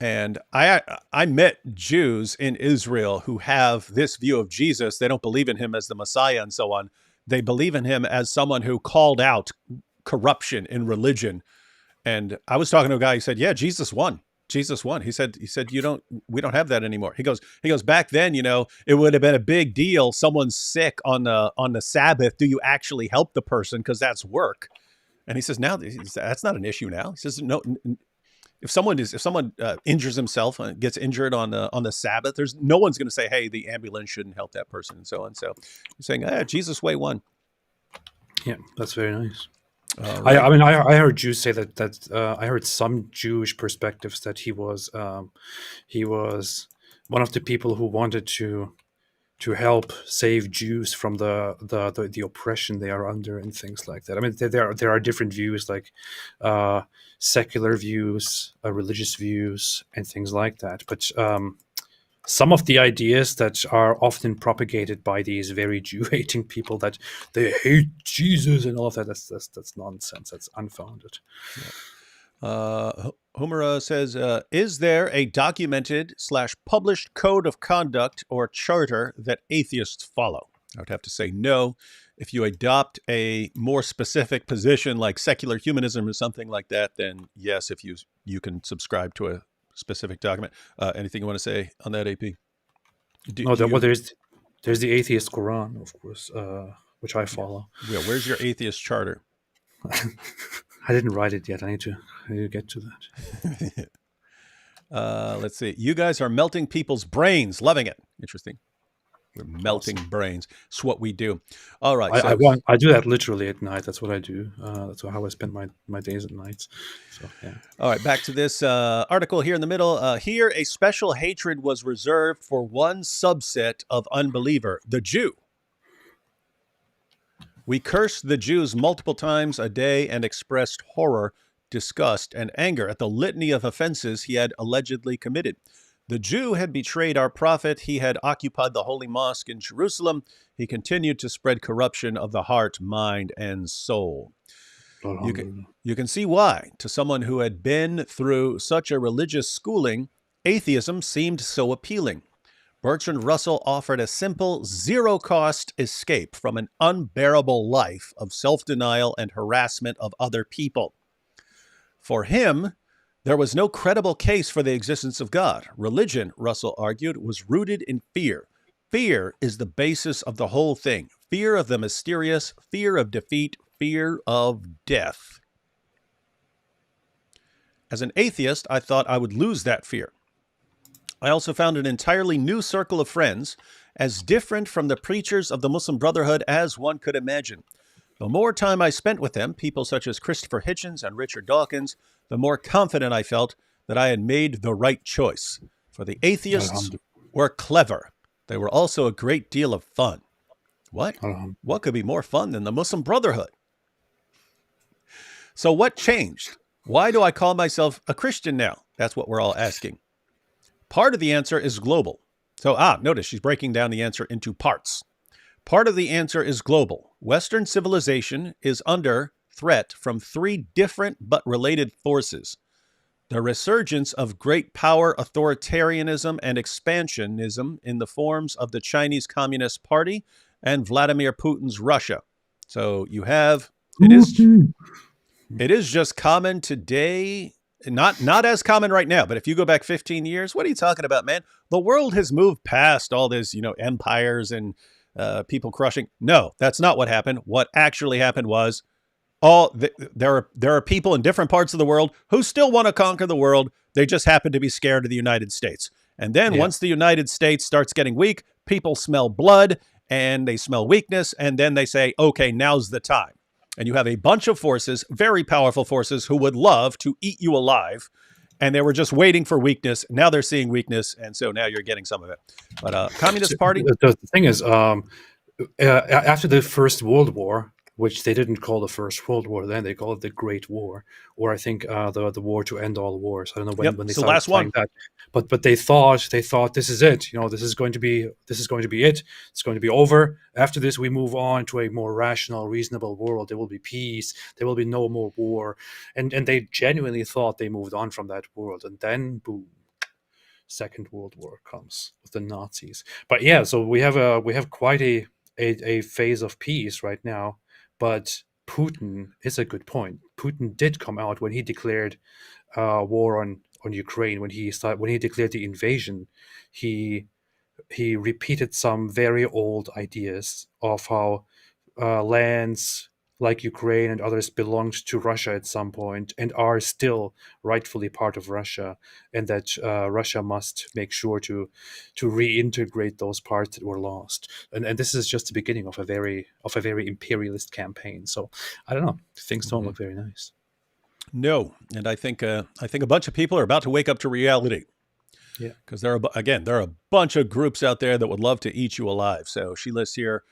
And I met Jews in Israel who have this view of Jesus. They don't believe in him as the Messiah and so on. They believe in him as someone who called out corruption in religion. And I was talking to a guy who said, yeah, Jesus won. Jesus won. He said, we don't have that anymore. He goes, back then, it would have been a big deal. Someone's sick on the Sabbath. Do you actually help the person? Because that's work. And he says, now that's not an issue now. He says, no. If someone injures himself and gets injured on the Sabbath, there's no one's going to say, hey, the ambulance shouldn't help that person and so on. So you're saying, Jesus way won. Yeah, that's very nice. Right. I heard Jews say that I heard some Jewish perspectives that he was one of the people who wanted to help save Jews from the oppression they are under and things like that. I mean, there are different views, like secular views, religious views, and things like that. But some of the ideas that are often propagated by these very Jew-hating people, that they hate Jesus and all of that, that's nonsense. That's unfounded. Humera says, is there a documented / published code of conduct or charter that atheists follow? I would have to say no. If you adopt a more specific position like secular humanism or something like that, then yes, if you can subscribe to a specific document. Anything you want to say on that, AP? There's the atheist Quran, of course, which I follow. Yeah, where's your atheist charter? I didn't write it yet. I need to get to that. Let's see. You guys are melting people's brains. Loving it. Interesting. We're melting brains. It's what we do. All right. I do that literally at night. That's what I do. That's how I spend my days at nights. So, yeah. All right. Back to this article here in the middle. Here, a special hatred was reserved for one subset of unbeliever, the Jew. We cursed the Jews multiple times a day and expressed horror, disgust, and anger at the litany of offenses he had allegedly committed. The Jew had betrayed our prophet. He had occupied the holy mosque in Jerusalem. He continued to spread corruption of the heart, mind, and soul. You can see why, to someone who had been through such a religious schooling, atheism seemed so appealing. Bertrand Russell offered a simple, zero-cost escape from an unbearable life of self-denial and harassment of other people. For him, there was no credible case for the existence of God. Religion, Russell argued, was rooted in fear. Fear is the basis of the whole thing. Fear of the mysterious, fear of defeat, fear of death. As an atheist, I thought I would lose that fear. I also found an entirely new circle of friends, as different from the preachers of the Muslim Brotherhood as one could imagine. The more time I spent with them, people such as Christopher Hitchens and Richard Dawkins, the more confident I felt that I had made the right choice. For the atheists were clever. They were also a great deal of fun. What? What could be more fun than the Muslim Brotherhood? So what changed? Why do I call myself a Christian now? That's what we're all asking. Part of the answer is global. So, notice she's breaking down the answer into parts. Part of the answer is global. Western civilization is under threat from three different but related forces. The resurgence of great power, authoritarianism, and expansionism in the forms of the Chinese Communist Party and Vladimir Putin's Russia. So you have, it is just common today, not as common right now, but if you go back 15 years, what are you talking about, man? The world has moved past all this, empires and people crushing. No, that's not what happened. What actually happened was there are people in different parts of the world who still want to conquer the world. They just happen to be scared of the United States. And then once the United States starts getting weak, people smell blood and they smell weakness. And then they say, okay, now's the time. And you have a bunch of forces, very powerful forces, who would love to eat you alive. And they were just waiting for weakness. Now they're seeing weakness. And so now you're getting some of it. But Communist Party. The thing is, after the First World War, which they didn't call the First World War then, they called it the Great War, or I think the war to end all wars. I don't know when they started last one. that, but they thought this is it. This is going to be it. It's going to be over. After this, we move on to a more rational, reasonable world. There will be peace. There will be no more war, and they genuinely thought they moved on from that world, and then boom. Second World War comes with the Nazis. But yeah, so we have quite a phase of peace right now. But Putin is a good point. Putin did come out when he declared war on Ukraine, when he declared the invasion. He repeated some very old ideas of how lands like Ukraine and others belonged to Russia at some point and are still rightfully part of Russia, and that Russia must make sure to reintegrate those parts that were lost. And this is just the beginning of a very imperialist campaign. So I don't know, things don't look very nice. No, and I think a bunch of people are about to wake up to reality. Yeah, because there are a bunch of groups out there that would love to eat you alive. So she lists here: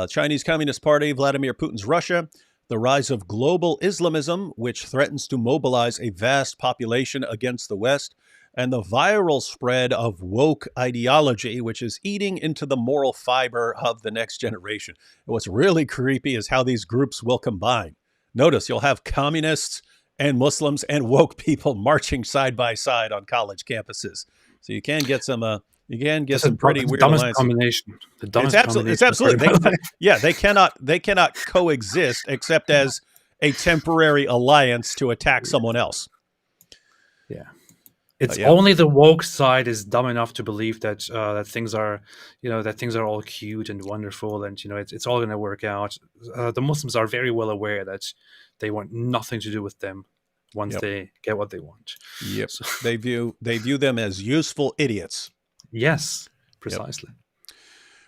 Chinese Communist Party, Vladimir Putin's Russia, the rise of global Islamism, which threatens to mobilize a vast population against the West, and the viral spread of woke ideology, which is eating into the moral fiber of the next generation. And what's really creepy is how these groups will combine. Notice you'll have communists and Muslims and woke people marching side by side on college campuses. So you can get some pretty weird alliances. Combination. The dumbest combination. It's absolutely. They cannot coexist except as a temporary alliance to attack someone else. Yeah. It's only the woke side is dumb enough to believe that that things are all cute and wonderful, and it's all going to work out. The Muslims are very well aware that they want nothing to do with them once they get what they want. Yep. So, they view them as useful idiots. Yes, precisely. Yep.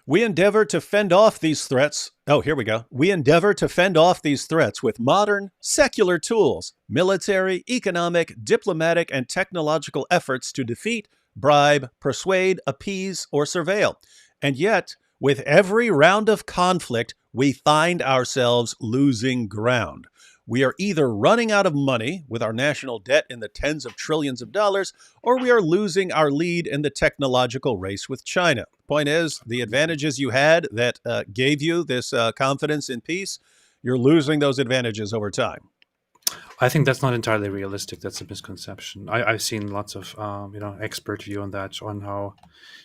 We endeavor to fend off these threats. Oh, here we go. We endeavor to fend off these threats with modern, secular tools, military, economic, diplomatic, and technological efforts to defeat, bribe, persuade, appease, or surveil. And yet, with every round of conflict, we find ourselves losing ground. We are either running out of money with our national debt in the tens of trillions of dollars, or we are losing our lead in the technological race with China. Point is, the advantages you had that gave you this confidence in peace, you're losing those advantages over time. I think that's not entirely realistic. That's a misconception. I've seen lots of expert view on that, on how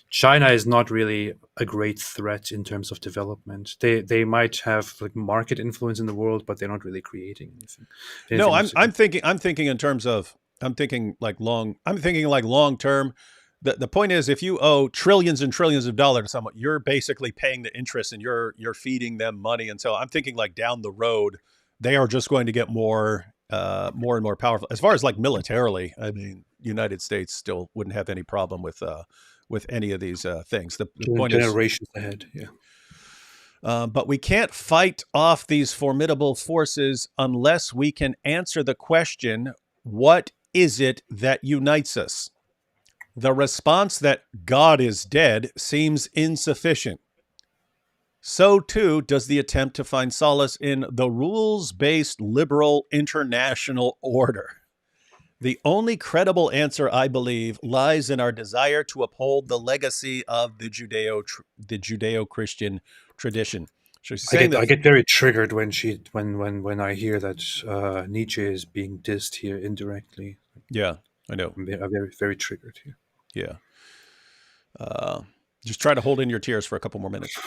China is not really a great threat in terms of development. They might have like market influence in the world, but they're not really creating anything. No, I'm thinking in terms of I'm thinking like long term. The point is, if you owe trillions and trillions of dollars to someone, you're basically paying the interest and you're feeding them money. And so I'm thinking like down the road, they are just going to get more and more powerful. As far as like militarily, I mean, United States still wouldn't have any problem with any of these things. The point is generations ahead. Yeah. But we can't fight off these formidable forces unless we can answer the question, what is it that unites us? The response that God is dead seems insufficient. So, too, does the attempt to find solace in the rules-based liberal international order. The only credible answer, I believe, lies in our desire to uphold the legacy of the Judeo-Christian tradition. So I get very triggered when I hear that Nietzsche is being dissed here indirectly. Yeah, I know. I'm very, very triggered here. Yeah. Just try to hold in your tears for a couple more minutes.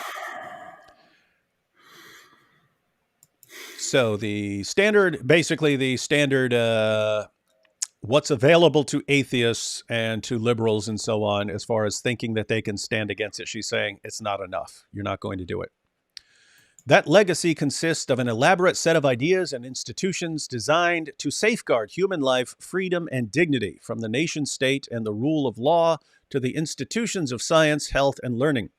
So the standard, what's available to atheists and to liberals and so on, as far as thinking that they can stand against it, she's saying it's not enough. You're not going to do it. That legacy consists of an elaborate set of ideas and institutions designed to safeguard human life, freedom, and dignity, from the nation state and the rule of law to the institutions of science, health, and learning.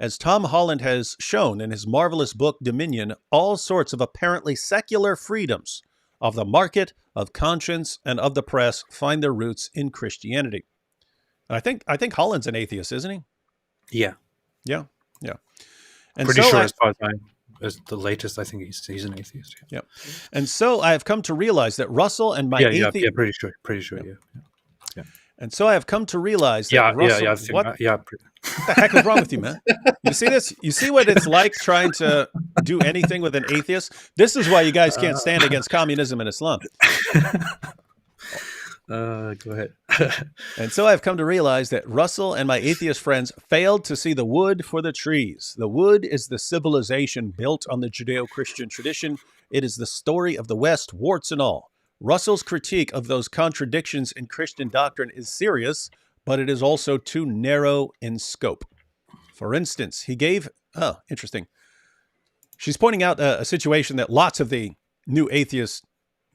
As Tom Holland has shown in his marvelous book, Dominion, all sorts of apparently secular freedoms of the market, of conscience, and of the press find their roots in Christianity. And I think Holland's an atheist, isn't he? Yeah. Yeah. And pretty so sure as the latest, I think he's an atheist. Yeah. And so I have come to realize that Russell and my atheist... Yeah, pretty sure. Yeah. And so I have come to realize that Russell... What the heck is wrong with you, man? You see this? You see what it's like trying to do anything with an atheist? This is why you guys can't stand against communism and Islam. Go ahead. And so I've come to realize that Russell and my atheist friends failed to see the wood for the trees. The wood is the civilization built on the Judeo-Christian tradition. It is the story of the West, warts and all. Russell's critique of those contradictions in Christian doctrine is serious, but it is also too narrow in scope. For instance, he gave... Oh, interesting. She's pointing out a situation that lots of the new atheists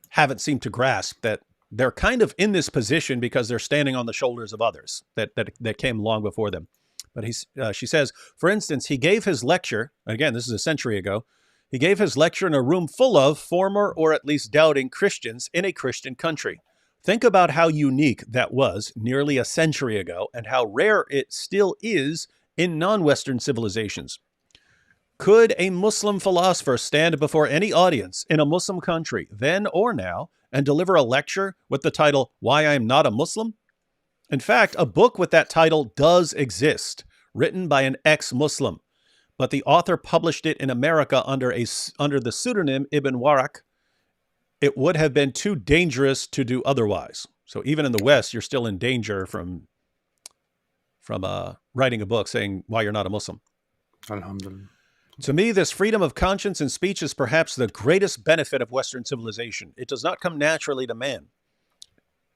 haven't seemed to grasp, that they're kind of in this position because they're standing on the shoulders of others that came long before them. But she says, for instance, he gave his lecture, again, this is a century ago, he gave his lecture in a room full of former or at least doubting Christians in a Christian country. Think about how unique that was nearly a century ago and how rare it still is in non-Western civilizations. Could a Muslim philosopher stand before any audience in a Muslim country, then or now, and deliver a lecture with the title, Why I Am Not a Muslim? In fact, a book with that title does exist, written by an ex-Muslim, but the author published it in America under the pseudonym Ibn Warraq. It would have been too dangerous to do otherwise. So even in the West, you're still in danger from writing a book saying why you're not a Muslim. Alhamdulillah. To me, this freedom of conscience and speech is perhaps the greatest benefit of Western civilization. It does not come naturally to man.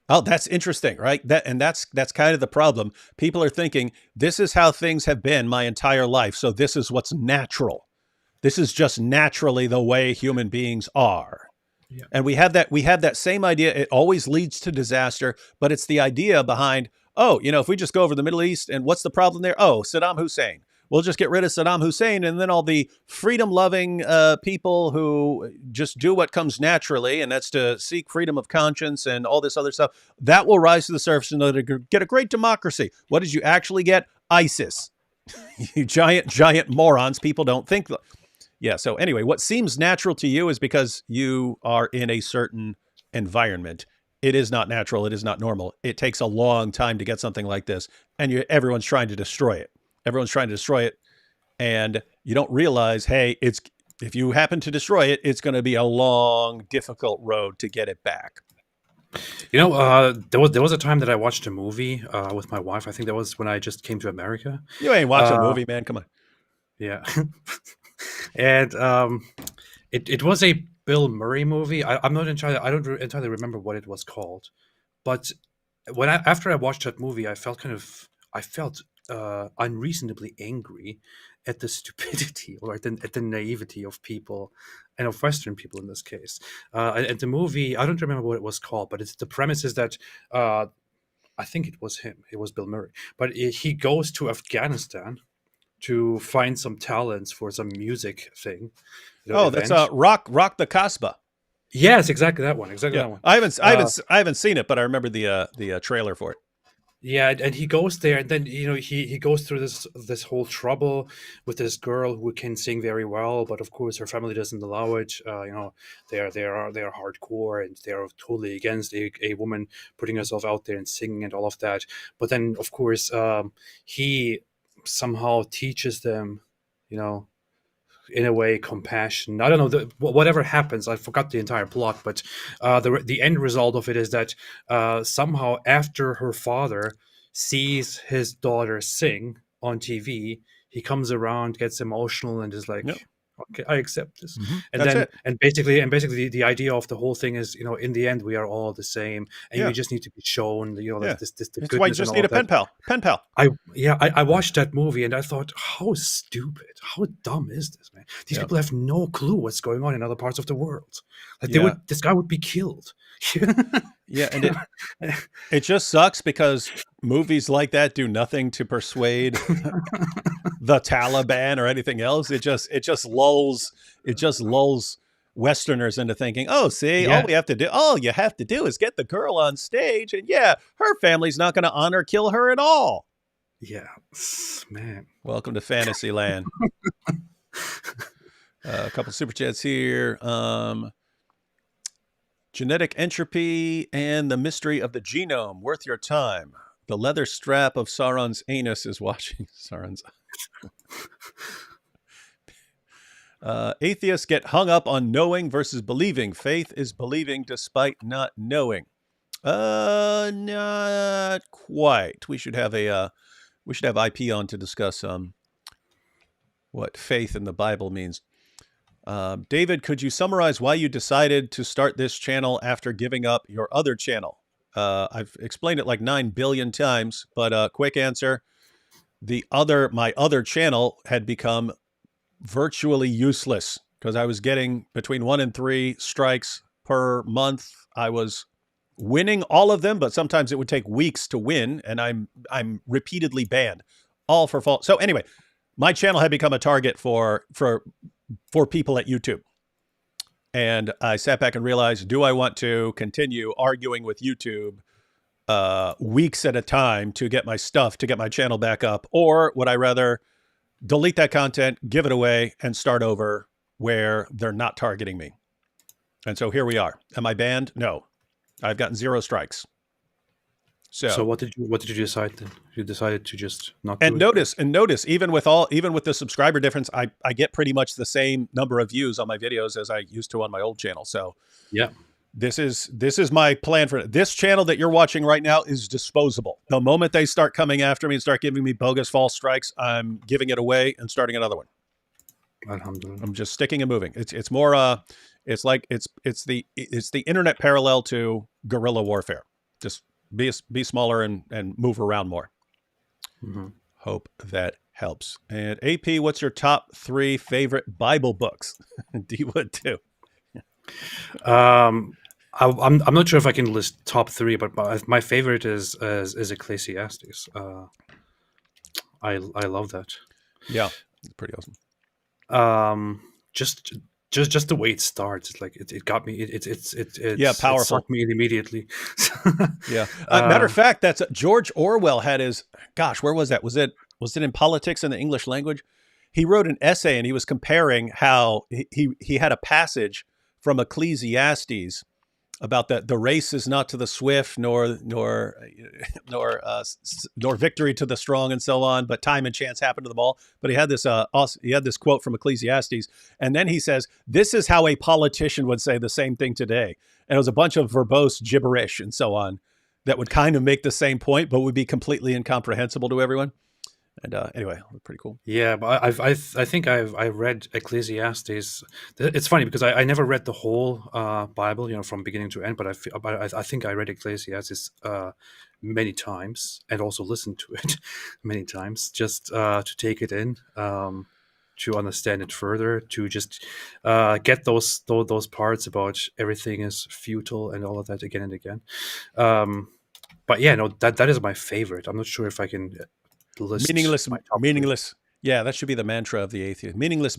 Oh, that's interesting, right? That's kind of the problem. People are thinking, this is how things have been my entire life, so this is what's natural. This is just naturally the way human beings are. Yeah. And we have that same idea. It always leads to disaster, but it's the idea behind, if we just go over the Middle East, and what's the problem there? Oh, Saddam Hussein. We'll just get rid of Saddam Hussein, and then all the freedom-loving people who just do what comes naturally, and that's to seek freedom of conscience and all this other stuff, that will rise to the surface and they'll get a great democracy. What did you actually get? ISIS. You giant morons. People don't think. Yeah, so anyway, what seems natural to you is because you are in a certain environment. It is not natural. It is not normal. It takes a long time to get something like this, and everyone's trying to destroy it. Everyone's trying to destroy it, and you don't realize, hey, if you happen to destroy it, it's going to be a long, difficult road to get it back. There was a time that I watched a movie with my wife. I think that was when I just came to America. You ain't watching a movie, man. Come on. Yeah, and it was a Bill Murray movie. I don't entirely remember what it was called, but after I watched that movie, I felt unreasonably angry at the stupidity or at the naivety of people, and of Western people in this case. And the movie, I don't remember what it was called, but the premise is that I think it was him. It was Bill Murray, but he goes to Afghanistan to find some talents for some music thing. That's Rock the Casbah. Yes, exactly that one. That one. I haven't seen it, but I remember the trailer for it. Yeah, and he goes there, and then he goes through this whole trouble with this girl who can sing very well, but of course her family doesn't allow it. They are hardcore, and they are totally against a woman putting herself out there and singing and all of that. But then of course he somehow teaches them, in a way, compassion. I don't know, whatever happens, I forgot the entire plot, but the end result of it is that somehow after her father sees his daughter sing on TV, he comes around, gets emotional, and is like, okay, I accept this. Mm-hmm. And basically the idea of the whole thing is, in the end we are all the same, and we just need to be shown, this the That's why you just need a pen pal. I watched that movie and I thought, how stupid, how dumb is this, man? These people have no clue what's going on in other parts of the world. Like this guy would be killed. Yeah, and it just sucks because movies like that do nothing to persuade the Taliban or anything else. It just lulls Westerners into thinking, all you have to do is get the girl on stage, and her family's not going to kill her at all. Yeah, man. Welcome to Fantasyland. A couple super chats here. Genetic entropy and the mystery of the genome. Worth your time. The leather strap of Sauron's anus is watching Sauron's. Atheists get hung up on knowing versus believing. Faith is believing despite not knowing. Not quite. We should have IP on to discuss what faith in the Bible means. David, could you summarize why you decided to start this channel after giving up your other channel? I've explained it like 9 billion times, but quick answer. My other channel had become virtually useless because I was getting between 1 and 3 strikes per month. I was winning all of them, but sometimes it would take weeks to win, and I'm repeatedly banned, all for fault. So anyway, my channel had become a target for people at YouTube. And I sat back and realized, do I want to continue arguing with YouTube weeks at a time to get my stuff, to get my channel back up? Or would I rather delete that content, give it away, and start over where they're not targeting me? And so here we are. Am I banned? No. I've gotten 0 strikes. So what did you decide then? You decided to just not and do it? notice even with the subscriber difference, I get pretty much the same number of views on my videos as I used to on my old channel. So yeah, this is my plan for it. This channel that you're watching right now is disposable. The moment they start coming after me and start giving me bogus false strikes, I'm giving it away and starting another one. Alhamdulillah. I'm just sticking and moving. It's more it's the internet parallel to guerrilla warfare. Just be smaller and move around more. Mm-hmm. Hope that helps. And AP, what's your top 3 favorite Bible books? D would too. I'm not sure if I can list top 3, but my favorite is Ecclesiastes. I love that. Yeah, it's pretty awesome. Just the way it starts, it's like it got me. It's powerful. It sucked me in immediately. Yeah. Matter of fact, that's George Orwell had his. Gosh, where was that? Was it in Politics in the English Language? He wrote an essay and he was comparing how he had a passage from Ecclesiastes about that the race is not to the swift nor victory to the strong and so on, but time and chance happen to them all. But he had this quote from Ecclesiastes, and then he says, "This is how a politician would say the same thing today." And it was a bunch of verbose gibberish and so on that would kind of make the same point, but would be completely incomprehensible to everyone. And anyway, pretty cool. Yeah, but I think I read Ecclesiastes. It's funny because I never read the whole Bible, from beginning to end. But I think I read Ecclesiastes many times and also listened to it many times just to take it in, to understand it further, to just get those parts about everything is futile and all of that again and again. But yeah, no, that is my favorite. I'm not sure if I can. Meaningless. Yeah, that should be the mantra of the atheist. Meaningless.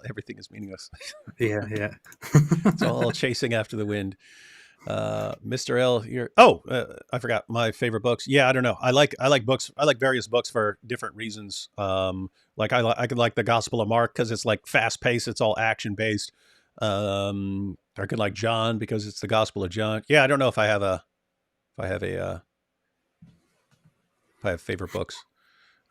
Everything is meaningless. Yeah. It's all chasing after the wind. Mr. L, I forgot my favorite books. Yeah, I don't know. I like books. I like various books for different reasons. Like I could like the Gospel of Mark because it's like fast paced. It's all action based. I could like John because it's the Gospel of John. Yeah, I don't know if I have favorite books.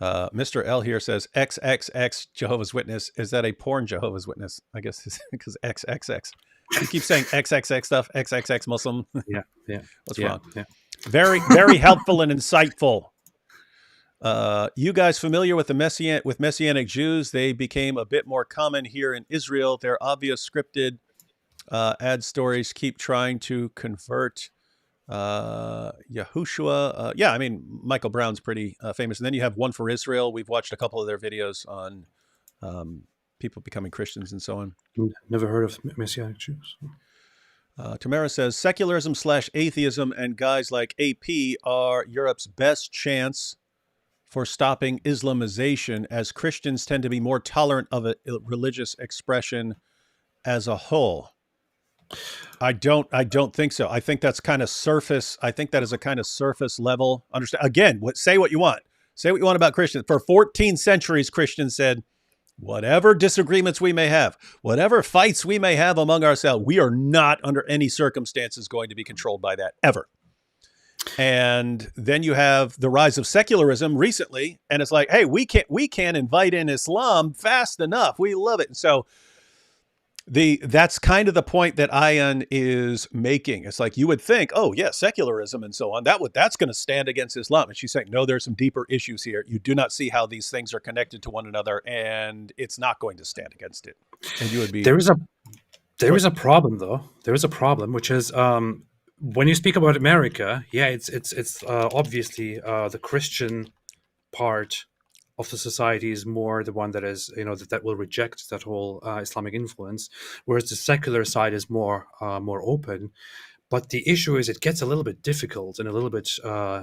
Mr. L here says XXX Jehovah's Witness. Is that a porn Jehovah's Witness? I guess it's because XXX. You keep saying XXX stuff. XXX Muslim. Yeah. What's wrong? Yeah. Very, very helpful and insightful. You guys familiar with Messianic Jews? They became a bit more common here in Israel. Their obvious scripted ad stories keep trying to convert Yahushua. Yeah, I mean, Michael Brown's pretty famous. And then you have One for Israel. We've watched a couple of their videos on people becoming Christians and so on. Never heard of Messianic Jews. Tamara says, secularism/atheism and guys like AP are Europe's best chance for stopping Islamization, as Christians tend to be more tolerant of a religious expression as a whole. I don't think so. I think that's kind of surface. I think that is a kind of surface level understand. Again, say what you want. Say what you want about Christians. For 14 centuries, Christians said, whatever disagreements we may have, whatever fights we may have among ourselves, we are not under any circumstances going to be controlled by that ever. And then you have the rise of secularism recently, and it's like, hey, we can't invite in Islam fast enough. We love it. And so That's kind of the point that Ayaan is making. It's like you would think, oh yeah, secularism and so on, that's going to stand against Islam. And she's saying, no, there's some deeper issues here. You do not see how these things are connected to one another, and it's not going to stand against it. And you would be There is a problem though. There is a problem, which is when you speak about America, yeah, it's obviously the Christian part of the society is more the one that is, that will reject that whole Islamic influence, whereas the secular side is more open. But the issue is it gets a little bit difficult and a little bit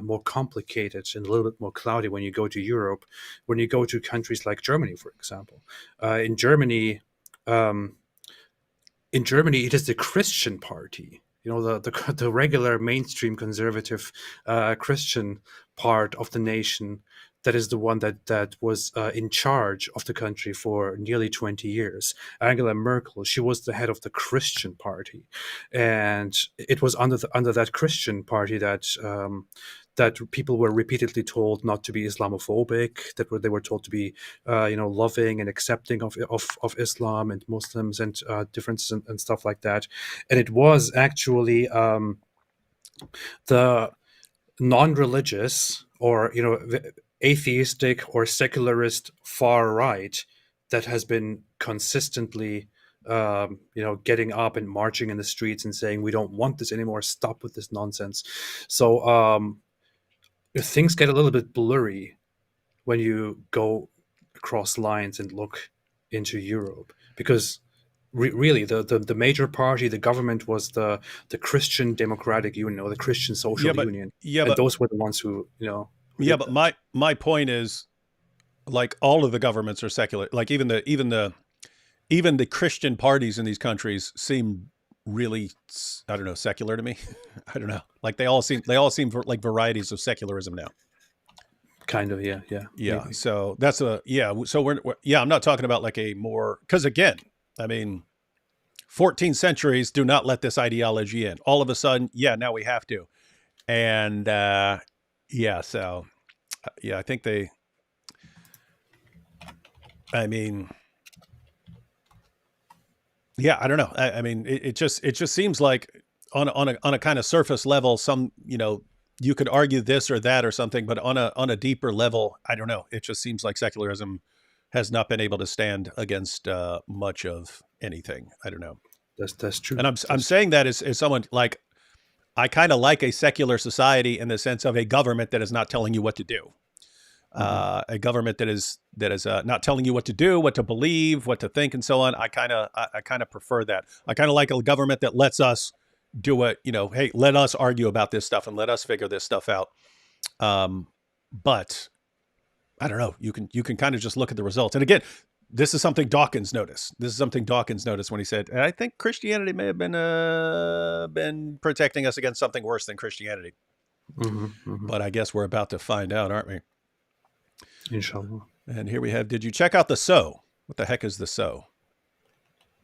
more complicated and a little bit more cloudy when you go to Europe, when you go to countries like Germany, for example. In Germany, it is the Christian party, the regular mainstream conservative Christian part of the nation that is the one that was in charge of the country for nearly 20 years. Angela Merkel, she was the head of the Christian party, and it was under that Christian party that people were repeatedly told not to be Islamophobic, that they were told to be loving and accepting of Islam and Muslims and differences and stuff like that. And it was actually the non-religious or atheistic or secularist far right that has been consistently getting up and marching in the streets and saying we don't want this anymore, stop with this nonsense. So things get a little bit blurry when you go across lines and look into Europe, because really the major party, the government, was the Christian Democratic Union or the Christian Social Union. And those were the ones who Yeah, but my point is, like, all of the governments are secular. Like even the Christian parties in these countries seem really, I don't know, secular to me. I don't know. Like they all seem like varieties of secularism now. Kind of, yeah. Maybe. So that's So we're I'm not talking about like a more, because again, I mean, 14 centuries do not let this ideology in. All of a sudden, now we have to, and. So, I think I don't know. I mean, it just seems like on a kind of surface level, you could argue this or that or something, but on a deeper level, I don't know. It just seems like secularism has not been able to stand against much of anything. I don't know. That's true. And I'm saying that as someone like, I kind of like a secular society in the sense of a government that is not telling you what to do. A government that is not telling you what to do, what to believe, what to think, and so on. I kind of prefer that. I kind of like a government that lets us do it. Hey, let us argue about this stuff and let us figure this stuff out. But I don't know. You can kind of just look at the results. And again, this is something Dawkins noticed. When he said, I think Christianity may have been protecting us against something worse than Christianity. But I guess we're about to find out, aren't we? Inshallah. And here we have, did you check out the So? What the heck is the So?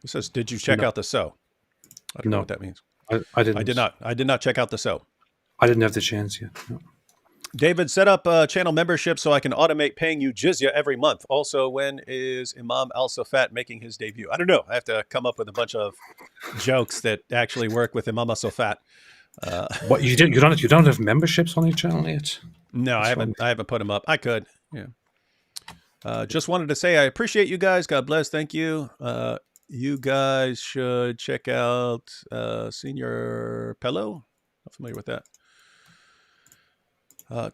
It says, did you check out the So? I don't know what that means. I didn't. I did not check out the So. I didn't have the chance yet. No. David, set up a channel membership so I can automate paying you jizya every month. Also, when is Imam Al-Safat making his debut? I don't know. I have to come up with a bunch of jokes that actually work with Imam Al-Safat. What you don't have memberships on your channel yet? No, I haven't put them up. I could. Yeah. Just wanted to say I appreciate you guys. God bless. Thank you. You guys should check out Senior Pello. Not familiar with that.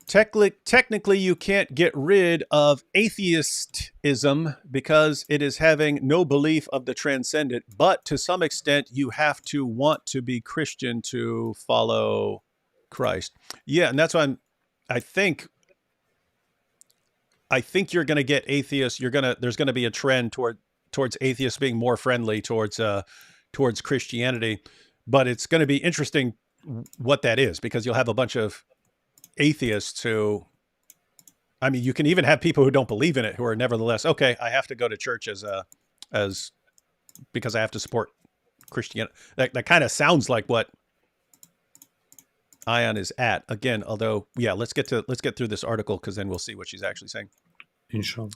Technically, you can't get rid of atheistism because it is having no belief of the transcendent. But to some extent, you have to want to be Christian to follow Christ. Yeah, and that's why I think you're going to get atheists. There's going to be a trend towards atheists being more friendly towards Christianity. But it's going to be interesting what that is, because you'll have a bunch of atheists who, I mean, you can even have people who don't believe in it who are nevertheless, okay, I have to go to church as because I have to support Christianity. That kind of sounds like what Ayaan is at. Again, although, let's get through this article, because then we'll see what she's actually saying. Inshallah.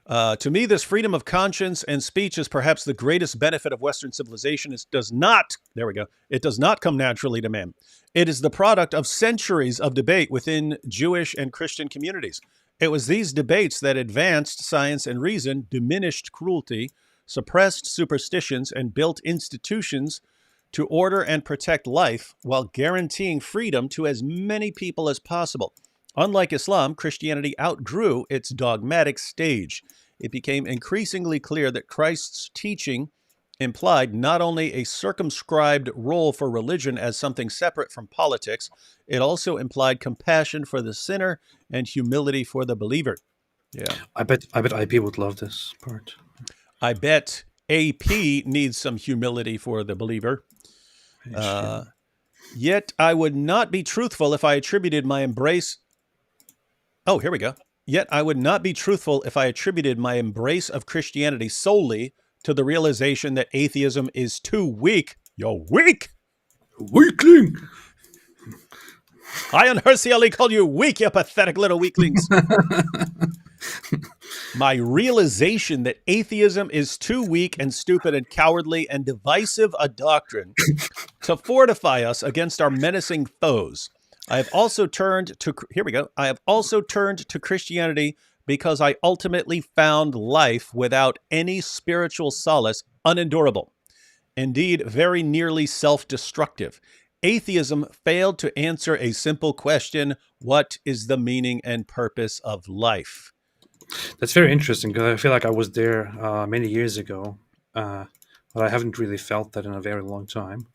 To me, this freedom of conscience and speech is perhaps the greatest benefit of Western civilization. It does not come naturally to man. It is the product of centuries of debate within Jewish and Christian communities. It was these debates that advanced science and reason, diminished cruelty, suppressed superstitions, and built institutions to order and protect life while guaranteeing freedom to as many people as possible. Unlike Islam, Christianity outgrew its dogmatic stage. It became increasingly clear that Christ's teaching implied not only a circumscribed role for religion as something separate from politics, it also implied compassion for the sinner and humility for the believer. Yeah. I bet IP would love this part. I bet AP needs some humility for the believer. Yet I would not be truthful if I attributed my embrace. Oh, here we go. Yet I would not be truthful if I attributed my embrace of Christianity solely to the realization that atheism is too weak. You're weak! Weakling! Ayaan Hirsi Ali called you weak, you pathetic little weaklings. My realization that atheism is too weak and stupid and cowardly and divisive a doctrine to fortify us against our menacing foes. I have also turned to Christianity because I ultimately found life without any spiritual solace unendurable. Indeed, very nearly self-destructive. Atheism failed to answer a simple question: what is the meaning and purpose of life? That's very interesting because I feel like I was there many years ago, but I haven't really felt that in a very long time.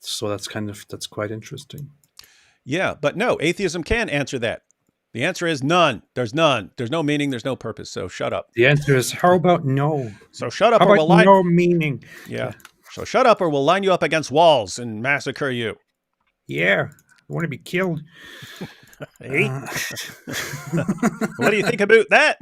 So that's quite interesting. Yeah, but no, atheism can answer that. The answer is none. There's none. There's no meaning. There's no purpose. So shut up. The answer is, how about no? So shut up, How or about we'll line. no meaning? Yeah. So shut up, or we'll line you up against walls and massacre you. Yeah, I want to be killed. Hey. What do you think about that?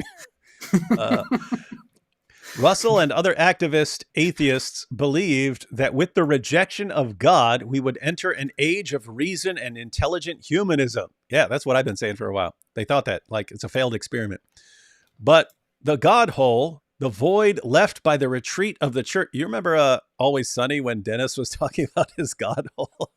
Russell and other activist atheists believed that with the rejection of God, we would enter an age of reason and intelligent humanism. Yeah, that's what I've been saying for a while. They thought that, like, it's a failed experiment. But the God hole, the void left by the retreat of the church. You remember Always Sunny when Dennis was talking about his God hole?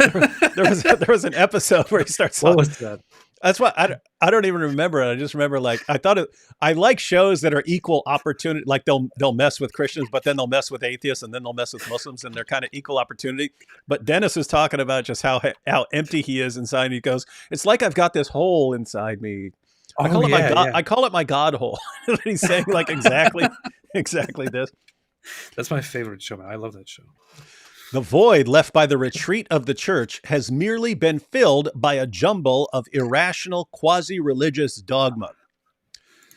there was an episode where he starts talking. What was that? That's what I don't even remember it. I just remember, like, I like shows that are equal opportunity. Like they'll mess with Christians, but then they'll mess with atheists, and then they'll mess with Muslims, and they're kind of equal opportunity. But Dennis is talking about just how empty he is inside. And he goes, "It's like I've got this hole inside me. I call it my God hole." And he's saying, like, exactly this. That's my favorite show, man. I love that show. The void left by the retreat of the church has merely been filled by a jumble of irrational quasi-religious dogma.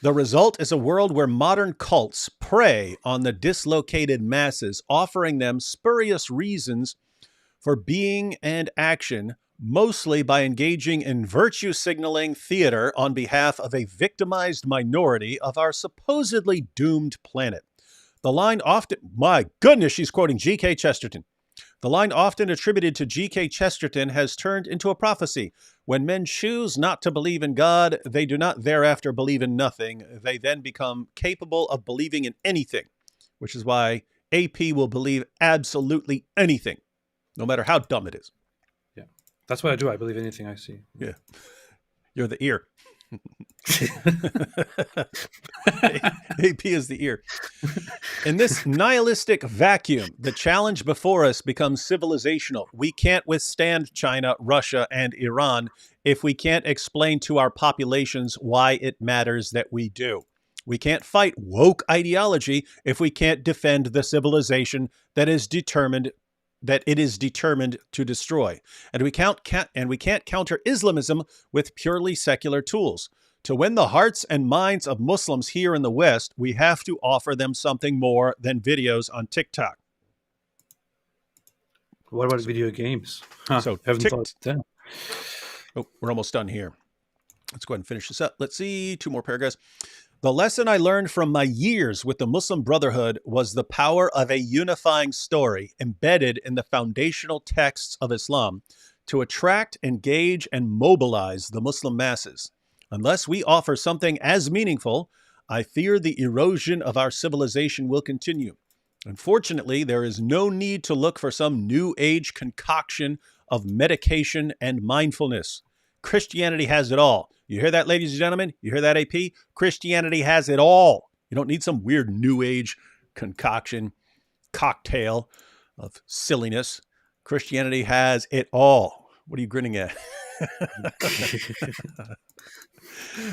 The result is a world where modern cults prey on the dislocated masses, offering them spurious reasons for being and action, mostly by engaging in virtue signaling theater on behalf of a victimized minority of our supposedly doomed planet. The line often, my goodness, she's quoting G.K. Chesterton. The line often attributed to G.K. Chesterton has turned into a prophecy. When men choose not to believe in God, they do not thereafter believe in nothing. They then become capable of believing in anything, which is why AP will believe absolutely anything, no matter how dumb it is. Yeah, that's what I do. I believe anything I see. Yeah. You're the ear. AP is the ear. In this nihilistic vacuum, the challenge before us becomes civilizational. We can't withstand China, Russia, and Iran if we can't explain to our populations why it matters that we do. We can't fight woke ideology if we can't defend the civilization that it is determined to destroy. And we can't counter Islamism with purely secular tools. To win the hearts and minds of Muslims here in the West, we have to offer them something more than videos on TikTok. What about video games? So haven't thought that. Oh, we're almost done here. Let's go ahead and finish this up. Let's see, 2 more paragraphs. The lesson I learned from my years with the Muslim Brotherhood was the power of a unifying story embedded in the foundational texts of Islam to attract, engage, and mobilize the Muslim masses. Unless we offer something as meaningful, I fear the erosion of our civilization will continue. Unfortunately, there is no need to look for some new age concoction of medication and mindfulness. Christianity has it all. You hear that, ladies and gentlemen? You hear that, AP? Christianity has it all. You don't need some weird new age concoction, cocktail of silliness. Christianity has it all. What are you grinning at?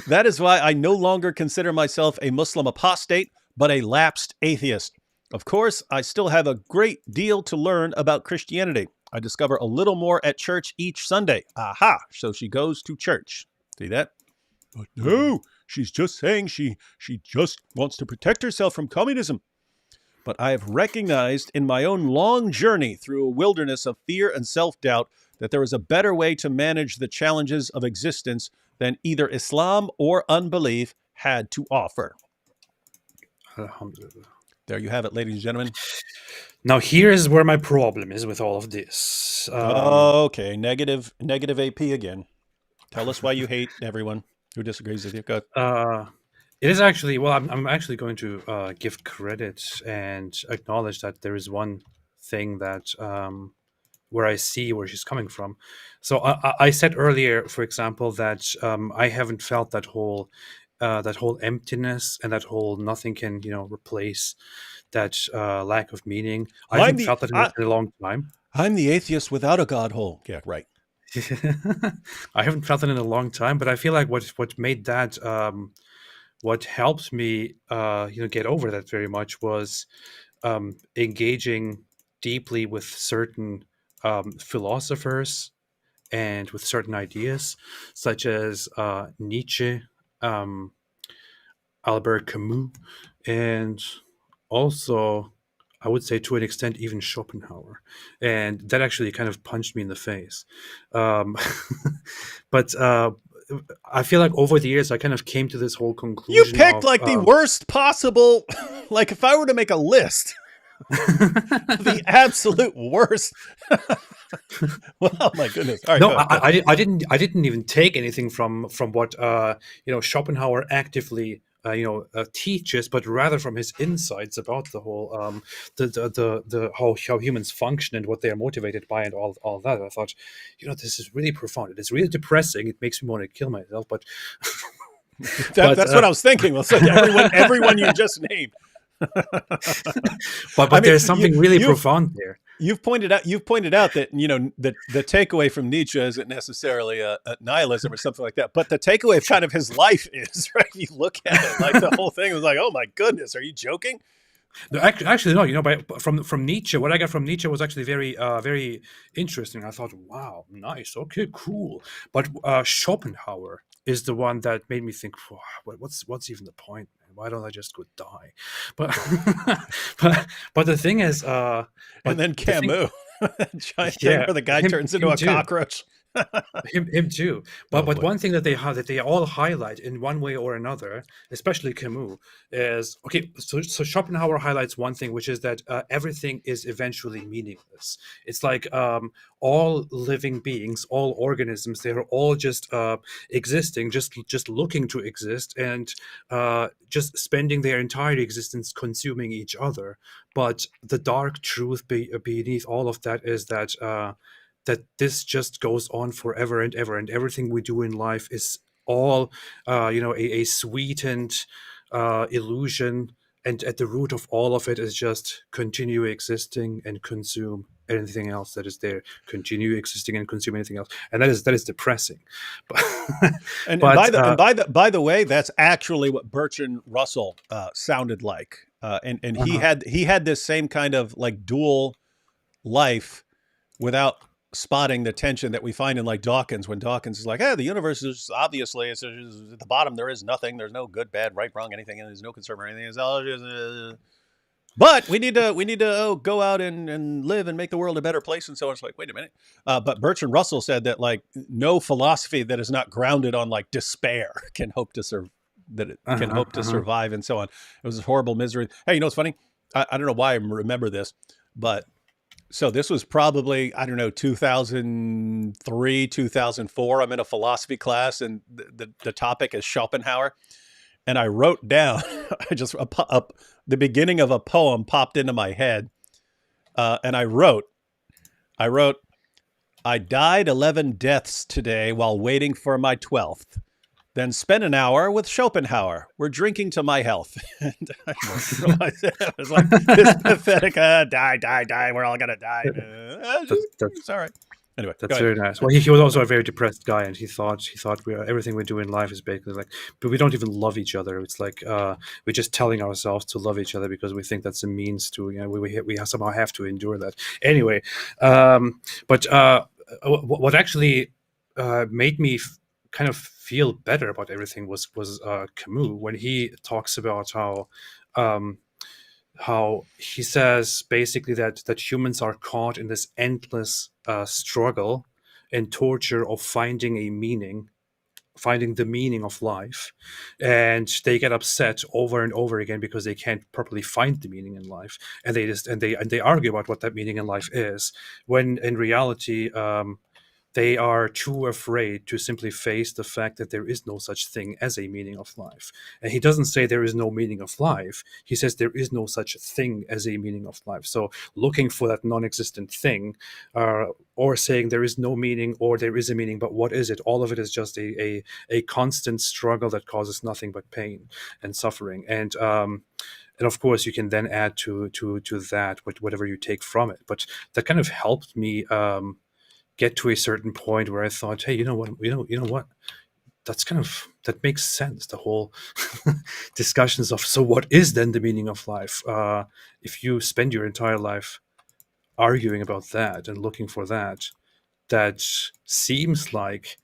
That is why I no longer consider myself a Muslim apostate, but a lapsed atheist. Of course, I still have a great deal to learn about Christianity. I discover a little more at church each Sunday. Aha! So she goes to church. See that? But no, she's just saying she just wants to protect herself from communism. But I have recognized in my own long journey through a wilderness of fear and self-doubt that there is a better way to manage the challenges of existence than either Islam or unbelief had to offer. Alhamdulillah. There you have it, ladies and gentlemen. Now, here's where my problem is with all of this. Okay, negative AP again. Tell us why you hate everyone who disagrees with you. Go ahead. It is actually, well, I'm actually going to give credit and acknowledge that there is one thing that where I see where she's coming from. So I said earlier, for example, that I haven't felt that whole emptiness and that whole nothing can replace that lack of meaning. I haven't felt that in a long time. I'm the atheist without a God hole. Yeah, right. I haven't felt it in a long time, but I feel like what made that what helped me get over that very much was engaging deeply with certain philosophers and with certain ideas such as Nietzsche, Albert Camus, and also I would say to an extent even Schopenhauer, and that actually kind of punched me in the face. But I feel like over the years I kind of came to this whole conclusion. You picked like the worst possible. Like if I were to make a list, the absolute worst. Well, oh my goodness! All right, no, I didn't even take anything from what Schopenhauer actively teaches, but rather from his insights about the whole the how humans function and what they are motivated by and all that. I thought, this is really profound. It is really depressing. It makes me want to kill myself. But that's what I was thinking. Well, it's like everyone you just named. but there's something really profound there. You've pointed out that the takeaway from Nietzsche isn't necessarily a nihilism or something like that, but the takeaway of kind of his life is, right? You look at it, like the whole thing was like, oh my goodness, are you joking? No, actually, no. From Nietzsche, what I got from Nietzsche was actually very, very interesting. I thought, wow, nice, okay, cool. But Schopenhauer is the one that made me think, what's even the point? Why don't I just go die? But the thing is, and then Camus, giant thing where the guy turns into a cockroach. him too. But one thing that they all highlight in one way or another, especially Camus, is okay. So Schopenhauer highlights one thing, which is that everything is eventually meaningless. It's like all living beings, all organisms, they are all just existing, just looking to exist, and just spending their entire existence consuming each other. But the dark truth beneath all of that is that this just goes on forever and ever, and everything we do in life is all a sweetened illusion, and at the root of all of it is just continue existing and consume anything else that is there, continue existing and consume anything else, and that is depressing. By the way, that's actually what Bertrand Russell sounded like, and he had this same kind of like dual life without spotting the tension that we find in like Dawkins, when Dawkins is like, the universe is obviously it's at the bottom there is nothing, there's no good, bad, right, wrong, anything, and there's no concern or anything. It's all just, but we need to go out and live and make the world a better place. And so it's like, wait a minute. But Bertrand Russell said that like no philosophy that is not grounded on like despair can hope to survive and so on. It was a horrible misery. Hey, it's funny. I don't know why I remember this, but So this was probably, I don't know, 2003, 2004. I'm in a philosophy class, and the topic is Schopenhauer. And I wrote down, the beginning of a poem popped into my head. And I wrote, I died 11 deaths today while waiting for my 12th. Then spent an hour with Schopenhauer. We're drinking to my health. And I realized it was like this pathetic, die. We're all going to die. It's all right. Anyway, That's very nice. Well, he was also a very depressed guy, and he thought everything we do in life is basically like, but we don't even love each other. It's like we're just telling ourselves to love each other because we think that's a means to, we somehow have to endure that. Anyway, but what actually made me kind of feel better about everything was Camus, when he talks about how he says basically that humans are caught in this endless struggle and torture of finding the meaning of life, and they get upset over and over again because they can't properly find the meaning in life, and they argue about what that meaning in life is, when in reality they are too afraid to simply face the fact that there is no such thing as a meaning of life. And he doesn't say there is no meaning of life. He says there is no such thing as a meaning of life. So looking for that non-existent thing, or saying there is no meaning or there is a meaning, but what is it? All of it is just a constant struggle that causes nothing but pain and suffering. And of course, you can then add to that whatever you take from it. But that kind of helped me get to a certain point where I thought, hey, you know what? That makes sense. The whole discussions of, so what is then the meaning of life? If you spend your entire life arguing about that and looking for that seems like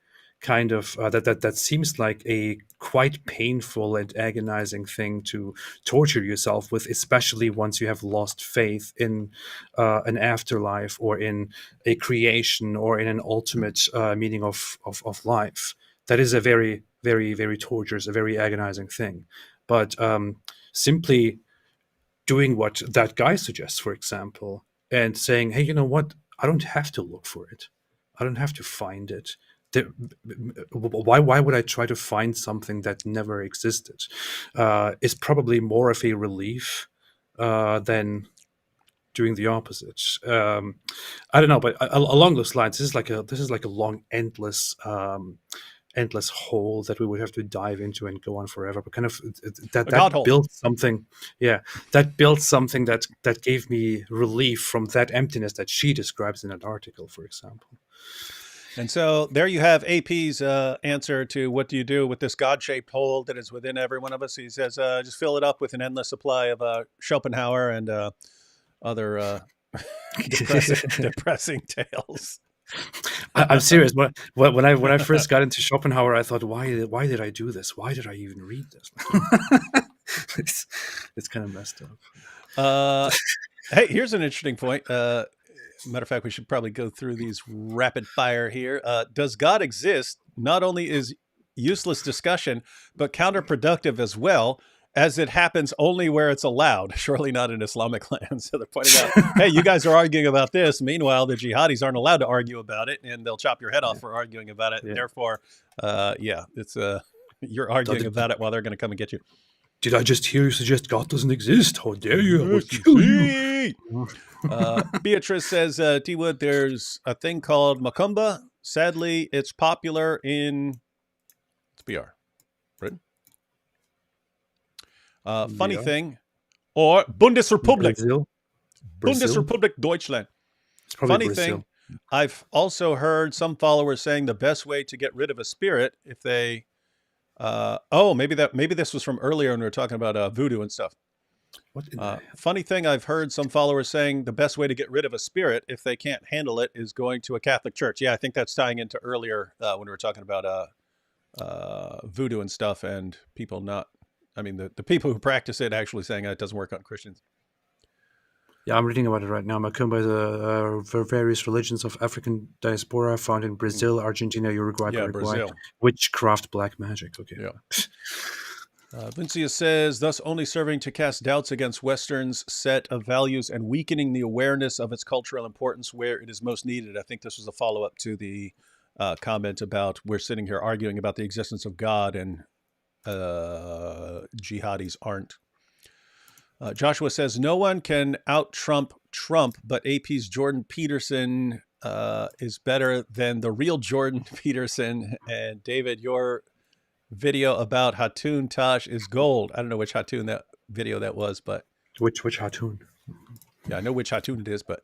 that seems like a quite painful and agonizing thing to torture yourself with, especially once you have lost faith in an afterlife or in a creation or in an ultimate meaning of life. That is a very, very, very torturous, a very agonizing thing. But simply doing what that guy suggests, for example, and saying, hey, you know what? I don't have to look for it. I don't have to find it. Why would I try to find something that never existed? Is probably more of a relief than doing the opposite. I don't know, but along those lines, this is like a long, endless hole that we would have to dive into and go on forever. But kind of that built something, that built something that gave me relief from that emptiness that she describes in that article, for example. And so there you have AP's answer to what do you do with this God-shaped hole that is within every one of us. He says, just fill it up with an endless supply of Schopenhauer and other depressing tales. I'm serious. When I first got into Schopenhauer, I thought, why did I do this? Why did I even read this? It's kind of messed up. Hey, here's an interesting point. Matter of fact, we should probably go through these rapid fire here. Does God exist? Not only is useless discussion, but counterproductive as well, as it happens only where it's allowed, surely not in Islamic lands. So they're pointing out, hey, you guys are arguing about this. Meanwhile, the jihadis aren't allowed to argue about it, and they'll chop your head off for arguing about it. Yeah. Therefore, it's you're arguing about it while they're going to come and get you. Did I just hear you suggest God doesn't exist? How dare you? I will kill you. Beatrice says, T-Wood, there's a thing called Macumba. Sadly, it's popular in BR. Britain. Funny thing. Or Bundesrepublik. Brazil. Bundesrepublik Deutschland. Funny Brazil. thing. I've also heard some followers saying the best way to get rid of a spirit if they... maybe this was from earlier when we were talking about voodoo and stuff. Funny thing, I've heard some followers saying the best way to get rid of a spirit if they can't handle it is going to a Catholic church. Yeah, I think that's tying into earlier when we were talking about voodoo and stuff, and people not, I mean, the people who practice it actually saying it doesn't work on Christians. Yeah, I'm reading about it right now. Macumba is for various religions of African diaspora found in Brazil, Argentina, Uruguay, Paraguay. Brazil. Witchcraft, black magic. Okay. Yeah. Vincia says, thus only serving to cast doubts against Western's set of values and weakening the awareness of its cultural importance where it is most needed. I think this was a follow-up to the comment about we're sitting here arguing about the existence of God and jihadis aren't. Joshua says, no one can out-Trump Trump, but AP's Jordan Peterson is better than the real Jordan Peterson. And David, your video about Hatun Tash is gold. I don't know which Hatun that video that was, but Which Hatun? yeah, I know which Hatun it is, but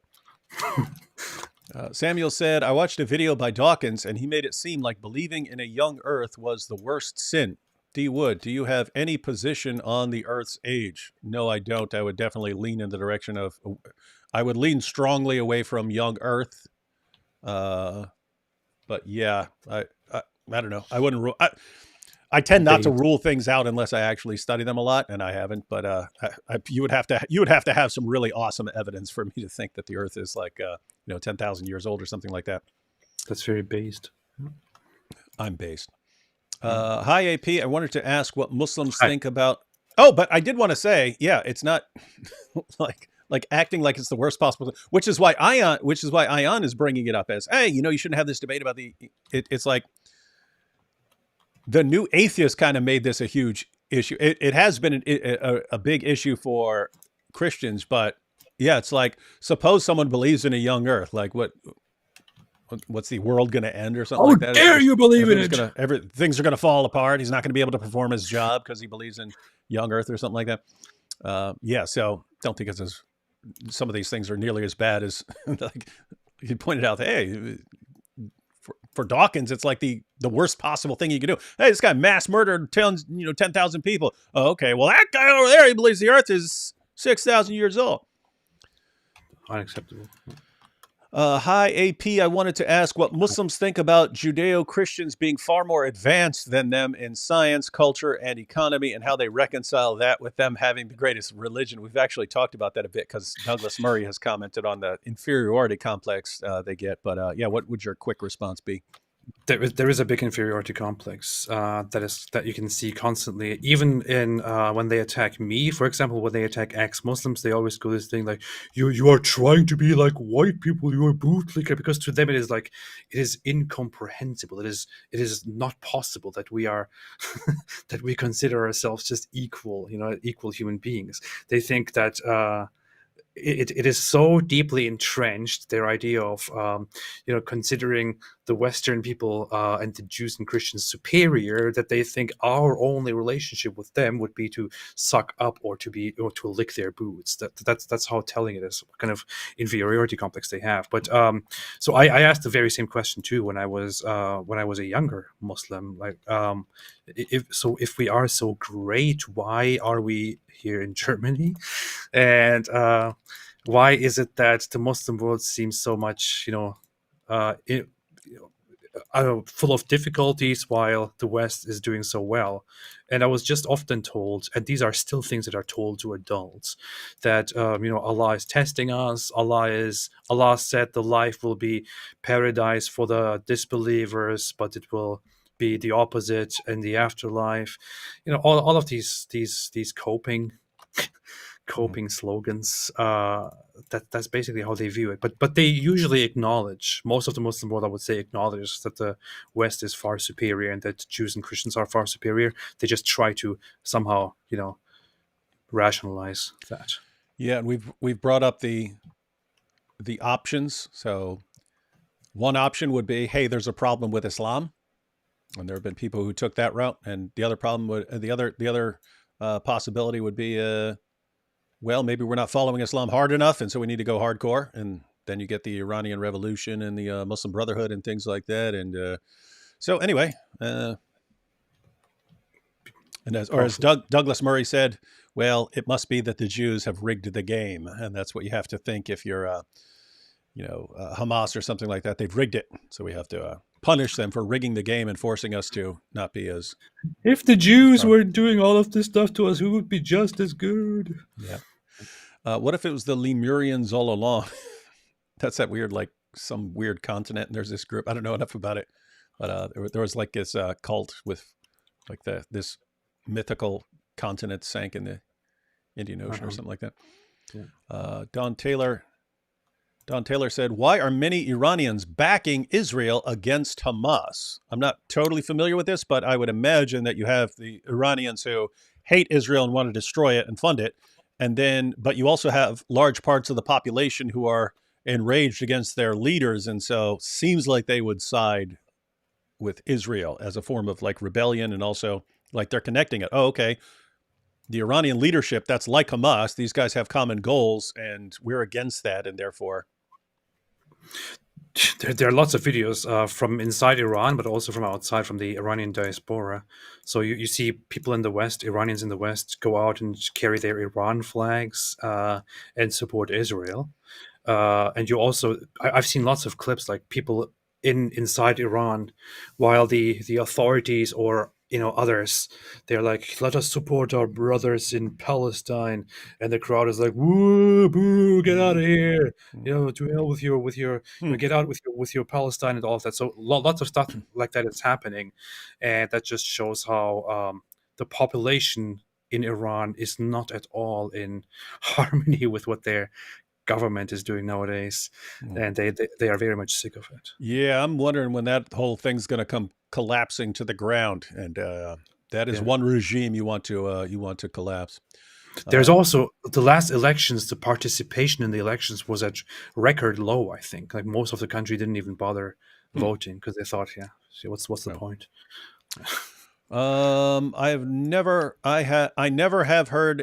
Samuel said, I watched a video by Dawkins and he made it seem like believing in a young earth was the worst sin. D. Wood, do you have any position on the earth's age? No, I don't. I would definitely lean in the direction of, I would lean strongly away from young earth. But yeah, I don't know. I wouldn't rule. I tend not to rule things out unless I actually study them a lot, and I haven't. But you would have to have some really awesome evidence for me to think that the Earth is like 10,000 years old or something like that. That's very based. I'm based. Hi AP. I wanted to ask what Muslims think about. Oh, but I did want to say, yeah, it's not like acting like it's the worst possible. Which is why Ayaan is bringing it up as, hey, you shouldn't have this debate about the. It's like. The new atheists kind of made this a huge issue. It has been a big issue for Christians, but yeah, it's like, suppose someone believes in a young earth, like what's the world going to end or something like that? How dare you believe in it? Things are going to fall apart. He's not going to be able to perform his job because he believes in young earth or something like that. Yeah, so don't think some of these things are nearly as bad as like you pointed out. Hey, for Dawkins, it's like the worst possible thing you can do. Hey, this guy mass murdered 10,000 people. Oh, okay. Well, that guy over there, he believes the earth is 6,000 years old. Unacceptable. Hi, AP. I wanted to ask what Muslims think about Judeo-Christians being far more advanced than them in science, culture, and economy, and how they reconcile that with them having the greatest religion. We've actually talked about that a bit because Douglas Murray has commented on the inferiority complex they get. But yeah, what would your quick response be? There is a big inferiority complex that you can see constantly, even in when they attack me. For example, when they attack ex-Muslims, they always go this thing like, "You are trying to be like white people. You are bootlicker," because to them it is incomprehensible. It is not possible that we are that we consider ourselves just equal human beings. They think that. It is so deeply entrenched, their idea of considering the Western people and the Jews and Christians superior, that they think our only relationship with them would be to suck up or to lick their boots. That's how telling it is, what kind of inferiority complex they have. But so I asked the very same question too when I was a younger Muslim, like if we are so great, why are we here in Germany? And why is it that the Muslim world seems so much, full of difficulties while the West is doing so well? And I was just often told, and these are still things that are told to adults, that Allah is testing us. Allah said the life will be paradise for the disbelievers, but it will be the opposite in the afterlife. All of these coping slogans. That's basically how they view it. But they usually acknowledge, most of the Muslim world, I would say, acknowledges that the West is far superior and that Jews and Christians are far superior. They just try to somehow, rationalize that. Yeah, and we've brought up the options. So one option would be, hey, there's a problem with Islam, and there have been people who took that route. And the other possibility would be, well, maybe we're not following Islam hard enough, and so we need to go hardcore. And then you get the Iranian Revolution and the Muslim Brotherhood and things like that. And so anyway, as Douglas Murray said, well, it must be that the Jews have rigged the game, and that's what you have to think if you're, Hamas or something like that. They've rigged it, so we have to punish them for rigging the game and forcing us to not be as. If the Jews were doing all of this stuff to us, we would be just as good. Yeah. What if it was the Lemurians all along? That's that weird, like some weird continent. And there's this group. I don't know enough about it, but there was like this cult with like this mythical continent sank in the Indian Ocean or something like that. Yeah. Don Taylor said, why are many Iranians backing Israel against Hamas? I'm not totally familiar with this, but I would imagine that you have the Iranians who hate Israel and want to destroy it and fund it. But you also have large parts of the population who are enraged against their leaders. And so seems like they would side with Israel as a form of like rebellion, and also like they're connecting it. Oh, okay. The Iranian leadership, that's like Hamas. These guys have common goals and we're against that. And therefore, There are lots of videos from inside Iran, but also from outside, from the Iranian diaspora. So you see people in the West, Iranians in the West, go out and carry their Iran flags and support Israel. And you also, I've seen lots of clips like people inside Iran, while the authorities or others, they're like, let us support our brothers in Palestine, and the crowd is like, woo, boo, get out of here, to hell with your get out with your Palestine and all of that. So lots of stuff like that is happening, and that just shows how the population in Iran is not at all in harmony with what their government is doing nowadays, and they are very much sick of it. Yeah, I'm wondering when that whole thing's going to come collapsing to the ground, and that is one regime you want to collapse. There's also the last elections. The participation in the elections was at record low. I think like most of the country didn't even bother voting because they thought, what's the point? I never have heard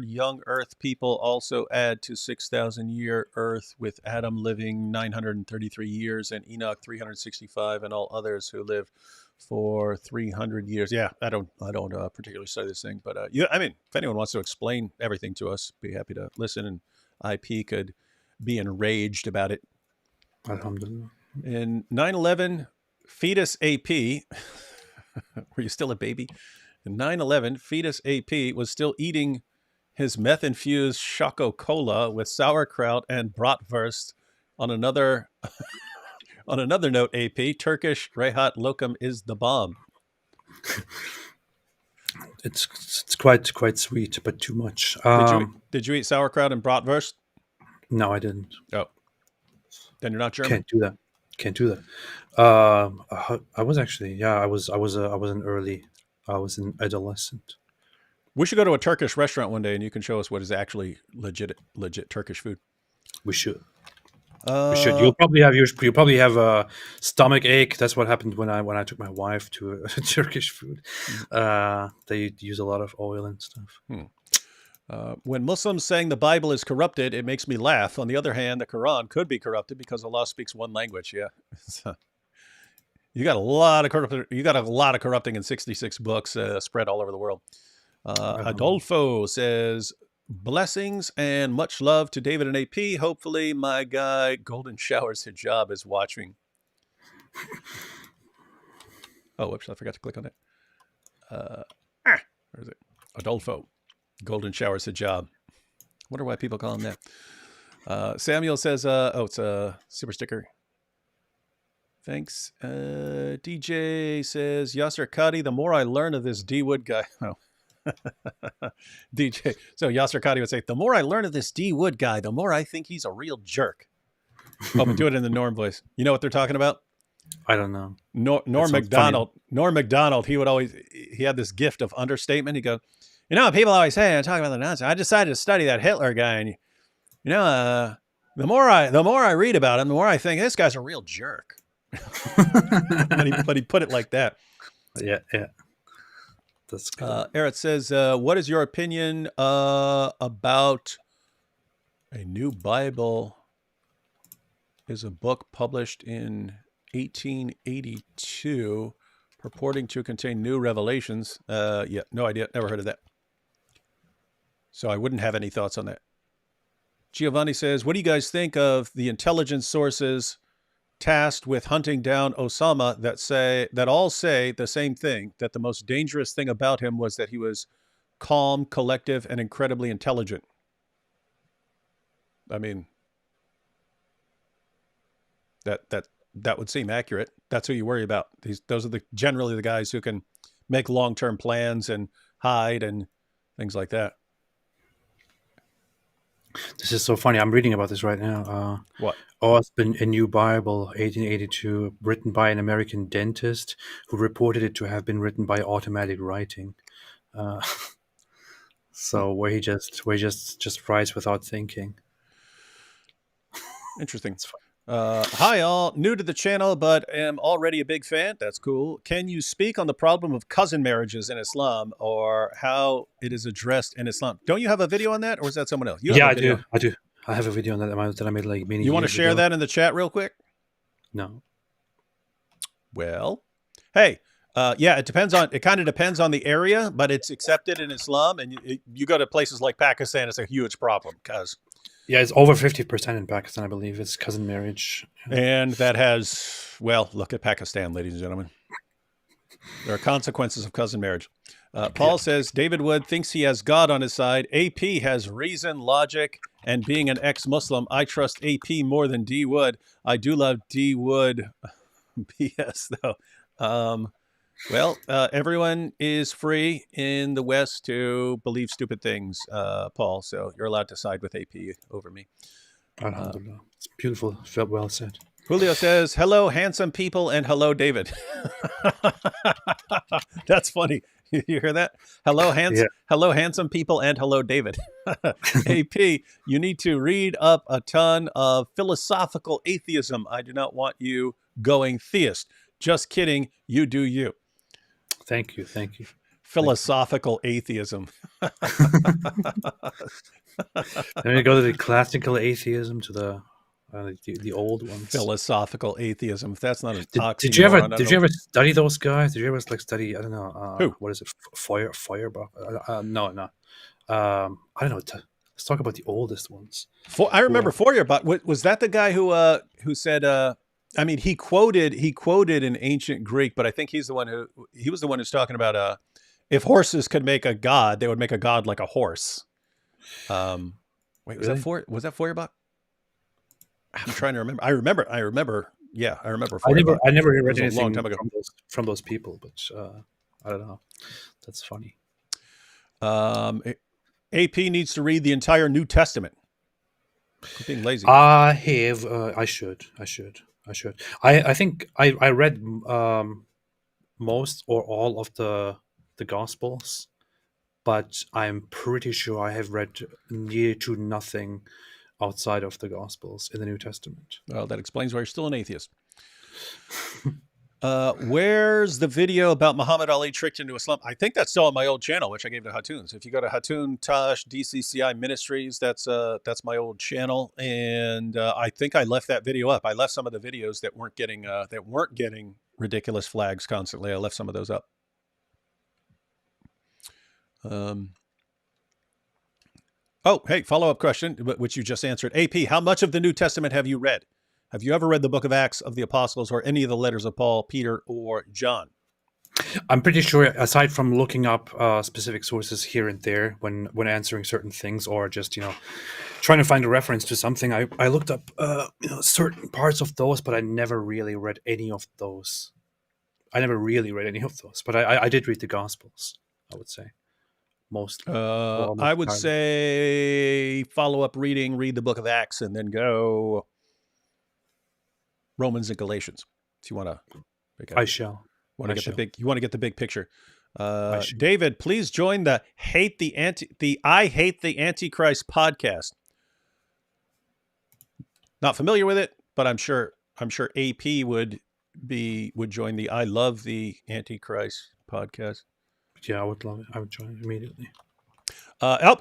young Earth people also add to 6,000 year Earth, with Adam living 933 years and Enoch 365 and all others who live for 300 years. Yeah, I don't particularly study this thing, but I mean, if anyone wants to explain everything to us, be happy to listen, and IP could be enraged about it. Alhamdulillah. In 9/11, fetus AP, were you still a baby? In 9/11, fetus AP was still eating his meth-infused Choco Cola with sauerkraut and bratwurst. On another note, AP, Turkish Rehat Lokum is the bomb. It's quite sweet, but too much. Did you eat sauerkraut and bratwurst? No, I didn't. Oh, then you're not German. Can't do that. I was actually, I was an adolescent. We should go to a Turkish restaurant one day, and you can show us what is actually legit Turkish food. We should. You'll probably have a stomach ache. That's what happened when I took my wife to Turkish food. They use a lot of oil and stuff. When Muslims saying the Bible is corrupted, it makes me laugh. On the other hand, the Quran could be corrupted because Allah speaks one language. Yeah, so, you got a lot of corrupting in 66 books spread all over the world. Adolfo says, blessings and much love to David and AP. Hopefully my guy Golden Showers Hijab is watching. Oh, whoops, I forgot to click on it. Where is it? Adolfo, Golden Showers Hijab. Wonder why people call him that. Samuel says, it's a super sticker. Thanks. DJ says, Yasser Qadi, the more I learn of this D Wood guy. Oh. DJ. So Yasser Qadi would say, the more I learn of this D Wood guy, the more I think he's a real jerk. Oh, but do it in the Norm voice. You know what they're talking about? I don't know. Norm Macdonald. Norm Macdonald, he had this gift of understatement. He'd go, people always say, I'm talking about the nonsense. I decided to study that Hitler guy, and the more I read about him, the more I think this guy's a real jerk. But he put it like that. Yeah. That's good. Eric says, what is your opinion about a new Bible is a book published in 1882 purporting to contain new revelations? Yeah, no idea. Never heard of that. So I wouldn't have any thoughts on that. Giovanni says, what do you guys think of the intelligence sources tasked with hunting down Osama that all say the same thing, that the most dangerous thing about him was that he was calm, collective, and incredibly intelligent? I mean, that would seem accurate. That's who you worry about. Those are generally the guys who can make long-term plans and hide and things like that. This is so funny. I'm reading about this right now. What? Osborne, a New Bible, 1882, written by an American dentist who reported it to have been written by automatic writing. So where he just writes without thinking. Interesting. It's fun. Hi all, new to the channel, but am already a big fan. That's cool. Can you speak on the problem of cousin marriages in Islam or how it is addressed in Islam? Don't you have a video on that, or is that someone else? Yeah, I do. I have a video on that I made like many You want to years share ago. that in the chat real quick? No. Well, hey, yeah, it kind of depends on the area, but it's accepted in Islam, and you go to places like Pakistan, it's a huge problem because. Yeah, it's over 50% in Pakistan, I believe. It's cousin marriage. And that has, well, look at Pakistan, ladies and gentlemen. There are consequences of cousin marriage. Paul says, David Wood thinks he has God on his side. AP has reason, logic, and being an ex-Muslim, I trust AP more than D Wood. I do love D Wood. BS, though. Well, everyone is free in the West to believe stupid things, Paul. So you're allowed to side with AP over me. Alhamdulillah. It's beautiful. Felt well said. Julio says, hello, handsome people, and hello, David. That's funny. You hear that? Hello, handsome people, and hello, David. AP, you need to read up a ton of philosophical atheism. I do not want you going theist. Just kidding. You do you. Thank you. Thank you. Philosophical atheism. Then we go to the classical atheism, to the old ones. Philosophical atheism. If that's not an oxymoron. Did you ever study those guys? Did you ever like study? I don't know. Who? What is it? Feuerbach? No. I don't know. Let's talk about the oldest ones. I remember Feuerbach. Was that the guy who said? I mean, he quoted in ancient Greek, but I think he was the one who's talking about if horses could make a god, they would make a god like a horse. Wait, was that Feuerbach? I'm trying to remember. I remember. Yeah, I remember. Feuerbach. I never read It was a long anything time ago. from those people, but I don't know. That's funny. AP needs to read the entire New Testament. I'm being lazy. I have. I should. I think I read most or all of the Gospels, but I'm pretty sure I have read near to nothing outside of the Gospels in the New Testament. Well, that explains why you're still an atheist. Where's the video about Muhammad Ali tricked into Islam? I think that's still on my old channel, which I gave to Hatun. So if you go to Hatun Tash DCCI Ministries, that's my old channel, and I think I left that video up. I left some of the videos that weren't getting ridiculous flags constantly. I left some of those up. Oh, hey, follow-up question, which you just answered. AP, how much of the New Testament have you read? Have you ever read the book of Acts of the Apostles or any of the letters of Paul, Peter, or John? I'm pretty sure, aside from looking up specific sources here and there when answering certain things, or just trying to find a reference to something, I looked up certain parts of those, but I never really read any of those. But I did read the Gospels, I would say. Most. I would say follow-up reading, read the book of Acts, and then go Romans and Galatians. If you want to, I shall. You want to get the big picture. David, please join the I Hate the Antichrist podcast. Not familiar with it, but I'm sure AP would join the I Love the Antichrist podcast. Yeah, I would love it. I would join immediately.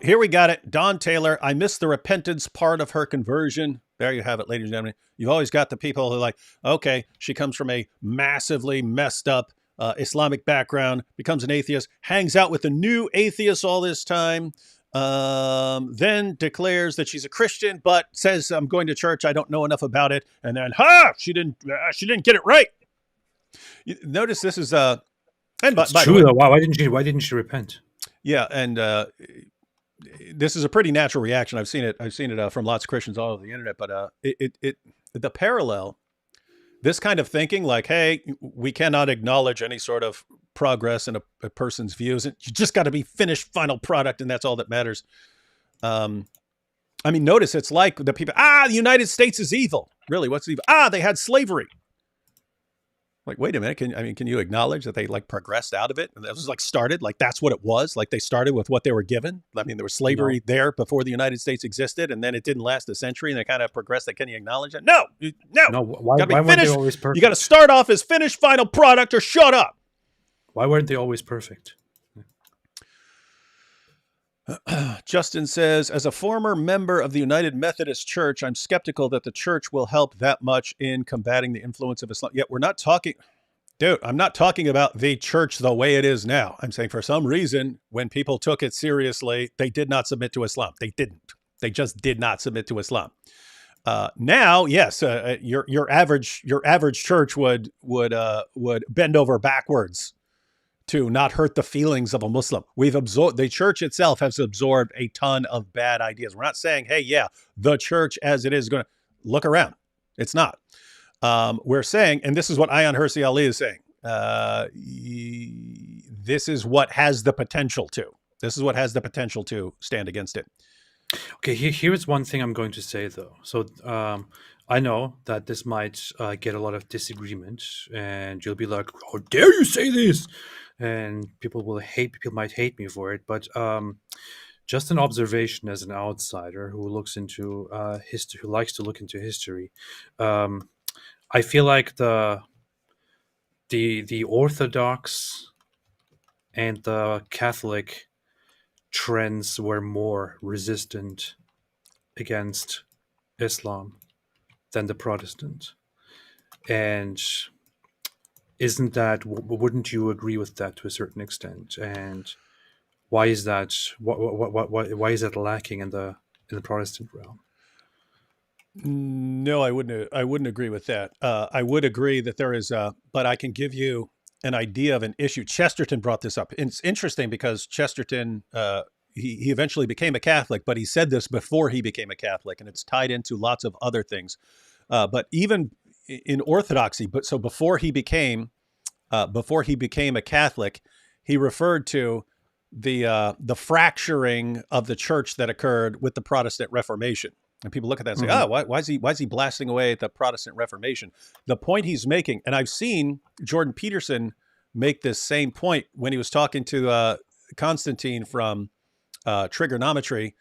Here we got it. Don Taylor. I missed the repentance part of her conversion. There you have it, ladies and gentlemen. You've always got the people who are like, okay, she comes from a massively messed up Islamic background, becomes an atheist, hangs out with the new atheists all this time, then declares that she's a Christian, but says, I'm going to church. I don't know enough about it. And then, she didn't get it right. Notice this is, and it's true though. Why didn't she repent? Yeah, and this is a pretty natural reaction. I've seen it from lots of Christians all over the internet. But the parallel This kind of thinking, like, hey, we cannot acknowledge any sort of progress in a person's views. And you just got to be finished final product, and that's all that matters. I mean, notice it's like the people, the United States is evil. Really, what's evil? They had slavery. Like, wait a minute. Can you acknowledge that they like progressed out of it? And that was like started, like that's what it was. Like they started with what they were given. I mean, there was slavery there before the United States existed, and then it didn't last a century, and they kind of progressed. Can you acknowledge that? No. Why gotta be weren't finished. they always perfect? You got to start off as finished final product, or shut up. Why weren't they always perfect? Justin says, as a former member of the United Methodist Church, I'm skeptical that the church will help that much in combating the influence of Islam. Yet we're not talking, dude, I'm not talking about the church the way it is now. I'm saying for some reason, when people took it seriously, they did not submit to Islam. They didn't. They just did not submit to Islam. Now, yes, your average church would bend over backwards to not hurt the feelings of a Muslim. The church itself has absorbed a ton of bad ideas. We're not saying, hey, yeah, the church as it is going to look around. It's not. We're saying, and this is what Ayaan Hirsi Ali is saying, this is what has the potential to. This is what has the potential to stand against it. Okay, here's one thing I'm going to say, though. So I know that this might get a lot of disagreement, and you'll be like, how dare you say this? And people might hate me for it. But just an observation as an outsider who looks into history, who likes to look into history, I feel like the Orthodox and the Catholic trends were more resistant against Islam than the Protestant. And wouldn't you agree with that to a certain extent? And why is that? Why is that lacking in the Protestant realm? No, I wouldn't agree with that. I would agree that there is but I can give you an idea of an issue. Chesterton brought this up. It's interesting because Chesterton, he eventually became a Catholic, but he said this before he became a Catholic, and it's tied into lots of other things. But even in Orthodoxy, before he became a Catholic, he referred to the fracturing of the church that occurred with the Protestant Reformation. And people look at that and say, why is he blasting away at the Protestant Reformation? The point he's making, and I've seen Jordan Peterson make this same point when he was talking to Constantine from Trigonometry,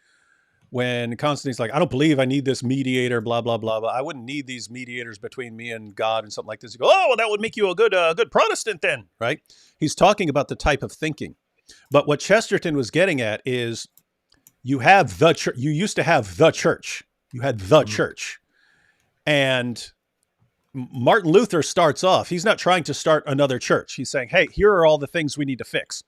when Constantine's like, I don't believe I need this mediator, blah, blah, blah, blah. I wouldn't need these mediators between me and God and something like this. You go, oh, well, that would make you a good Protestant then, right? He's talking about the type of thinking. But what Chesterton was getting at is you have the church. You used to have the church. You had the church. And Martin Luther starts off, he's not trying to start another church. He's saying, hey, here are all the things we need to fix.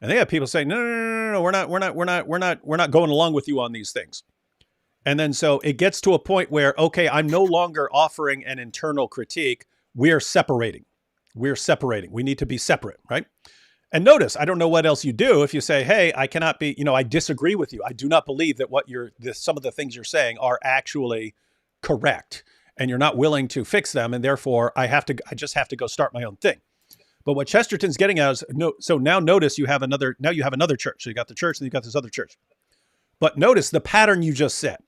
And they have people saying, no, we're not going along with you on these things. And then so it gets to a point where, okay, I'm no longer offering an internal critique. We're separating. We need to be separate, right? And notice, I don't know what else you do if you say, hey, I cannot be, I disagree with you. I do not believe that some of the things you're saying are actually correct, and you're not willing to fix them. And therefore I just have to go start my own thing. But what Chesterton's getting at is, so now notice you have another church. So you got the church and you got this other church. But notice the pattern you just set.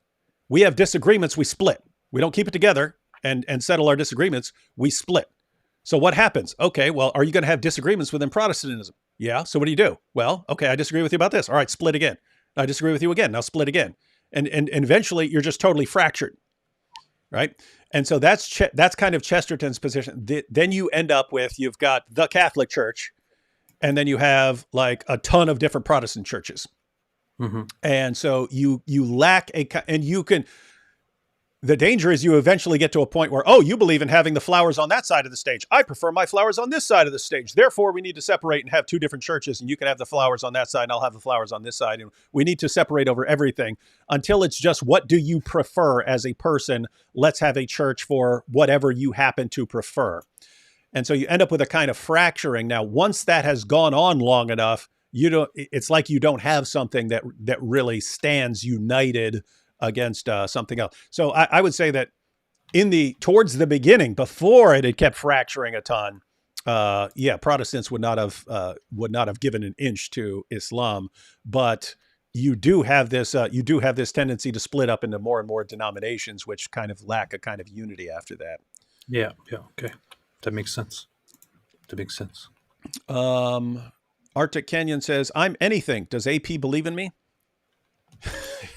We have disagreements, we split. We don't keep it together and settle our disagreements, we split. So what happens? Okay, well, are you going to have disagreements within Protestantism? Yeah, so what do you do? Well, okay, I disagree with you about this. All right, split again. I disagree with you again. Now split again. And eventually you're just totally fractured, right? And so that's kind of Chesterton's position. Then you end up with, you've got the Catholic Church, and then you have like a ton of different Protestant churches. Mm-hmm. And so you lack the danger is you eventually get to a point where, oh, you believe in having the flowers on that side of the stage. I prefer my flowers on this side of the stage. Therefore, we need to separate and have two different churches, and you can have the flowers on that side and I'll have the flowers on this side. And we need to separate over everything until it's just, what do you prefer as a person? Let's have a church for whatever you happen to prefer. And so you end up with a kind of fracturing. Now, once that has gone on long enough, it's like you don't have something that really stands united against something else. So I would say that towards the beginning, before it had kept fracturing a ton, Protestants would not have given an inch to Islam, but you do have this tendency to split up into more and more denominations, which kind of lack a kind of unity after that. Yeah. Okay, that makes sense. Arctic Canyon says, "I'm anything. Does AP believe in me?"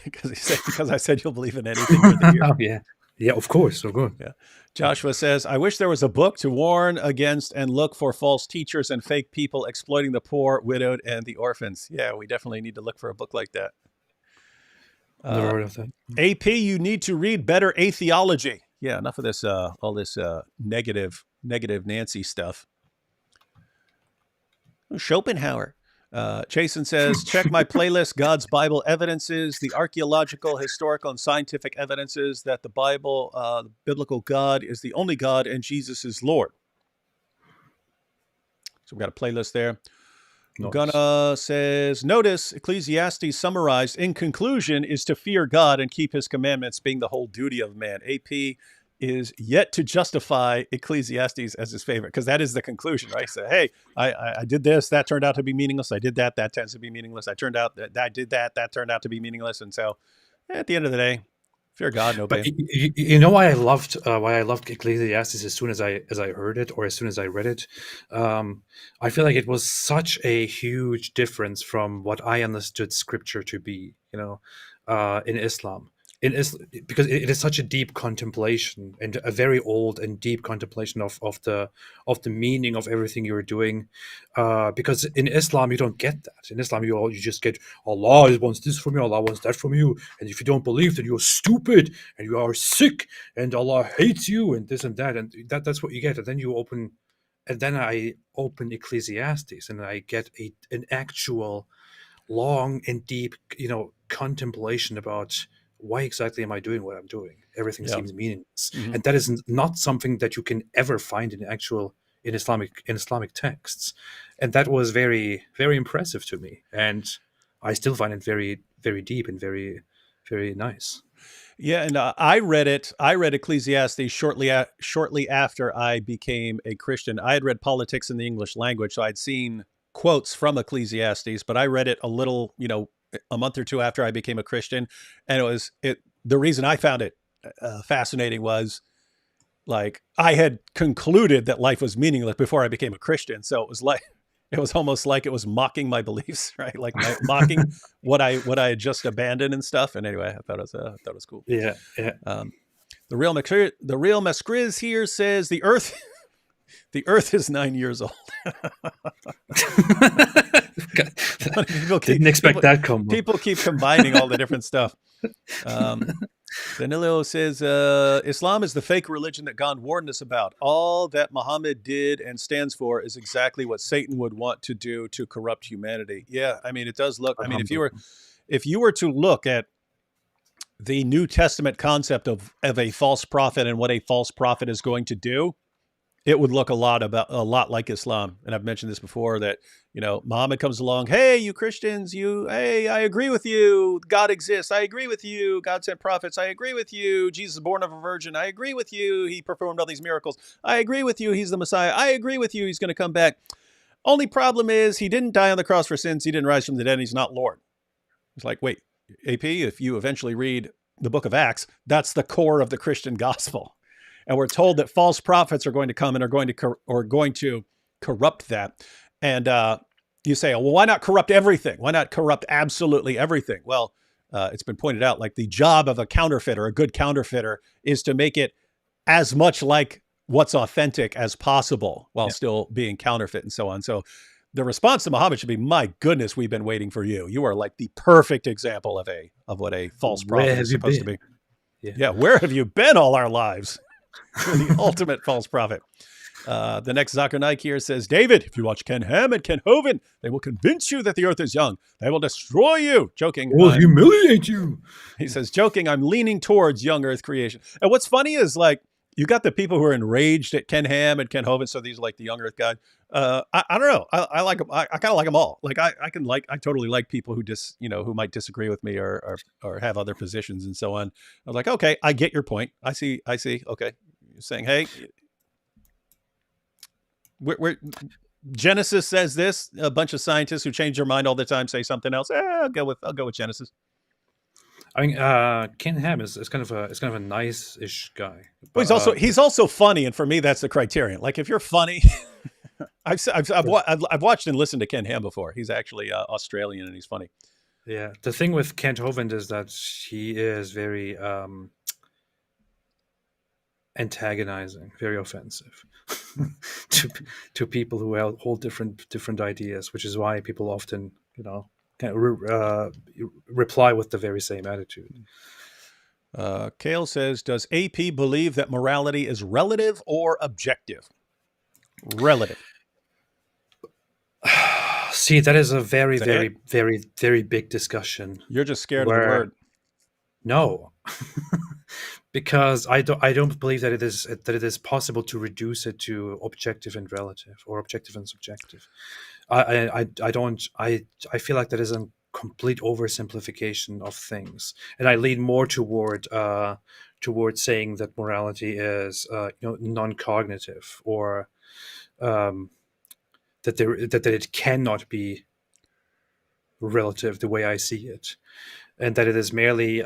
because I said you'll believe in anything for the year. Oh yeah. Yeah, of course. So good. Yeah. Joshua says, "I wish there was a book to warn against and look for false teachers and fake people exploiting the poor, widowed, and the orphans." Yeah, we definitely need to look for a book like that. Never heard of that. AP, you need to read better atheology. Yeah, enough of this, all this negative Nancy stuff. Schopenhauer. Chasen says, "Check my playlist, God's Bible Evidences, the archaeological, historical, and scientific evidences that the Bible, the biblical God is the only God and Jesus is Lord." So we've got a playlist there. Nice. Gunna says, "Notice Ecclesiastes summarized in conclusion is to fear God and keep his commandments being the whole duty of man." AP is yet to justify Ecclesiastes as his favorite, because that is the conclusion, right? So, hey, I did this, that turned out to be meaningless. I did that tends to be meaningless. I did that turned out to be meaningless. And so at the end of the day, fear God, no But pain. you know why I loved Ecclesiastes as soon as I heard it, or as soon as I read it. I feel like it was such a huge difference from what I understood Scripture to be. In Islam. Because it is such a deep contemplation, and a very old and deep contemplation of the meaning of everything you're doing. Because in Islam you don't get that. In Islam you just get, Allah wants this from you, Allah wants that from you, and if you don't believe, then you're stupid and you are sick and Allah hates you and this and that, and that's what you get. And then I open Ecclesiastes and I get an actual long and deep contemplation about why exactly am I doing what I'm doing? Everything seems meaningless, and that is not something that you can ever find in Islamic texts, and that was very, very impressive to me, and I still find it very, very deep and very, very nice. Yeah, and I read Ecclesiastes shortly after I became a Christian. I had read Politics in the English Language, so I'd seen quotes from Ecclesiastes, but I read it a little, a month or two after I became a Christian. And the reason I found it fascinating was, like, I had concluded that life was meaningless before I became a Christian. So it was almost like it was mocking my beliefs, right? Like mocking what I had just abandoned and stuff. And anyway, I thought it was cool. Yeah. The real Mescriz here says the Earth is 9 years old. Didn't expect that combo. People keep combining all the different stuff. Danilo says, Islam is the fake religion that God warned us about. All that Muhammad did and stands for is exactly what Satan would want to do to corrupt humanity. Yeah, I mean, it does look. I mean, if you were to look at the New Testament concept of a false prophet and what a false prophet is going to do, it would look a lot like Islam. And I've mentioned this before, that, Muhammad comes along, hey, you Christians, hey, I agree with you. God exists. I agree with you. God sent prophets. I agree with you. Jesus is born of a virgin. I agree with you. He performed all these miracles. I agree with you. He's the Messiah. I agree with you. He's going to come back. Only problem is he didn't die on the cross for sins. He didn't rise from the dead. And he's not Lord. It's like, wait, AP, if you eventually read the book of Acts, that's the core of the Christian gospel. And we're told that false prophets are going to come and are going to corrupt that. And you say, well, why not corrupt everything? Why not corrupt absolutely everything? Well, it's been pointed out, like, the job of a counterfeiter, a good counterfeiter, is to make it as much like what's authentic as possible while still being counterfeit and so on. So the response to Muhammad should be, my goodness, we've been waiting for you. You are like the perfect example of what a false prophet is supposed to be. Yeah, where have you been all our lives? The ultimate false prophet. The next Zakernike here says, David, if you watch Ken Ham and Ken Hovind, they will convince you that the earth is young. They will destroy you. Joking. Will humiliate you. He says, joking, I'm leaning towards young earth creation. And what's funny is, like, You got the people who are enraged at Ken Ham and Ken Hovind. So these are like the young Earth guys. I don't know. I like them. I kind of like them all. Like I totally like people who who might disagree with me or have other positions and so on. I was like, okay, I get your point. I see. Okay, you're saying, hey, we're Genesis says this. A bunch of scientists who change their mind all the time say something else. I'll go with Genesis. I mean, Ken Ham is kind of a nice-ish guy. Well, he's also funny, and for me, that's the criterion. Like if you're funny, I've watched and listened to Ken Ham before. He's actually Australian and he's funny. Yeah, the thing with Kent Hovind is that he is very antagonizing, very offensive to people who hold different ideas, which is why people often, reply with the very same attitude. Kale says, does AP believe that morality is relative or objective? Relative. See, that is a very, very, very, very big discussion. You're just scared of the word. No, because I don't believe that it is possible to reduce it to objective and relative or objective and subjective. I feel like that is a complete oversimplification of things, and I lean more toward saying that morality is non-cognitive, or that it cannot be relative the way I see it, and that it is merely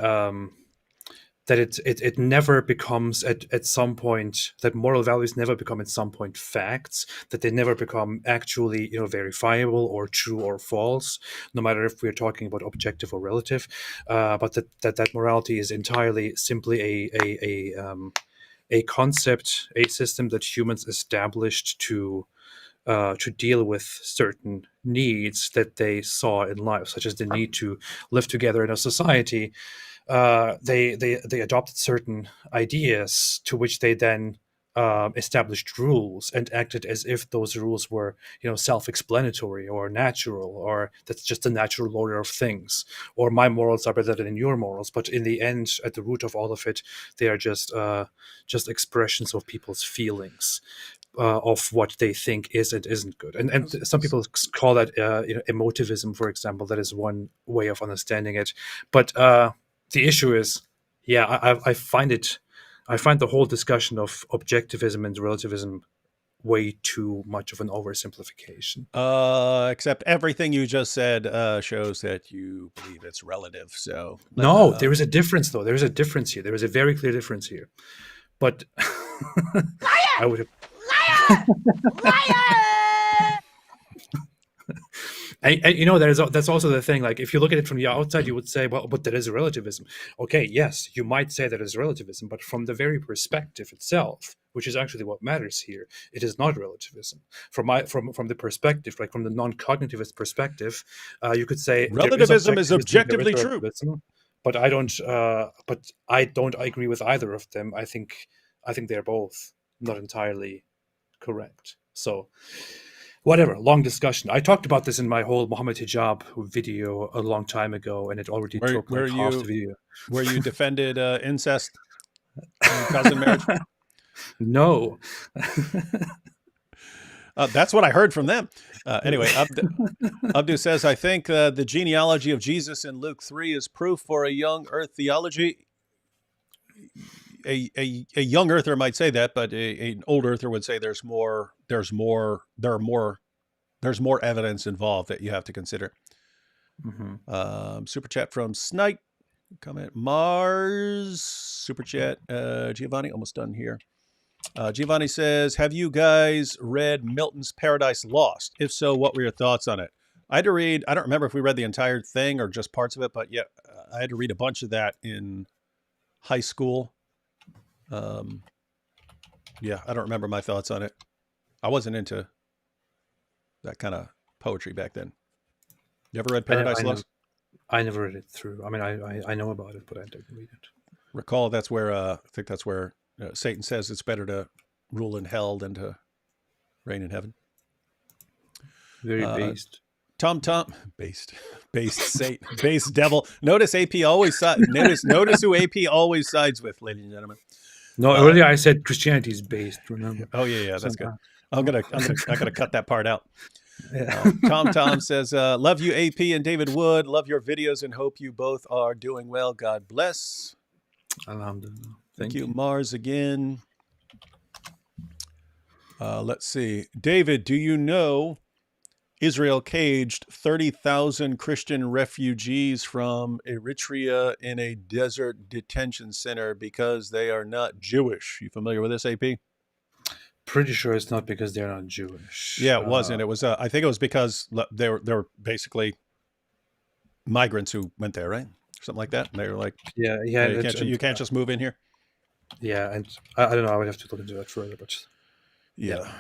that it never becomes at some point, that moral values never become at some point facts, that they never become actually verifiable or true or false, no matter if we're talking about objective or relative, but that morality is entirely simply a concept, a system that humans established to deal with certain needs that they saw in life, such as the need to live together in a society. They adopted certain ideas to which they then established rules and acted as if those rules were self-explanatory or natural, or that's just the natural order of things, or my morals are better than your morals. But in the end, at the root of all of it, they are just expressions of people's feelings. Of what they think is and isn't good, and some people call that emotivism, for example. That is one way of understanding it. But the issue is, I find the whole discussion of objectivism and relativism way too much of an oversimplification. Except everything you just said shows that you believe it's relative. So no, there is a difference, though. There is a difference here. There is a very clear difference here. But I would have. And that's also the thing. Like, if you look at it from the outside, you would say, well, but that is relativism. Okay, yes, you might say that is relativism, but from the very perspective itself, which is actually what matters here, it is not relativism. From the perspective, like from the non-cognitivist perspective, you could say relativism is objectively true. But I don't agree with either of them. I think they're both not entirely correct. So whatever, long discussion. I talked about this in my whole Muhammad hijab video a long time ago, and it already took like half the video. Where you defended incest and cousin marriage? No. That's what I heard from them. Anyway, Abdu says, I think the genealogy of Jesus in Luke 3 is proof for a young earth theology. A young earther might say that, but an old earther would say there's more evidence involved that you have to consider. Mm-hmm. Super chat from Snipe. Comment Mars. Super chat. Giovanni, almost done here. Giovanni says, have you guys read Milton's Paradise Lost? If so, what were your thoughts on it? I had to read, I don't remember if we read the entire thing or just parts of it, but yeah, I had to read a bunch of that in high school. Yeah, I don't remember my thoughts on it. I wasn't into that kind of poetry back then. You ever read Paradise Lost? I never read it through. I mean, I know about it, but I didn't read it. Recall that's where I think that's where Satan says it's better to rule in hell than to reign in heaven. Very based. Based Satan, based devil. Notice AP always notice who AP always sides with, ladies and gentlemen. No, earlier I said Christianity is based. Remember? Oh yeah, that's good. Somehow. I gotta cut that part out. Yeah. Tom says, love you, AP and David Wood. Love your videos and hope you both are doing well. God bless. Alhamdulillah. Thank you, Mars, again. Let's see. David, do you know Israel caged 30,000 Christian refugees from Eritrea in a desert detention center because they are not Jewish? You familiar with this, AP? Pretty sure it's not because they're not Jewish. Yeah, it wasn't. It was. I think it was because they were basically migrants who went there, right? Something like that. And they were like, Yeah, you can't just move in here. Yeah, and I don't know. I would have to look into that further, but Yeah.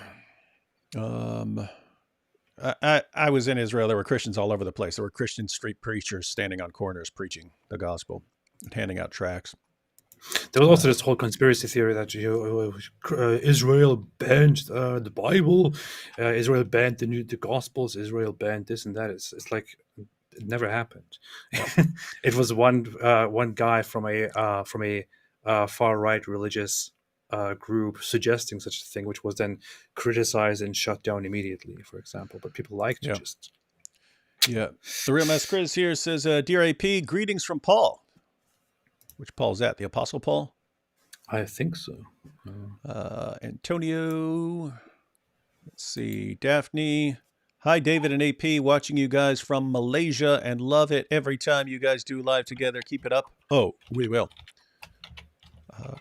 I was in Israel. There were Christians all over the place. There were Christian street preachers standing on corners preaching the gospel and handing out tracts. there was also this whole conspiracy theory that Israel banned the Bible, Israel banned the Gospels, Israel banned this and that. It's like it never happened. It was one guy from a far right religious group suggesting such a thing, which was then criticized and shut down immediately, for example. But people like to just. Yeah. The Real Mass Chris here says, Dear AP, greetings from Paul. Which Paul's that? The Apostle Paul? I think so. Antonio. Let's see. Daphne. Hi, David and AP. Watching you guys from Malaysia and love it every time you guys do live together. Keep it up. Oh, we will.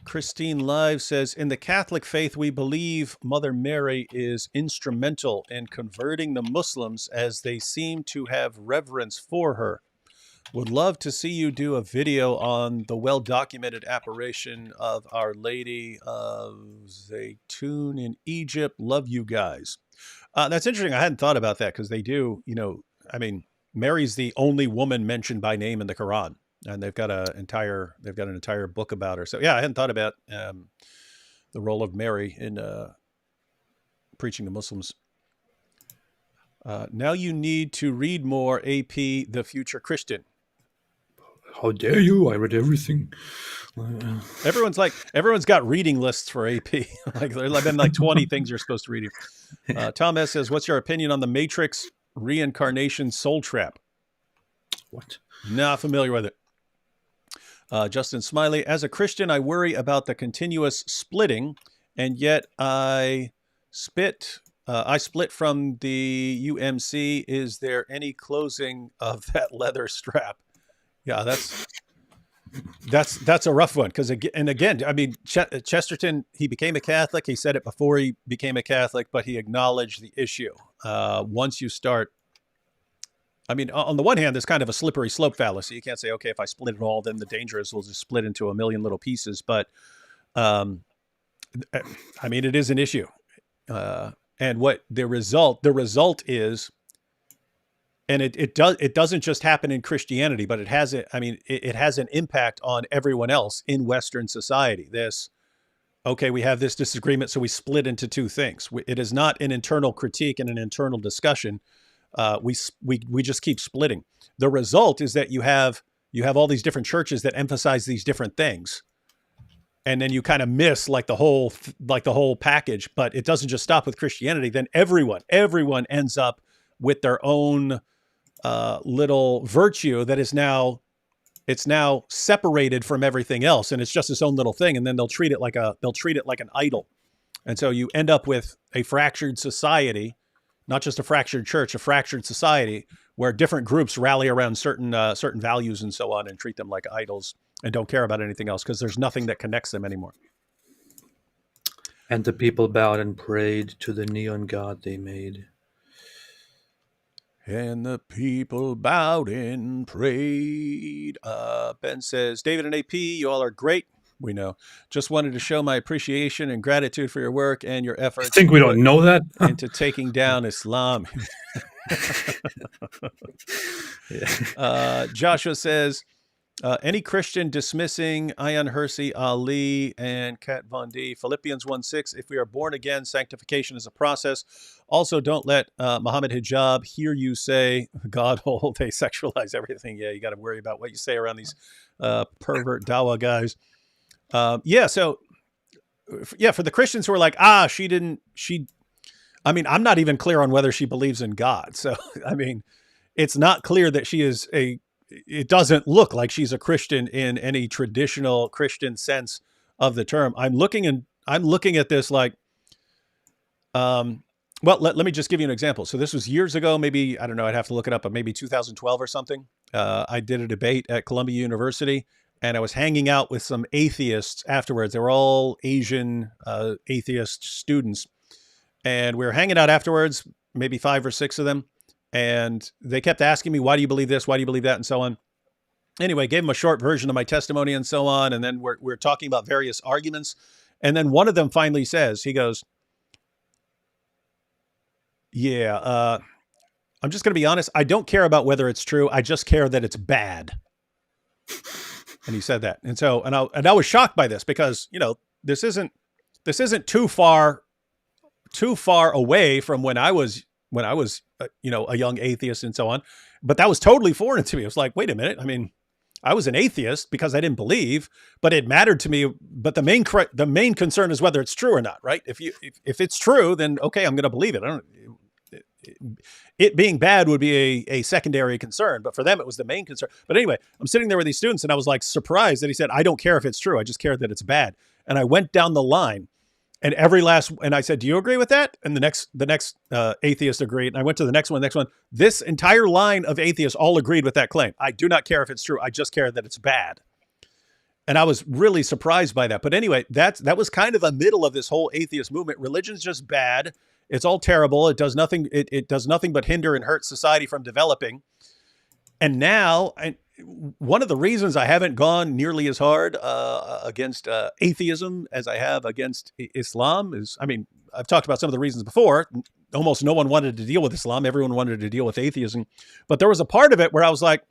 Christine Live says, in the Catholic faith, we believe Mother Mary is instrumental in converting the Muslims as they seem to have reverence for her. Would love to see you do a video on the well-documented apparition of Our Lady of Zaytun in Egypt. Love you guys. That's interesting. I hadn't thought about that because they do, Mary's the only woman mentioned by name in the Quran. And they've got an entire book about her. So yeah, I hadn't thought about the role of Mary in preaching to Muslims. Now you need to read more, AP, The Future Christian. How dare you? I read everything. Everyone's got reading lists for AP. Like there's been like 20 things you're supposed to read. Tom S says, what's your opinion on the Matrix reincarnation soul trap? What? Not familiar with it. Justin Smiley, as a Christian, I worry about the continuous splitting, and yet I split from the UMC. Is there any closing of that leather strap? Yeah, that's a rough one because again, Chesterton, he became a Catholic. He said it before he became a Catholic, but he acknowledged the issue. Once you start. On the one hand, there's kind of a slippery slope fallacy. You can't say, okay, if I split it all, then the danger is we'll just split into a million little pieces. But, it is an issue. And what the result is, and it doesn't just happen in Christianity, but it has an impact on everyone else in Western society. We have this disagreement, so we split into two things. It is not an internal critique and an internal discussion. We just keep splitting. The result is that you have all these different churches that emphasize these different things, and then you kind of miss the whole package. But it doesn't just stop with Christianity. Then everyone ends up with their own little virtue that is now separated from everything else, and it's just its own little thing. And then they'll treat it like an idol, and so you end up with a fractured society. Not just a fractured church, a fractured society where different groups rally around certain values and so on and treat them like idols and don't care about anything else because there's nothing that connects them anymore. And the people bowed and prayed to the neon god they made. And the people bowed and prayed. Ben says, David and AP, you all are great. We know. Just wanted to show my appreciation and gratitude for your work and your efforts. I think we don't know that. Into taking down Islam. Joshua says, any Christian dismissing Ayaan Hirsi Ali and Kat Von D, Philippians 1:6, if we are born again, sanctification is a process. Also, don't let Muhammad Hijab hear you say, God hole, they sexualize everything. Yeah, you got to worry about what you say around these pervert Dawa guys. So for the Christians who are like, I mean, I'm not even clear on whether she believes in God. So, I mean, it's not clear that she is it doesn't look like she's a Christian in any traditional Christian sense of the term. I'm looking at this like, well, let me just give you an example. So this was years ago, maybe, I don't know, I'd have to look it up, but maybe 2012 or something. I did a debate at Columbia University, and I was hanging out with some atheists afterwards. They were all Asian atheist students. And we were hanging out afterwards, maybe 5 or 6 of them. And they kept asking me, why do you believe this? Why do you believe that? And so on. Anyway, gave them a short version of my testimony and so on. And then we're talking about various arguments. And then one of them finally says, he goes, yeah, I'm just going to be honest. I don't care about whether it's true. I just care that it's bad. And he said that. And so, and I was shocked by this because, you know, this isn't too far away from when I was, you know, a young atheist and so on, but that was totally foreign to me. It was like, wait a minute. I mean, I was an atheist because I didn't believe, but it mattered to me. But the main concern is whether it's true or not, right? If it's true, then okay, I'm going to believe it. It being bad would be a secondary concern, but for them, it was the main concern. But anyway, I'm sitting there with these students and I was like surprised that he said, I don't care if it's true. I just care that it's bad. And I went down the line and and I said, do you agree with that? And the next atheist agreed. And I went to the next one. This entire line of atheists all agreed with that claim. I do not care if it's true. I just care that it's bad. And I was really surprised by that. But anyway, that was kind of a middle of this whole atheist movement. Religion's just bad. It's all terrible. It does nothing. It does nothing but hinder and hurt society from developing. And now, one of the reasons I haven't gone nearly as hard against atheism as I have against Islam is, I mean, I've talked about some of the reasons before. Almost no one wanted to deal with Islam. Everyone wanted to deal with atheism. But there was a part of it where I was like,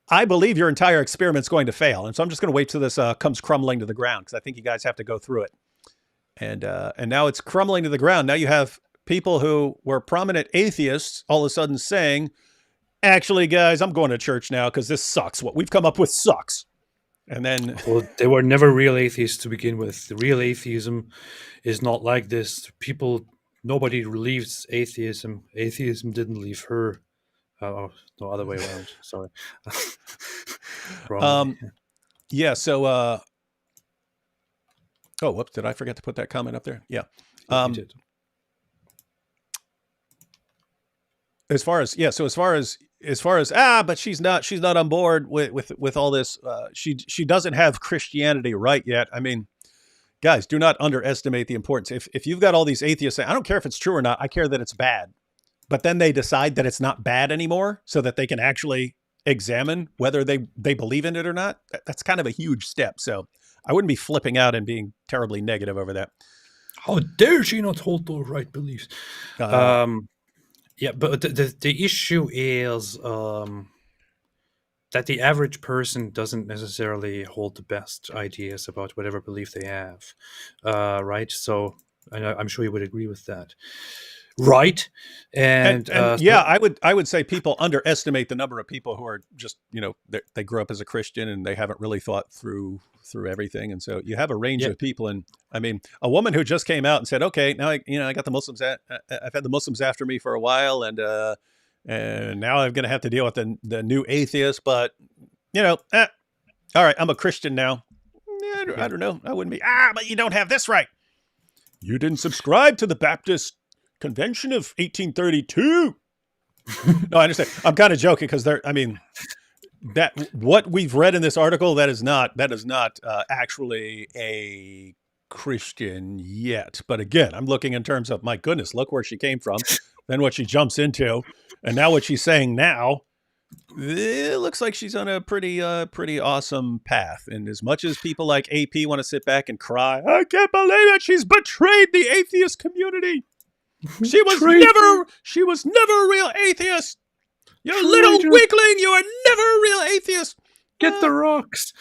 I believe your entire experiment's going to fail. And so I'm just going to wait till this comes crumbling to the ground because I think you guys have to go through it. And now it's crumbling to the ground. Now you have people who were prominent atheists all of a sudden saying, actually, guys, I'm going to church now because this sucks. What we've come up with sucks. And then... Well, they were never real atheists to begin with. The real atheism is not like this. Nobody leaves atheism. Atheism didn't leave her. No, other way around. Sorry. Wrong. Yeah, so... oh, whoops, did I forget to put that comment up there? Yeah. You did. As far as but she's not on board with all this. She doesn't have Christianity right yet. I mean, guys, do not underestimate the importance. If you've got all these atheists saying, I don't care if it's true or not, I care that it's bad. But then they decide that it's not bad anymore so that they can actually examine whether they believe in it or not. That's kind of a huge step. So I wouldn't be flipping out and being terribly negative over that. How dare she not hold the right beliefs? Yeah, but the issue is that the average person doesn't necessarily hold the best ideas about whatever belief they have, right? So I'm sure you would agree with that, right? And yeah, I would say people underestimate the number of people who are just, you know, they grew up as a Christian and they haven't really thought through everything. And so you have a range of people. And I mean, a woman who just came out and said, okay, now I got the Muslims, I've had the Muslims after me for a while. And now I'm going to have to deal with the new atheists, but you know, all right, I'm a Christian now. I don't know. I wouldn't be, but you don't have this right. You didn't subscribe to the Baptist Convention of 1832. No, I understand. I'm kind of joking because that what we've read in this article, that is not actually a Christian yet. But again, I'm looking in terms of, my goodness, look where she came from, then what she jumps into, and now what she's saying now. It looks like she's on a pretty awesome path. And as much as people like AP want to sit back and cry, I can't believe it, she's betrayed the atheist community. She was never a real atheist. You little weakling, you are never a real atheist. Get the rocks.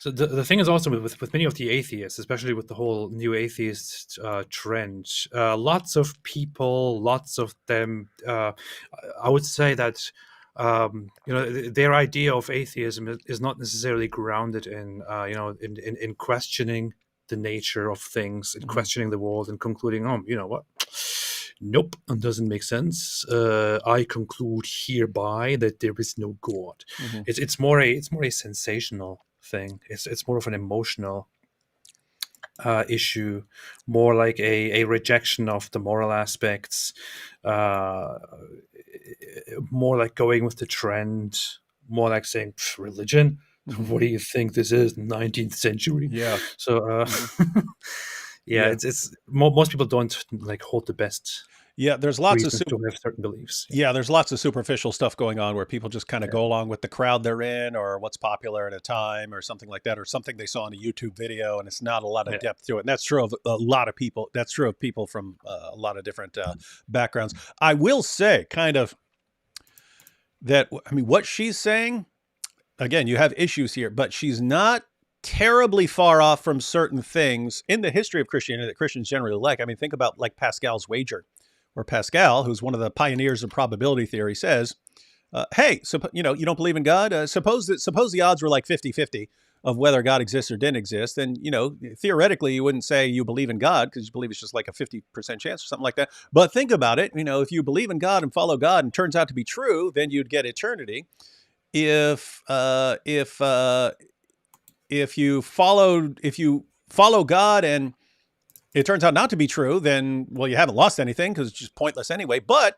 So the thing is also with many of the atheists, especially with the whole new atheist trend, lots of people, lots of them, I would say that their idea of atheism is not necessarily grounded in in questioning the nature of things and questioning the world and concluding, oh, you know what? Nope, it doesn't make sense. I conclude hereby that there is no God. It's more a sensational thing. It's more of an emotional issue, more like a rejection of the moral aspects, more like going with the trend, more like saying religion. What do you think this is, 19th century? Yeah. So Yeah. it's most people don't like hold the best Yeah, there's lots of reasons to have certain beliefs. yeah, there's lots of superficial stuff going on where people just kind of go along with the crowd they're in, or what's popular at a time, or something like that, or something they saw in a YouTube video, and it's not a lot of depth to it. And that's true of a lot of people. That's true of people from a lot of different backgrounds. I will say, kind of, that I mean, what she's saying, again, you have issues here, but she's not terribly far off from certain things in the history of Christianity that Christians generally like. I mean, think about like Pascal's wager, where Pascal, who's one of the pioneers of probability theory, says, hey, you don't believe in God? Suppose the odds were like 50-50 of whether God exists or didn't exist. Then, theoretically, you wouldn't say you believe in God because you believe it's just like a 50% chance or something like that. But think about it. If you believe in God and follow God and it turns out to be true, then you'd get eternity. If you follow God and it turns out not to be true, then, well, you haven't lost anything because it's just pointless anyway. But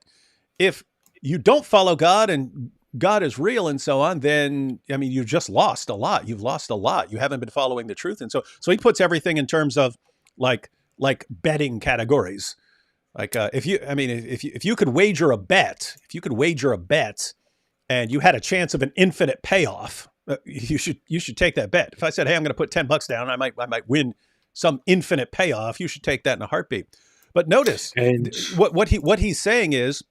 if you don't follow God and God is real and so on, then, I mean, you've just lost a lot. You've lost a lot. You haven't been following the truth. And so he puts everything in terms of like betting categories. Like, if you could wager a bet, and you had a chance of an infinite payoff, you should take that bet. If I said, hey, I'm going to put $10 down, I might win some infinite payoff, you should take that in a heartbeat. But notice, and what he's saying is,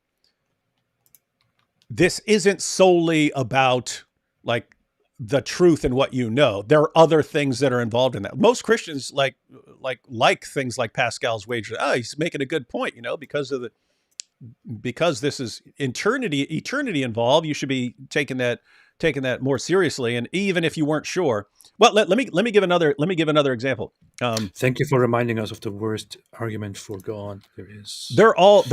this isn't solely about like the truth and what you know. There are other things that are involved in that. Most Christians like things like Pascal's wager. Oh, he's making a good point, because this is eternity involved. You should be taking that more seriously. And even if you weren't sure, well, let me give another example. Thank you for reminding us of the worst argument for God there is. They're all.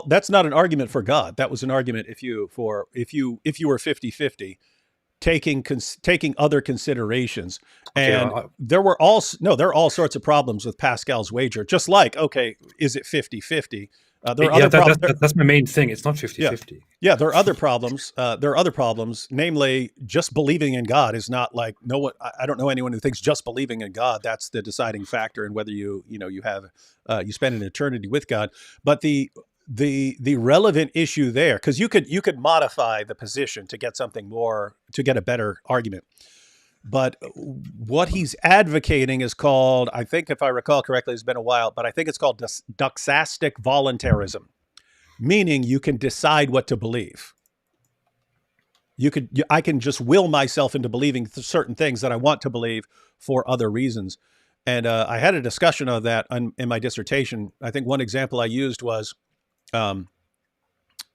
That's not an argument for God. That was an argument if you were 50-50, taking other considerations. Okay, and there are all sorts of problems with Pascal's wager. Just like, okay, is it 50-50? That's my main thing. It's not 50-50. Yeah, there are other problems. Namely, just believing in God is not like I don't know anyone who thinks just believing in God that's the deciding factor in whether you spend an eternity with God. But the relevant issue there, because you could modify the position to get a better argument. But what he's advocating is called, I think if I recall correctly, it's been a while, but I think it's called doxastic voluntarism, meaning you can decide what to believe. I can just will myself into believing certain things that I want to believe for other reasons. And I had a discussion of that in my dissertation. I think one example I used was,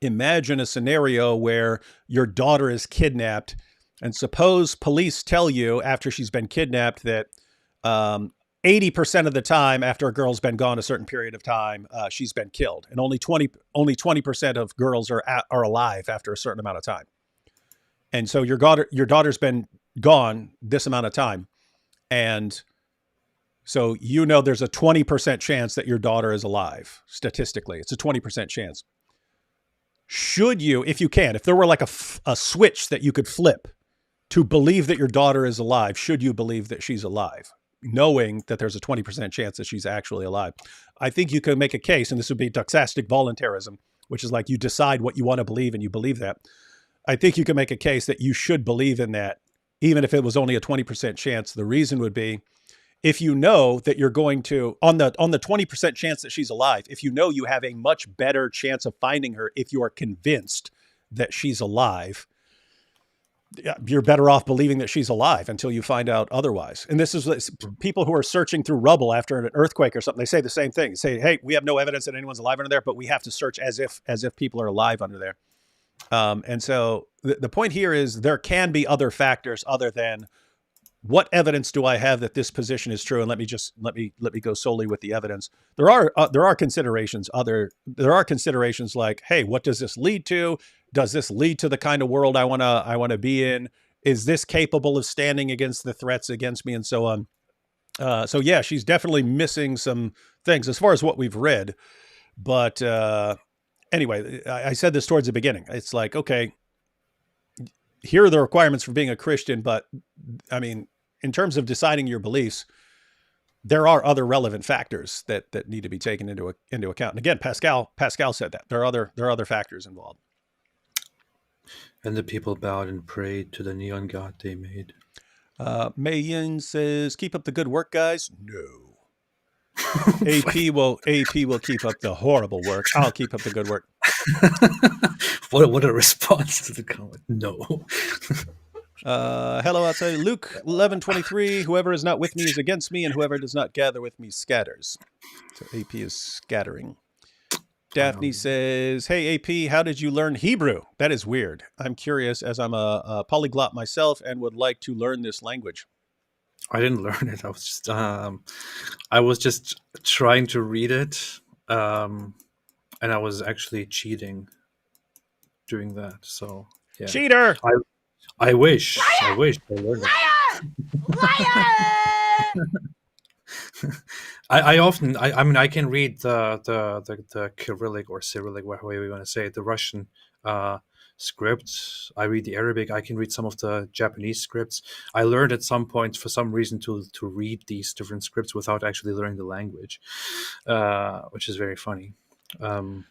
imagine a scenario where your daughter is kidnapped. And suppose police tell you after she's been kidnapped that 80% of the time after a girl's been gone a certain period of time, she's been killed, and only 20% of girls are alive after a certain amount of time. And so your daughter's been gone this amount of time, and so there's a 20% chance that your daughter is alive. Statistically, it's a 20% chance. Should you, if there were like a switch that you could flip to believe that your daughter is alive, should you believe that she's alive, knowing that there's a 20% chance that she's actually alive? I think you could make a case, and this would be doxastic voluntarism, which is like you decide what you want to believe and you believe that. I think you can make a case that you should believe in that, even if it was only a 20% chance. The reason would be, if you know that you're going to, on the 20% chance that she's alive, if you know you have a much better chance of finding her if you are convinced that she's alive, you're better off believing that she's alive until you find out otherwise. And this is people who are searching through rubble after an earthquake or something. They say the same thing. They say, hey, we have no evidence that anyone's alive under there, but we have to search as if people are alive under there. And so the point here is there can be other factors other than what evidence do I have that this position is true? And let me go solely with the evidence. There are considerations. There are considerations like, hey, what does this lead to? Does this lead to the kind of world I wanna be in? Is this capable of standing against the threats against me, and so on? So yeah, she's definitely missing some things as far as what we've read. But anyway, I said this towards the beginning. It's like, okay, here are the requirements for being a Christian, but I mean, in terms of deciding your beliefs, there are other relevant factors that need to be taken into account. And again, Pascal said that there are other factors involved. And the people bowed and prayed to the neon god they made. Mei Yin says, "Keep up the good work, guys." No. AP will keep up the horrible work. I'll keep up the good work. What a response to the comment. No. Hello outside. Luke 11:23. Whoever is not with me is against me, and whoever does not gather with me scatters. So AP is scattering. Daphne says, "Hey AP, how did you learn Hebrew? That is weird. I'm curious as I'm a polyglot myself and would like to learn this language." I didn't learn it. I was just trying to read it, and I was actually cheating doing that. So yeah. Cheater! I wish I learned it. I mean, I can read the Cyrillic or Cyrillic, however you want to say it, the Russian scripts. I read the Arabic. I can read some of the Japanese scripts. I learned at some point, for some reason, to read these different scripts without actually learning the language, which is very funny. But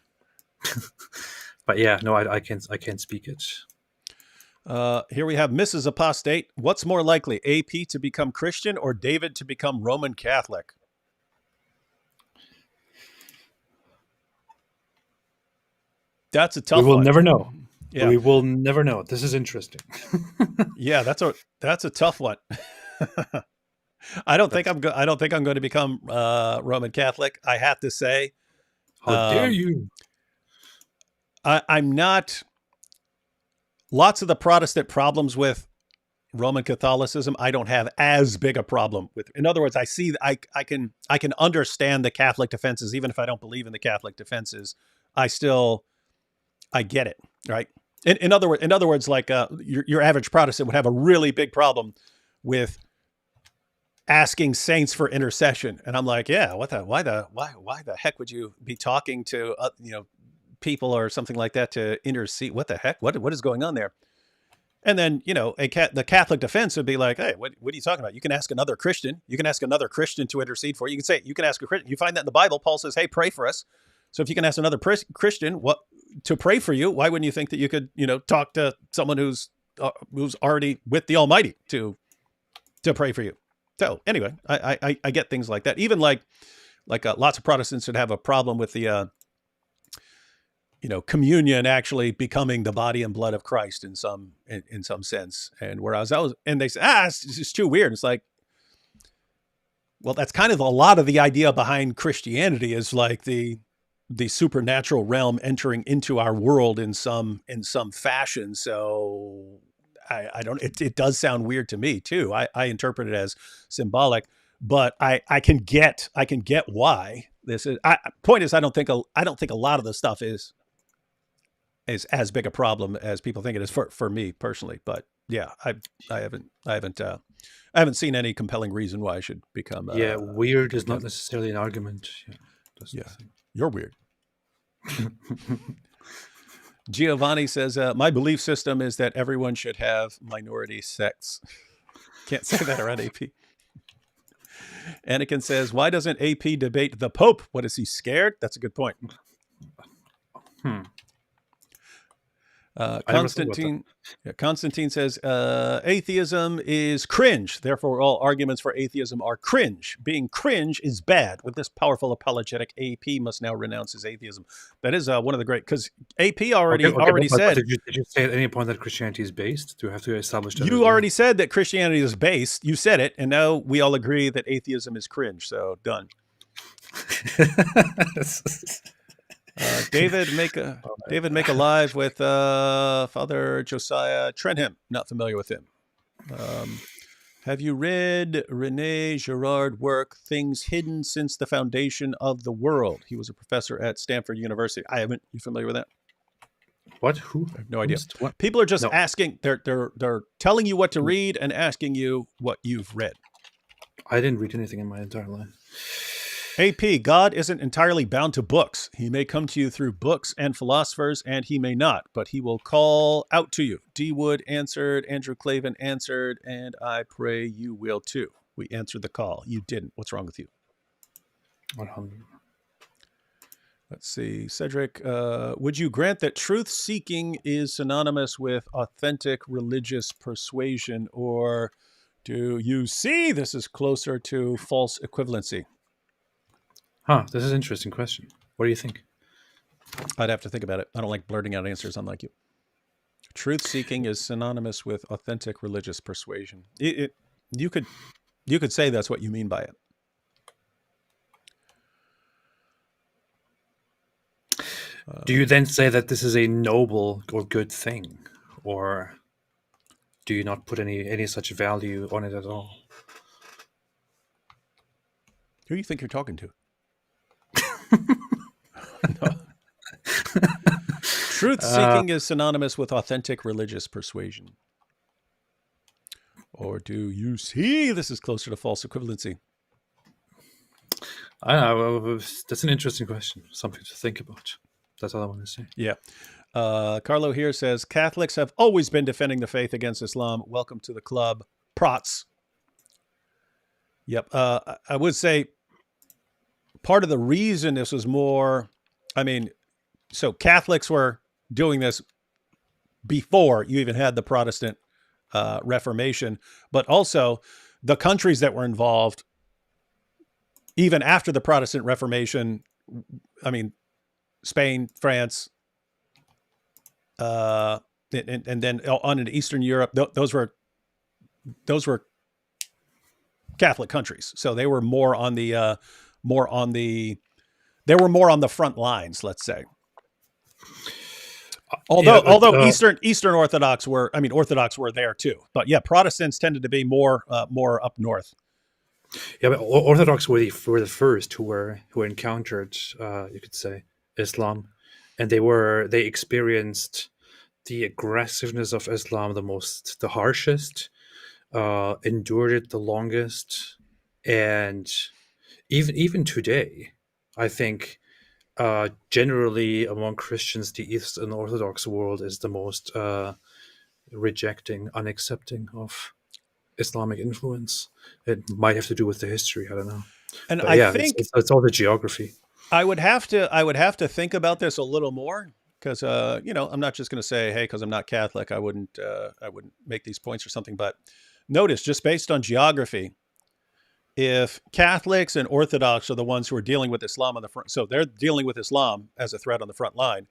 yeah, no, I can't speak it. Here we have Mrs. Apostate. What's more likely, AP to become Christian or David to become Roman Catholic? That's a tough one. We will never know. Yeah. We will never know. This is interesting. Yeah, that's a tough one. I don't think I'm going to become Roman Catholic. I have to say, how dare you? I'm not. Lots of the Protestant problems with Roman Catholicism, I don't have as big a problem with. In other words, I see I can understand the Catholic defenses, even if I don't believe in the Catholic defenses. I get it, right? In other words, like your average Protestant would have a really big problem with asking saints for intercession, and I'm like, yeah, why the heck would you be talking to people or something like that to intercede? What the heck? What is going on there? And then, the Catholic defense would be like, hey, what are you talking about? You can ask another Christian. You can ask another Christian to intercede for you. You can ask a Christian. You find that in the Bible. Paul says, hey, pray for us. So if you can ask another Christian to pray for you, why wouldn't you think that you could, talk to someone who's already with the Almighty to pray for you? So anyway, I get things like that. Even like lots of Protestants would have a problem with the communion actually becoming the body and blood of Christ in some sense. And and they say, it's just too weird. It's like, well, that's kind of a lot of the idea behind Christianity is like the supernatural realm entering into our world in some fashion. So I don't, it does sound weird to me too. I interpret it as symbolic, but I can get why this is. Point is, I don't think a lot of the stuff is as big a problem as people think it is for me personally. But yeah, I haven't seen any compelling reason why I should become. Weird is not necessarily an argument. Yeah, you're weird. Giovanni says, my belief system is that everyone should have minority sex. Can't say that around AP. Anakin says, why doesn't AP debate the Pope? What, is he scared? That's a good point. Constantine says, atheism is cringe. Therefore, all arguments for atheism are cringe. Being cringe is bad. With this powerful apologetic, AP must now renounce his atheism. That is one of the great, because AP already said. Did you say at any point that Christianity is based? Do you have to establish that? You already said that Christianity is based. You said it, and now we all agree that atheism is cringe. So done. David make a live with Father Josiah Trenham. Not familiar with him. Have you read Rene Girard's work, Things Hidden Since the Foundation of the World? He was a professor at Stanford University. I haven't. You familiar with that? What? Who? I have no idea. What? People are just No. asking. They're telling you what to read and asking you what you've read. I didn't read anything in my entire life. AP, God isn't entirely bound to books. He may come to you through books and philosophers, and he may not, but he will call out to you. D. Wood answered, Andrew Clavin answered, and I pray you will too. We answered the call. You didn't. What's wrong with you? 100. Let's see. Cedric, would you grant that truth-seeking is synonymous with authentic religious persuasion, or do you see this is closer to false equivalency? Huh, this is an interesting question. What do you think? I'd have to think about it. I don't like blurting out answers, unlike you. Truth-seeking is synonymous with authentic religious persuasion. You could say that's what you mean by it. Do you then say that this is a noble or good thing? Or do you not put any such value on it at all? Who do you think you're talking to? Truth-seeking is synonymous with authentic religious persuasion. Or do you see this is closer to false equivalency? I don't know. That's an interesting question. Something to think about. That's all I want to say. Yeah. Carlo here says, Catholics have always been defending the faith against Islam. Welcome to the club. Prots. Yep. I would say part of the reason this was more, so Catholics were doing this before you even had the Protestant Reformation, but also the countries that were involved, even after the Protestant Reformation, Spain, France, and then on into Eastern Europe, those were Catholic countries. So they were more on the front lines, let's say. Although Eastern Orthodox were there too, but yeah, Protestants tended to be more up north. Yeah, but Orthodox were the first who encountered, you could say, Islam, and they experienced the aggressiveness of Islam the harshest, endured it the longest, and even today, I think. Generally, among Christians, the East and Orthodox world is the most rejecting, unaccepting of Islamic influence. It might have to do with the history. I don't know. And but I think it's all the geography. I would have to think about this a little more because I'm not just going to say, hey, because I'm not Catholic, I wouldn't make these points or something. But notice, just based on geography, if Catholics and Orthodox are the ones who are dealing with Islam on the front, so they're dealing with Islam as a threat on the front line,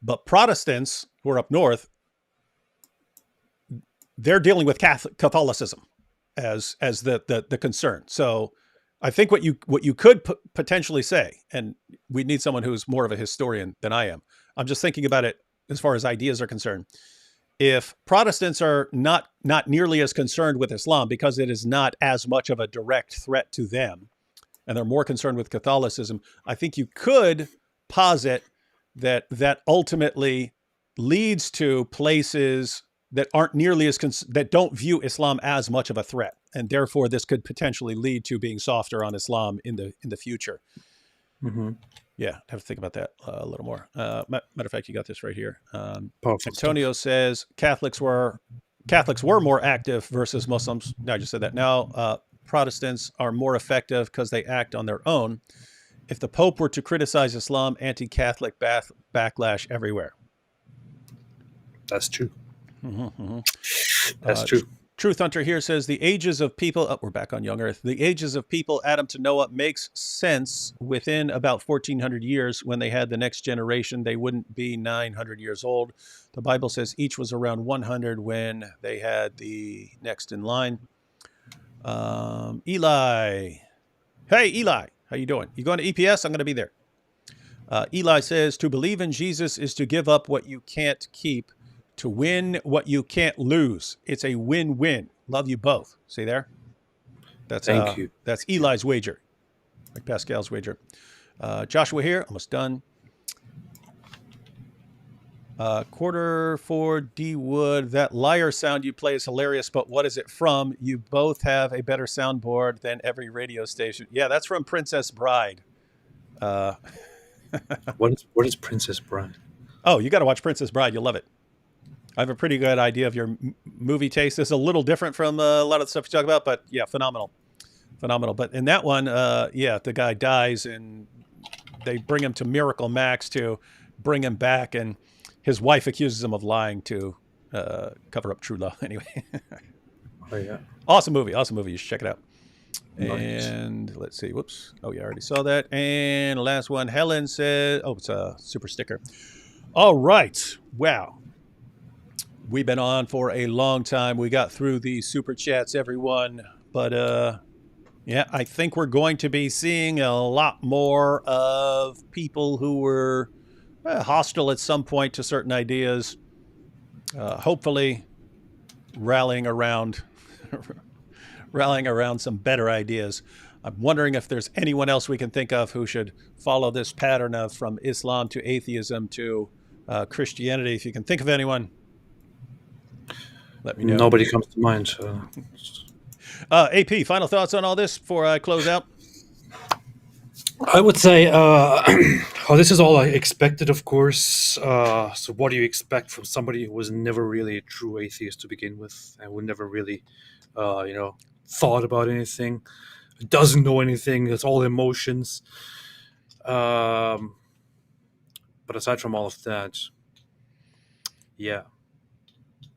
but Protestants who are up north, they're dealing with Catholicism as the concern. So I think what you could potentially say, and we need someone who's more of a historian than I am. I'm just thinking about it as far as ideas are concerned. If Protestants are not nearly as concerned with Islam because it is not as much of a direct threat to them, and they're more concerned with Catholicism, I think you could posit that ultimately leads to places that aren't nearly as that don't view Islam as much of a threat, and therefore this could potentially lead to being softer on Islam in the future. Mm-hmm. Yeah, have to think about that a little more. Matter of fact, you got this right here. Antonio says Catholics were more active versus Muslims. No, I just said that. Now Protestants are more effective because they act on their own. If the Pope were to criticize Islam, anti-Catholic backlash everywhere. That's true. Mm-hmm, mm-hmm. That's true. Truth Hunter here says the ages of people, we're back on young Earth. The ages of people, Adam to Noah, makes sense within about 1400 years. When they had the next generation, they wouldn't be 900 years old. The Bible says each was around 100 when they had the next in line. Eli. Hey, Eli. How you doing? You going to EPS? I'm going to be there. Eli says, to believe in Jesus is to give up what you can't keep, to win what you can't lose. It's a win-win. Love you both. See there? That's Thank you. That's Eli's wager, like Pascal's wager. Joshua here, almost done. Quarter for D Wood. That liar sound you play is hilarious, but what is it from? You both have a better soundboard than every radio station. Yeah, that's from Princess Bride. What is Princess Bride? Oh, you got to watch Princess Bride. You'll love it. I have a pretty good idea of your movie taste. It's a little different from a lot of the stuff you talk about, but yeah, phenomenal. But in that one, the guy dies and they bring him to Miracle Max to bring him back, and his wife accuses him of lying to cover up true love. Anyway. Oh, yeah. Awesome movie. You should check it out. Nice. And let's see. Whoops. Oh, yeah, I already saw that. And last one, Helen said, it's a super sticker. All right. Wow. We've been on for a long time. We got through the super chats, everyone. But, I think we're going to be seeing a lot more of people who were hostile at some point to certain ideas. Hopefully rallying around some better ideas. I'm wondering if there's anyone else we can think of who should follow this pattern of from Islam to atheism to Christianity. If you can think of anyone, let me know. Nobody comes to mind. So. AP, final thoughts on all this before I close out? I would say, this is all I expected, of course. So what do you expect from somebody who was never really a true atheist to begin with, and who never really, thought about anything, doesn't know anything, it's all emotions. But aside from all of that, yeah,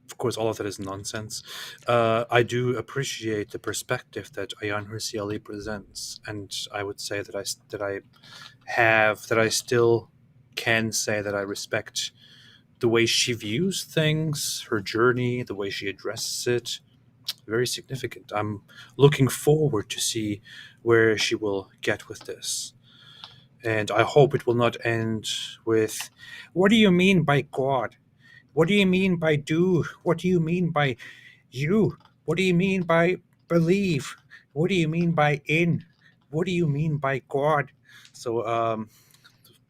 of course, all of that is nonsense. I do appreciate the perspective that Ayaan Hirsi Ali presents, and I would say that I still can say that I respect the way she views things, her journey, the way she addresses it. Very significant. I'm looking forward to see where she will get with this. And I hope it will not end with, what do you mean by God? What do you mean by do? What do you mean by you? What do you mean by believe? What do you mean by in? What do you mean by God? So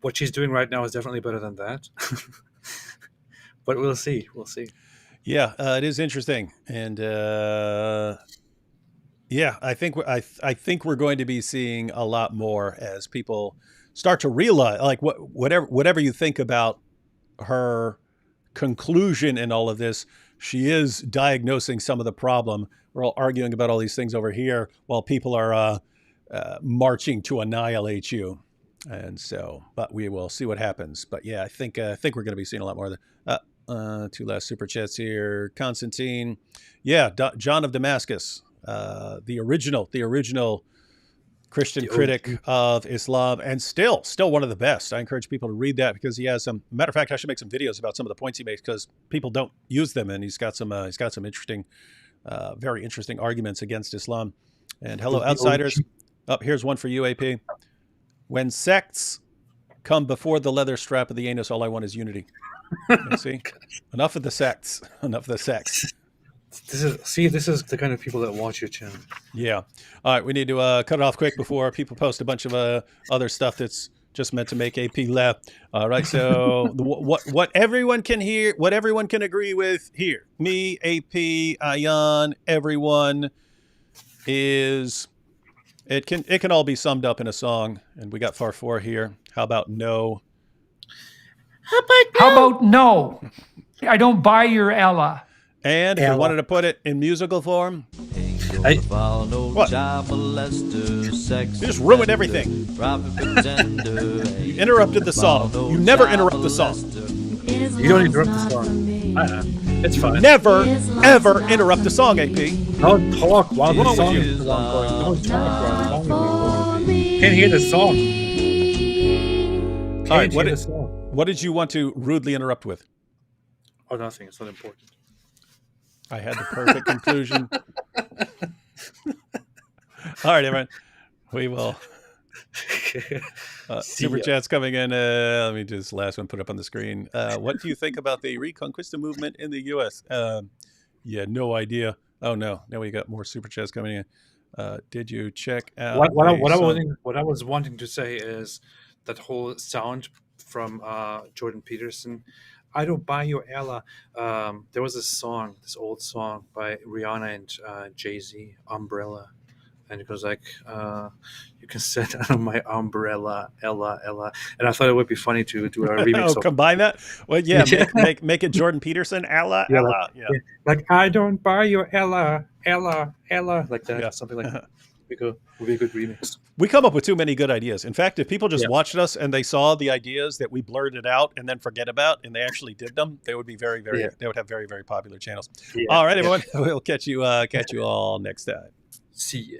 what she's doing right now is definitely better than that. But we'll see. Yeah, it is interesting, and I think we're going to be seeing a lot more as people start to realize, like, whatever you think about her conclusion in all of this, she is diagnosing some of the problem. We're all arguing about all these things over here while people are marching to annihilate you, and so. But we will see what happens. But yeah, I think we're going to be seeing a lot more of that. Two last super chats here. Constantine, John of Damascus, the original Christian critic of Islam, and still one of the best. I encourage people to read that because he has some. Matter of fact, I should make some videos about some of the points he makes because people don't use them, and he's got some interesting, very interesting arguments against Islam. And hello, outsiders. Here's one for you, AP. When sects come before the leather strap of the anus, all I want is unity. See, enough of the sects. This is the kind of people that watch your channel. Yeah. All right, we need to cut it off quick before people post a bunch of other stuff that's just meant to make AP laugh. All right, so what everyone can hear, what everyone can agree with here, me, AP, Ayaan, everyone, is it can all be summed up in a song, and we got far 4 here. How about no? How about no? I don't buy your Ella. And if we wanted to put it in musical form, what? You just ruined everything. You interrupted the song. You never interrupt the song. You don't interrupt the song. It's fine. Never, ever interrupt the song, AP. Don't talk while the song is ongoing. Don't talk while the song is ongoing. Can't hear the song. All right, what did you want to rudely interrupt with? Oh, nothing. It's not important. I had the perfect conclusion. All right, everyone. We will. Super chats coming in. Let me do this last one, put up on the screen. What do you think about the Reconquista movement in the U.S.? Yeah, no idea. Oh no! Now we got more super chats coming in. Did you check out What I was wanting to say is that whole sound from Jordan Peterson. I don't buy your Ella. There was this old song by Rihanna and Jay-Z, Umbrella. And it goes like, you can sit under my umbrella, Ella, Ella. And I thought it would be funny to do a remix of combine that? Well, yeah, make it Jordan Peterson, Ella, Yeah, Ella. like I don't buy your Ella, Ella, Ella, like that, Yeah. something like that. Would be a good remix. We come up with too many good ideas. In fact, if people just watched us and they saw the ideas that we blurted out and then forget about, and they actually did them, they would be very, very. They would have very, very popular channels. Yeah. All right, everyone. We'll catch you all next time. See ya.